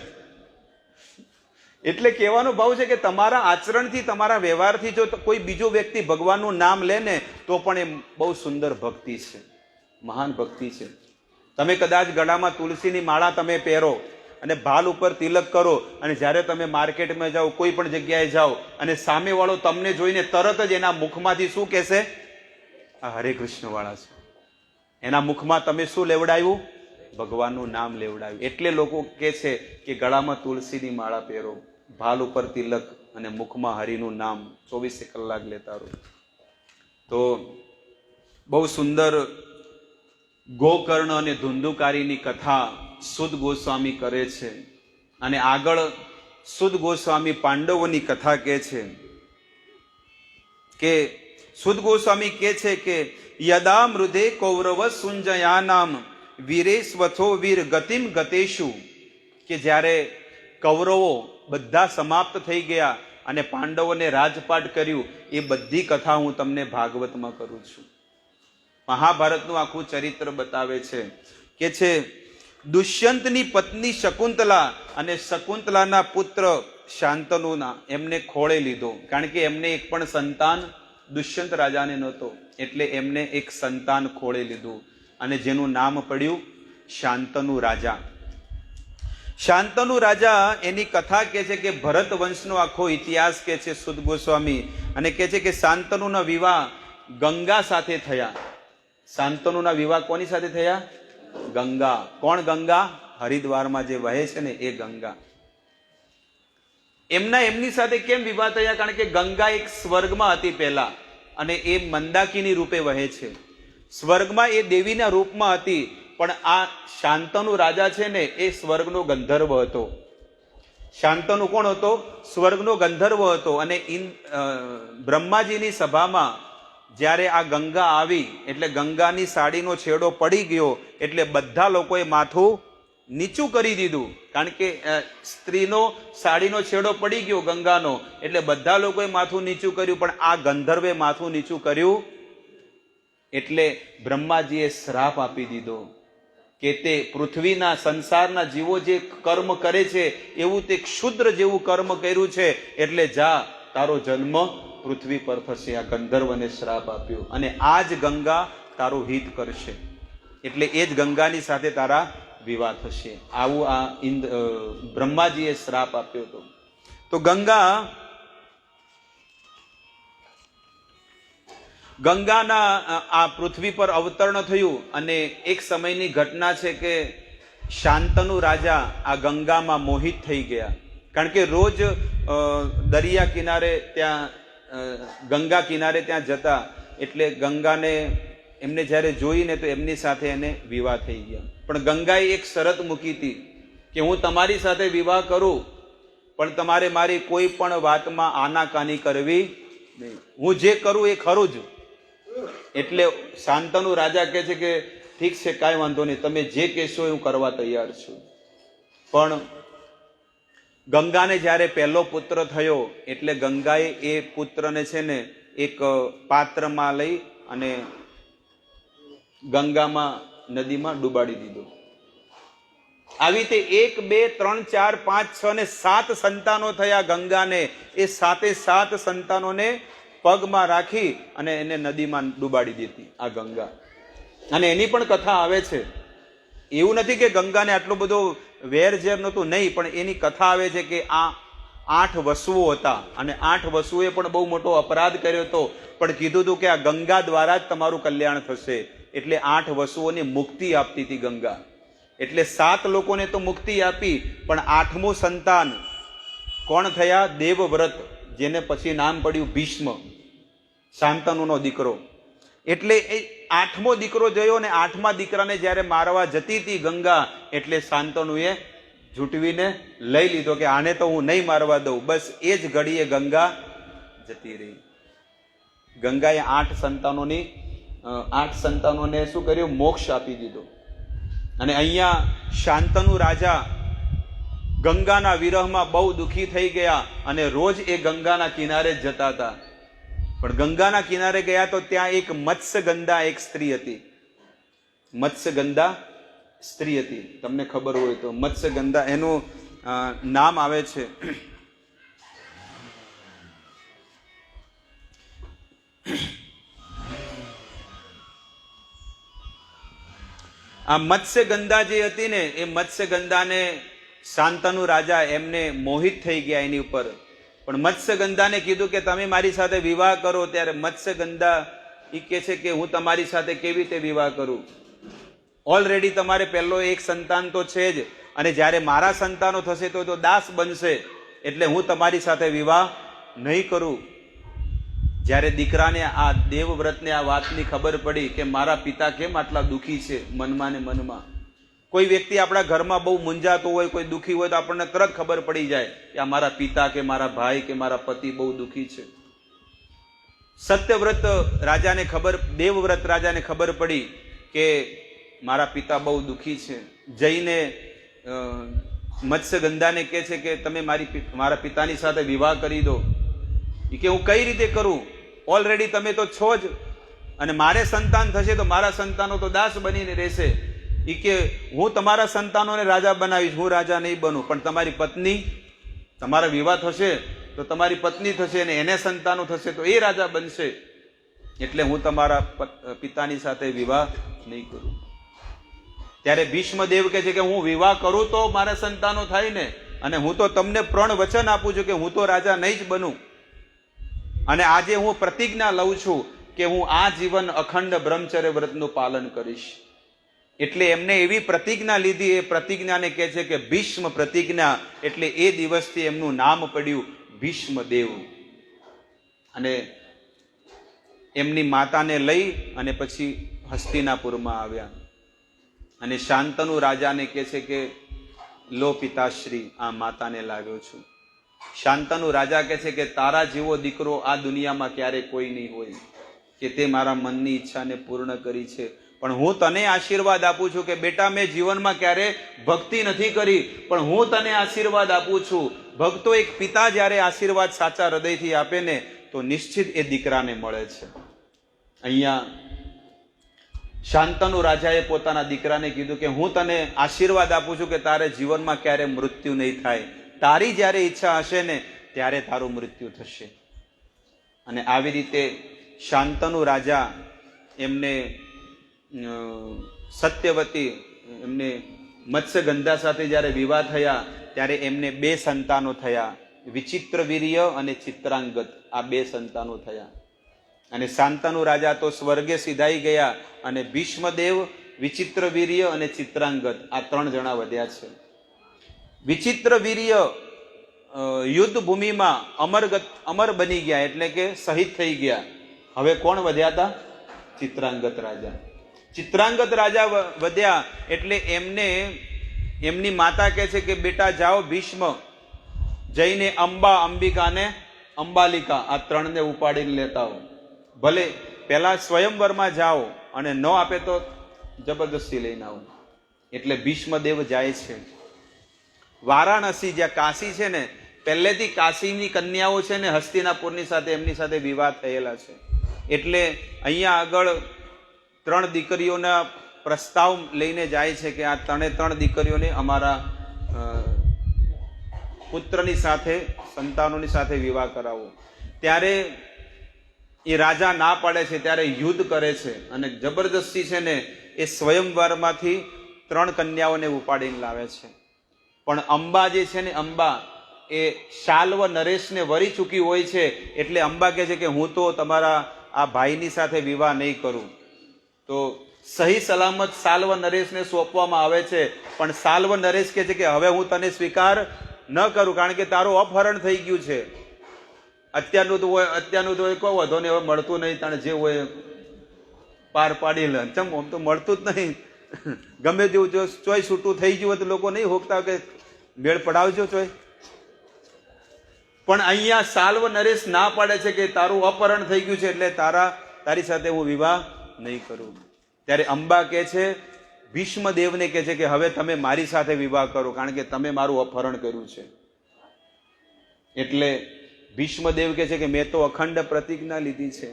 એટલે કહેવાનો ભાવ છે કે તમારા આચરણથી, તમારા વ્યવહારથી જો કોઈ બીજો વ્યક્તિ ભગવાનનું નામ લે ને તો પણ એ બહુ સુંદર ભક્તિ છે, મહાન ભક્તિ છે. તમે કદાચ ગળામાં તુલસીની માળા તમે પહેરો અને ભાલ ઉપર તિલક કરો, અને જ્યારે તમે માર્કેટમાં જાઓ, કોઈ પણ જગ્યાએ જાઓ, અને સામેવાળો તમને જોઈને તરત જ એના મુખમાંથી શું કહેશે? આ હરે કૃષ્ણ વાળા છે. એના મુખમાં તમે શું લેવડાવ્યું? ભગવાનનું નામ લેવડાવ્યું. એટલે લોકો કહે છે કે ગળામાં તુલસીની માળા પહેરો, ભાલ ઉપર તિલક અને મુખમાં હરિનું નામ 24 કલાક લેતા રહો. તો બહુ સુંદર ગોકર્ણ અને ધુંધુકારીની કથા સુદ ગોસ્વામી કરે છે. અને આગળ સુદ ગોસ્વામી પાંડવોની કથા કહે છે કે સુદ ગોસ્વામી કહે છે કે યદા મૃદે કૌરવ સુંજયાનામ વીરેશ્વથો વીર ગતિમ ગતેશુ, કે જ્યારે કૌરવો બધા સમાપ્ત થઈ ગયા અને પાંડવોને રાજપાટ કર્યું, એ બધી કથા હું તમને ભાગવતમાં કરું છું. મહાભારતનું આખું ચરિત્ર બતાવે છે. કે છે દુષ્યંતની પત્ની શકુંતલા અને શકુંતલાના પુત્ર શાંતનુના એમને ખોળે લીધો, કારણ કે એમને એક પણ સંતાન દુષ્યંત રાજાને નહોતો. એટલે એમને એક સંતાન ખોળે લીધું અને જેનું નામ પડ્યું શાંતનુ રાજા. શાંતનુ રાજા, એની કથા કહે છે કે ભરત વંશનો આખો ઇતિહાસ કહે છે સુદ ગોસ્વામી, અને કહે છે કે શાંતનુના વિવાહ ગંગા સાથે થયા. શાંતનુના વિવાહ કોની સાથે થયા? ગંગા. કોણ ગંગા? હરિદ્વારમાં જે વહે છે ને એ ગંગા. એમની સાથે કેમ વિવાહ થયા? કારણ કે ગંગા એક સ્વર્ગમાં હતી પહેલા, અને એ મંદાકિની રૂપે વહે છે. સ્વર્ગમાં એ દેવીના રૂપમાં હતી, પણ આ શાંતનુ રાજા છે ને એ સ્વર્ગનો ગંધર્વ હતો. શાંતનુ કોણ હતો? સ્વર્ગનો ગંધર્વ હતો. અને બ્રહ્માજીની સભામાં જ્યારે આ ગંગા આવી, એટલે ગંગાની સાડીનો છેડો પડી ગયો, એટલે બધા લોકોએ માથું નીચું કરી દીધું. કારણ કે સ્ત્રીનો સાડીનો છેડો પડી ગયો ગંગાનો, એટલે બધા લોકોએ માથું નીચું કર્યું, પણ આ ગંધર્વે માથું નીચું કર્યું. એટલે બ્રહ્માજીએ શ્રાપ આપી દીધો કે તે પૃથ્વીના સંસારના જીવો જે કર્મ કરે છે એવું તે ક્ષુદ્ર જેવું કર્મ કર્યું છે, એટલે જા, તારો જન્મ પૃથ્વી પર થશે. આ ગંધર્વને શ્રાપ આપ્યો, અને આ જ ગંગા તારું હિત કરશે, એટલે એ જ ગંગાની સાથે તારા વિવાહ થશે. આવું આ બ્રહ્માજીએ શ્રાપ આપ્યો હતો. તો ગંગાના આ પૃથ્વી પર અવતરણ થયું, અને એક સમયની ઘટના છે કે શાંતનુ રાજા આ ગંગામાં મોહિત થઈ ગયા. કારણ કે રોજ દરિયા કિનારે ત્યાં ગંગા કિનારે ત્યાં જતા, એટલે ગંગાને એમને જ્યારે જોઈને તો એમની સાથે એને વિવાહ થઈ ગયા. પણ ગંગાએ એક શરત મૂકી હતી કે હું તમારી સાથે વિવાહ કરું, પણ તમારે મારી કોઈ પણ વાતમાં આનાકાની કરવી નહીં, હું જે કરું એ ખરું જ. એટલે શાંતનુ રાજા કહે છે કે ઠીક છે, કાંઈ વાંધો નહીં, તમે જે કહેશો એ હું કરવા તૈયાર છું. પણ ગંગાને જ્યારે પહેલો પુત્ર થયો એટલે ગંગાએ એ પુત્રને છે ને એક પાત્રમાં લઈ અને ગંગામાં, નદીમાં ડૂબાડી દીધો. આવી રીતે 1 2 3 4 5 6 ને 7 સંતાનો થયા ગંગાને. એ 7 સંતાનોને પગમાં રાખી અને એને નદીમાં ડૂબાડી દીધી આ ગંગા. અને એની પણ કથા આવે છે. એવું નથી કે ગંગાને આટલો બધો વેર ઝેર નહોતું, નહીં, પણ એની કથા આવે છે કે આ 8 વસુઓ હતા અને 8 વસુએ પણ બહુ મોટો અપરાધ કર્યો હતો, પણ કીધું હતું કે આ ગંગા દ્વારા જ તમારું કલ્યાણ થશે. એટલે 8 વસુઓને મુક્તિ આપતી હતી ગંગા. એટલે 7 લોકોને તો મુક્તિ આપી, પણ 8મું સંતાન કોણ થયા? દેવવ્રત, જેને પછી નામ પડ્યું ભીષ્મ, શાંતનુનો દીકરો. એટલે એ 8મો દીકરો જોયો ને 8મા દીકરાને જ્યારે મારવા જતી હતી ગંગા, એટલે શાંતનુએ ઝૂંટવીને લઈ લીધો કે આને તો હું નહીં મારવા દઉં. બસ એ જ ઘડીએ ગંગા જતી રહી. ગંગાએ 8 સંતાનોને શું કર્યું? મોક્ષ આપી દીધો. અને અહીંયા શાંતનુ રાજા ગંગાના વિરહમાં બહુ દુઃખી થઈ ગયા અને રોજ એ ગંગાના કિનારે જ જતા હતા. પણ ગંગાના કિનારે ગયા તો ત્યાં એક મત્સ્યગંધા એક સ્ત્રી હતી. મત્સ્યગંધા સ્ત્રી હતી, તમને ખબર હોય તો. મત્સ્યગંધા એનું નામ આવે છે. આ મત્સ્યગંધા જે હતી ને, એ મત્સ્યગંધાને શાંતનુ રાજા એમને મોહિત થઈ ગયા એની ઉપર. પણ મત્સ્યગંધાને કીધું કે તમે મારી સાથે વિવાહ કરો. ત્યારે મત્સ્યગંધા એ કહે છે કે હું તમારી સાથે કેવી રીતે વિવાહ કરું? ઓલરેડી તમારે પહેલો એક સંતાન તો છે જ, અને જ્યારે મારા સંતાનો થશે તો દાસ બનશે, એટલે હું તમારી સાથે વિવાહ નહીં કરું. જ્યારે દીકરાને, આ દેવવ્રતને આ વાતની ખબર પડી કે મારા પિતા કેમ આટલા દુઃખી છે મનમાં ને મનમાં. કોઈ વ્યક્તિ આપણા ઘરમાં બહુ મૂંઝાતો હોય, કોઈ દુઃખી હોય તો આપણને તરત ખબર પડી જાય કે આ મારા પિતા કે મારા ભાઈ કે મારા પતિ બહુ દુઃખી છે. સત્યવ્રત રાજાને દેવવ્રત રાજાને ખબર પડી કે મારા પિતા બહુ દુઃખી છે. જઈને મત્સ્યગંધાને કહે છે કે તમે મારા પિતાની સાથે વિવાહ કરી દો. કે હું કઈ રીતે કરું? ઓલરેડી તમે તો છો જ, અને મારે સંતાન થશે તો મારા સંતાનો તો દાસ બનીને રહેશે. એ કે હું તમારા સંતાનોને રાજા બનાવીશ, હું રાજા નહીં બનું. પણ તમારી પત્ની, તમારા વિવાહ થશે તો તમારી પત્ની થશે અને એને સંતાનો થશે તો એ રાજા બનશે. એટલે હું તમારા પિતાની સાથે વિવાહ નહીં કરું. ત્યારે ભીષ્મદેવ કહે છે કે હું વિવાહ કરું તો મારા સંતાનો થાય ને, અને હું તો તમને પ્રણ વચન આપું છું કે હું તો રાજા નહીં જ બનું. અને આજે હું પ્રતિજ્ઞા લઉં છું કે હું આ જીવન અખંડ બ્રહ્મચર્ય વ્રતનું પાલન કરીશ. એટલે એમને એવી પ્રતિજ્ઞા લીધી. એ પ્રતિજ્ઞાને કહે છે કે ભીષ્મ પ્રતિજ્ઞા. એટલે એ દિવસથી એમનું નામ પડ્યું ભીષ્મદેવ. અને એમની માતાને લઈ અને પછી હસ્તિનાપુરમાં આવ્યા. અને શાંતનુ રાજાને કહે છે કે લો પિતાશ્રી, આ માતાને લાવ્યો છું. શાંતનુ રાજા કહે છે કે તારા જેવો દીકરો આ દુનિયામાં ક્યારે કોઈ નહીં હોય કે તે મારા મનની ઈચ્છાને પૂર્ણ કરી છે. પણ હું તને આશીર્વાદ આપું છું કે બેટા, મેં જીવનમાં ક્યારે ભક્તિ નથી કરી, પણ હું તને આશીર્વાદ આપું છું. ભક્તો, એક પિતા જ્યારે આશીર્વાદ સાચા હૃદયથી આપે ને તો નિશ્ચિત એ દીકરાને મળે છે. અહીંયા શાંતનુ રાજાએ પોતાના દીકરાને કીધું કે હું તને આશીર્વાદ આપું છું કે તારે જીવનમાં ક્યારે મૃત્યુ નહીં થાય. તારી જ્યારે ઈચ્છા હશે ને ત્યારે તારું મૃત્યુ થશે. અને આવી રીતે શાંતનુ રાજા એમને સત્યવતી, એમને મત્સ્યગંધા સાથે જ્યારે વિવાહ થયા ત્યારે એમને 2 સંતાનો થયા. વિચિત્રવીર્ય અને ચિત્રાંગત, આ 2 સંતાનો થયા. અને શાંતનુ રાજા તો સ્વર્ગે સિધાઈ ગયા, અને ભીષ્મદેવ, વિચિત્રવીર્ય અને ચિત્રાંગત, આ 3 જણા વધ્યા છે. વિચિત્રવીર્ય યુદ્ધ ભૂમિમાં અમર બની ગયા, એટલે કે શહીદ થઈ ગયા. હવે કોણ વધ્યા હતા? ચિત્રાંગત રાજા. ચિત્રાંગત રાજા વધ્યા એટલે એમની માતા કહે છે કે બેટા જાઓ ભીષ્મ, જઈને અંબા, અંબિકા ને અંબાલિકા, આ 3ને ઉપાડીને લેતા હો. ભલે પહેલા સ્વયંવરમાં જાઓ, અને ન આપે તો જબરદસ્તી લઈને આવું. એટલે ભીષ્મદેવ જાય છે વારાણસી, જ્યાં કાશી છે ને, પહેલેથી કાશીની કન્યાઓ છે ને હસ્તિનાપુરની સાથે એમની સાથે વિવાહ થયેલા છે. એટલે અહીંયા આગળ 3 દીકરીઓના પ્રસ્તાવ લઈને જાય છે કે આ 3 દીકરીઓને અમારા પુત્રની સાથે, સંતાનોની સાથે વિવાહ કરાવો. ત્યારે એ રાજા ના પાડે છે. ત્યારે યુદ્ધ કરે છે અને જબરદસ્તી છે ને એ સ્વયંવરમાંથી 3 કન્યાઓને ઉપાડીને લાવે છે. પણ અંબા જે છે ને, અંબા એ શાલ્વ નરેશને વરી ચૂકી હોય છે. એટલે અંબા કહે છે કે હું તો તમારા આ ભાઈની સાથે વિવાહ નહીં કરું. તો સહી સલામત સાલ્વ નરેશને સોંપવામાં આવે છે. પણ સાલ્વ નરેશ કહે છે કે હવે હું તને સ્વીકાર ન કરું, કારણ કે તારું અપહરણ થઈ ગયું છે. અત્યારનું તો હોય કહો વધો ને, હવે મળતું નહીં, તને જે હોય પાર પાડી લે. ચમ આમ તો મળતું જ નહીં. ગમે તેવું જો ચોય છૂટું થઈ ગયું હોય તો લોકો નહીં હોકતા કે મેળ પડાવજો ચોય. પણ અહીંયા સાલ્વ નરેશ ના પાડે છે કે તારું અપહરણ થઈ ગયું છે, એટલે તારી સાથે હું વિવાહ નહીં કરું. ત્યારે અંબા કહે છે, ભીષ્મદેવને કહે છે કે હવે તમે મારી સાથે વિવાહ કરો, કારણ કે તમે મારું અપહરણ કર્યું છે. એટલે ભીષ્મદેવ કહે છે કે મેં તો અખંડ પ્રતિજ્ઞા લીધી છે.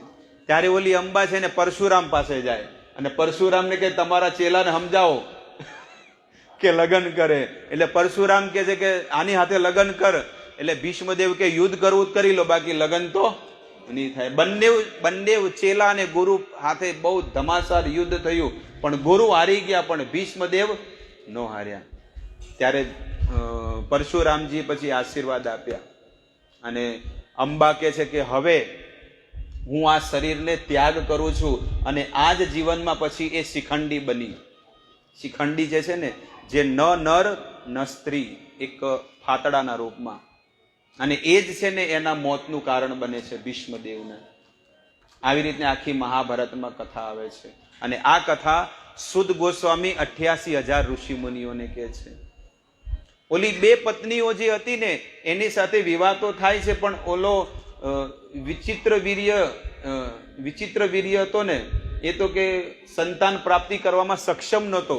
ત્યારે ઓલી અંબા છે ને પરશુરામ પાસે જાય અને પરશુરામને કે તમારા ચેલાને સમજાવો કે લગ્ન કરે. એટલે પરશુરામ કહે છે કે આની હાથે લગ્ન કર. એટલે ભીષ્મદેવ કે યુદ્ધ કરવું જ કરી લો, બાકી લગ્ન તો નહીં થાય. બંને ચેલા અને ગુરુ હાથે બહુ ધમાસાર યુદ્ધ થયું, પણ ગુરુ હારી ગયા, પણ ભીષ્મદેવ ન હાર્યા. ત્યારે પરશુરામજી પછી આશીર્વાદ આપ્યા અને અંબા કહે છે કે હવે હું આ શરીરને ત્યાગ કરું છું અને આ જ જીવનમાં પછી એ શિખંડી બની. શિખંડી જે છે ને, જે ન નર ન સ્ત્રી, એક ફાતડાના રૂપમાં, અને એ જ છે ને એના મોતનું કારણ બને છે ભીષ્મદેવને. આવી રીતે આખી મહાભારતમાં કથા આવે છે. અને આ કથા સુદ ગોસ્વામી 88,000 ઋષિ મુનિઓને કહે છે. ઓલી 2 પત્નીઓ જે હતી ને એની સાથે વિવાહ તો થાય છે, પણ ઓલો વિચિત્ર વીર્ય હતો ને, એ તો કે સંતાન પ્રાપ્તિ કરવામાં સક્ષમ નહોતો.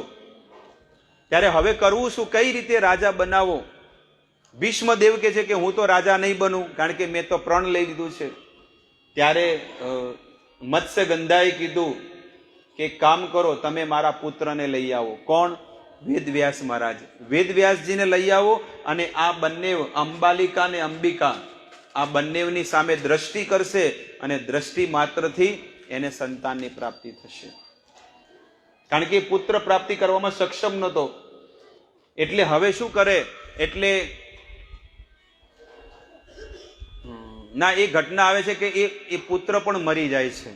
ત્યારે હવે કરવું શું, કઈ રીતે રાજા બનાવો? ભીષ્મદેવ કહે છે કે હું તો રાજા નહીં બનું, કારણ કે મેં તો પ્રણ લઈ લીધું છે. ત્યારે મત્સ્ય ગંધાએ કીધું કે કામ કરો, તમે મારા પુત્રને લઈ આવો. કોણ? વેદવ્યાસ મહારાજ. વેદવ્યાસજીને લઈ આવો અને આ બંને અંબાલિકા ને અંબિકા આ બંનેની સામે દ્રષ્ટિ કરશે અને દ્રષ્ટિ માત્રથી એને સંતાનની પ્રાપ્તિ થશે, કારણ કે પુત્ર પ્રાપ્તિ કરવામાં સક્ષમ નહોતો. એટલે હવે શું કરે? એટલે ના, એ ઘટના આવે છે કે એ પુત્ર પણ મરી જાય છે,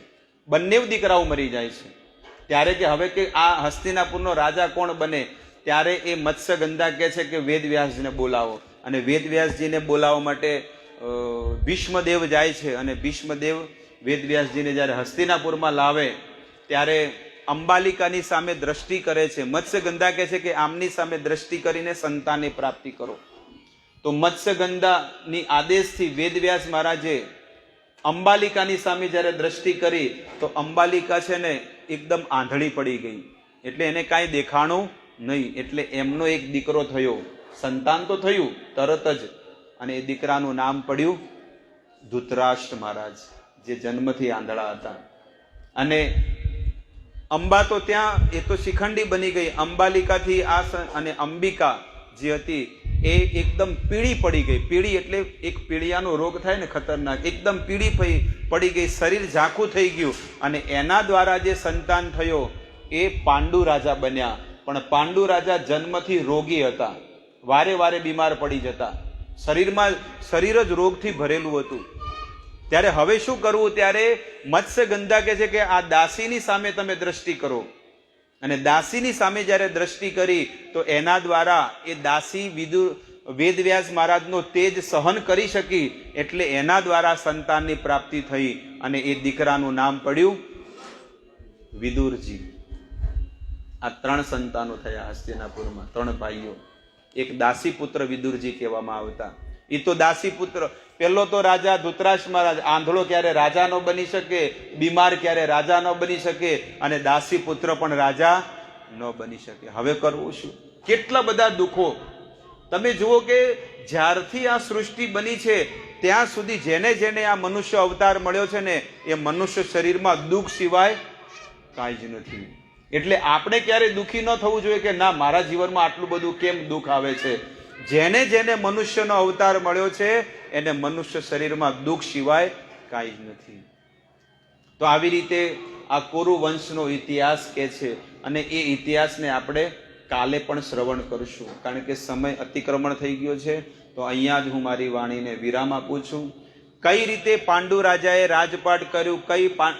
બંને દીકરાઓ મરી જાય છે. ત્યારે કે હવે કે આ હસ્તિનાપુરનો રાજા કોણ બને? ત્યારે એ મત્સ્યગંધા કહે છે કે વેદવ્યાસજીને બોલાવો. અને વેદવ્યાસજીને બોલાવવા માટે ભીષ્મદેવ જાય છે. અને ભીષ્મદેવ વેદવ્યાસજીને જ્યારે હસ્તિનાપુરમાં લાવે ત્યારે અંબાલિકાની સામે દ્રષ્ટિ કરે છે. મત્સ્યગંધા કહે છે કે આમની સામે દ્રષ્ટિ કરીને સંતાનની પ્રાપ્તિ કરો. તો મત્સ્યગંધાની આદેશથી વેદવ્યાસ મહારાજે અંબાલિકાની સામે જ્યારે દ્રષ્ટિ કરી તો અંબાલિકા છે ને એકદમ આંધળી પડી ગઈ. એટલે એને કાંઈ દેખાણું નહીં. એટલે એમનો એક દીકરો થયો, સંતાન તો થયું તરત જ, અને એ દીકરાનું નામ પડ્યું ધૃતરાષ્ટ્ર મહારાજ, જે જન્મથી આંધળા હતા. અને અંબા તો ત્યાં એ તો શિખંડી બની ગઈ. અંબાલિકાથી અને અંબિકા જે હતી એ એકદમ પીળી પડી ગઈ. પીળી એટલે એક પીળિયાનો રોગ થાય ને, ખતરનાક, એકદમ પીળી પડી ગઈ, શરીર ઝાંખું થઈ ગયું. અને એના દ્વારા જે સંતાન થયો એ પાંડુ રાજા બન્યા. પણ પાંડુ રાજા જન્મથી રોગી હતા, વારે વારે બીમાર પડી જતા, શરીર જ રોગથી ભરેલું હતું. ત્યારે હવે શું કરવું? ત્યારે મત્સ્યગંધા કહે છે કે આ દાસીની સામે તમે દ્રષ્ટિ કરો. અને દાસીની સામે જ્યારે દ્રષ્ટિ કરી તો એના દ્વારા એ દાસી વેદવ્યાસ મહારાજનો તેજ સહન કરી શકી. એટલે એના દ્વારા સંતાનની પ્રાપ્તિ થઈ અને એ દીકરાનું નામ પડ્યું વિદુરજી. આ 3 સંતાનો થયા હસ્તિનાપુરમાં, 3 ભાઈઓ. એક દાસી પુત્ર વિદુરજી કહેવામાં આવતા. એ તો દાસી પુત્ર. પેલો તો રાજા ધૃતરાષ્ટ્ર મહારાજ, આંધળો ક્યારે રાજા ન બની શકે, બીમાર ક્યારે રાજા ન બની શકે, અને દાસી પુત્ર પણ રાજા ન બની શકે. હવે કરવું શું? કેટલા બધા દુઃખો તમે જુઓ કે જ્યારથી આ સૃષ્ટિ બની છે ત્યાં સુધી જેને જેને આ મનુષ્ય અવતાર મળ્યો છે ને એ મનુષ્ય શરીરમાં દુઃખ સિવાય કાંઈ જ નથી. એટલે આપણે ક્યારેય દુઃખી ન થવું જોઈએ કે ના મારા જીવનમાં આટલું બધું કેમ દુઃખ આવે છે. જેને જેને મનુષ્યનો અવતાર મળ્યો છે એને મનુષ્ય શરીરમાં દુઃખ સિવાય કાંઈ જ નથી. તો આવી રીતે આ કોરુ વંશનો ઇતિહાસ કે છે અને એ ઇતિહાસને આપણે કાલે પણ શ્રવણ કરશું, કારણ કે સમય અતિક્રમણ થઈ ગયો છે. તો અહીંયા જ હું મારી વાણીને વિરામ આપું છું. કઈ રીતે પાંડુ રાજાએ રાજપાટ કર્યું,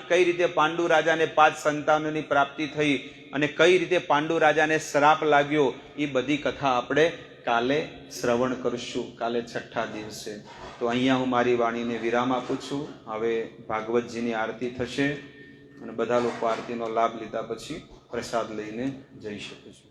કઈ રીતે પાંડુ રાજાને 5 સંતાનોની પ્રાપ્તિ થઈ અને કઈ રીતે પાંડુ રાજાને શ્રાપ લાગ્યો, એ બધી કથા આપણે કાલે શ્રવણ કરશું, કાલે 6ઠ્ઠા દિવસે. તો અહીંયા હું મારી વાણીને વિરામ આપું છું. હવે ભાગવતજીની આરતી થશે અને બધા લોકો આરતીનો લાભ લીધા પછી પ્રસાદ લઈને જઈ શકે છે.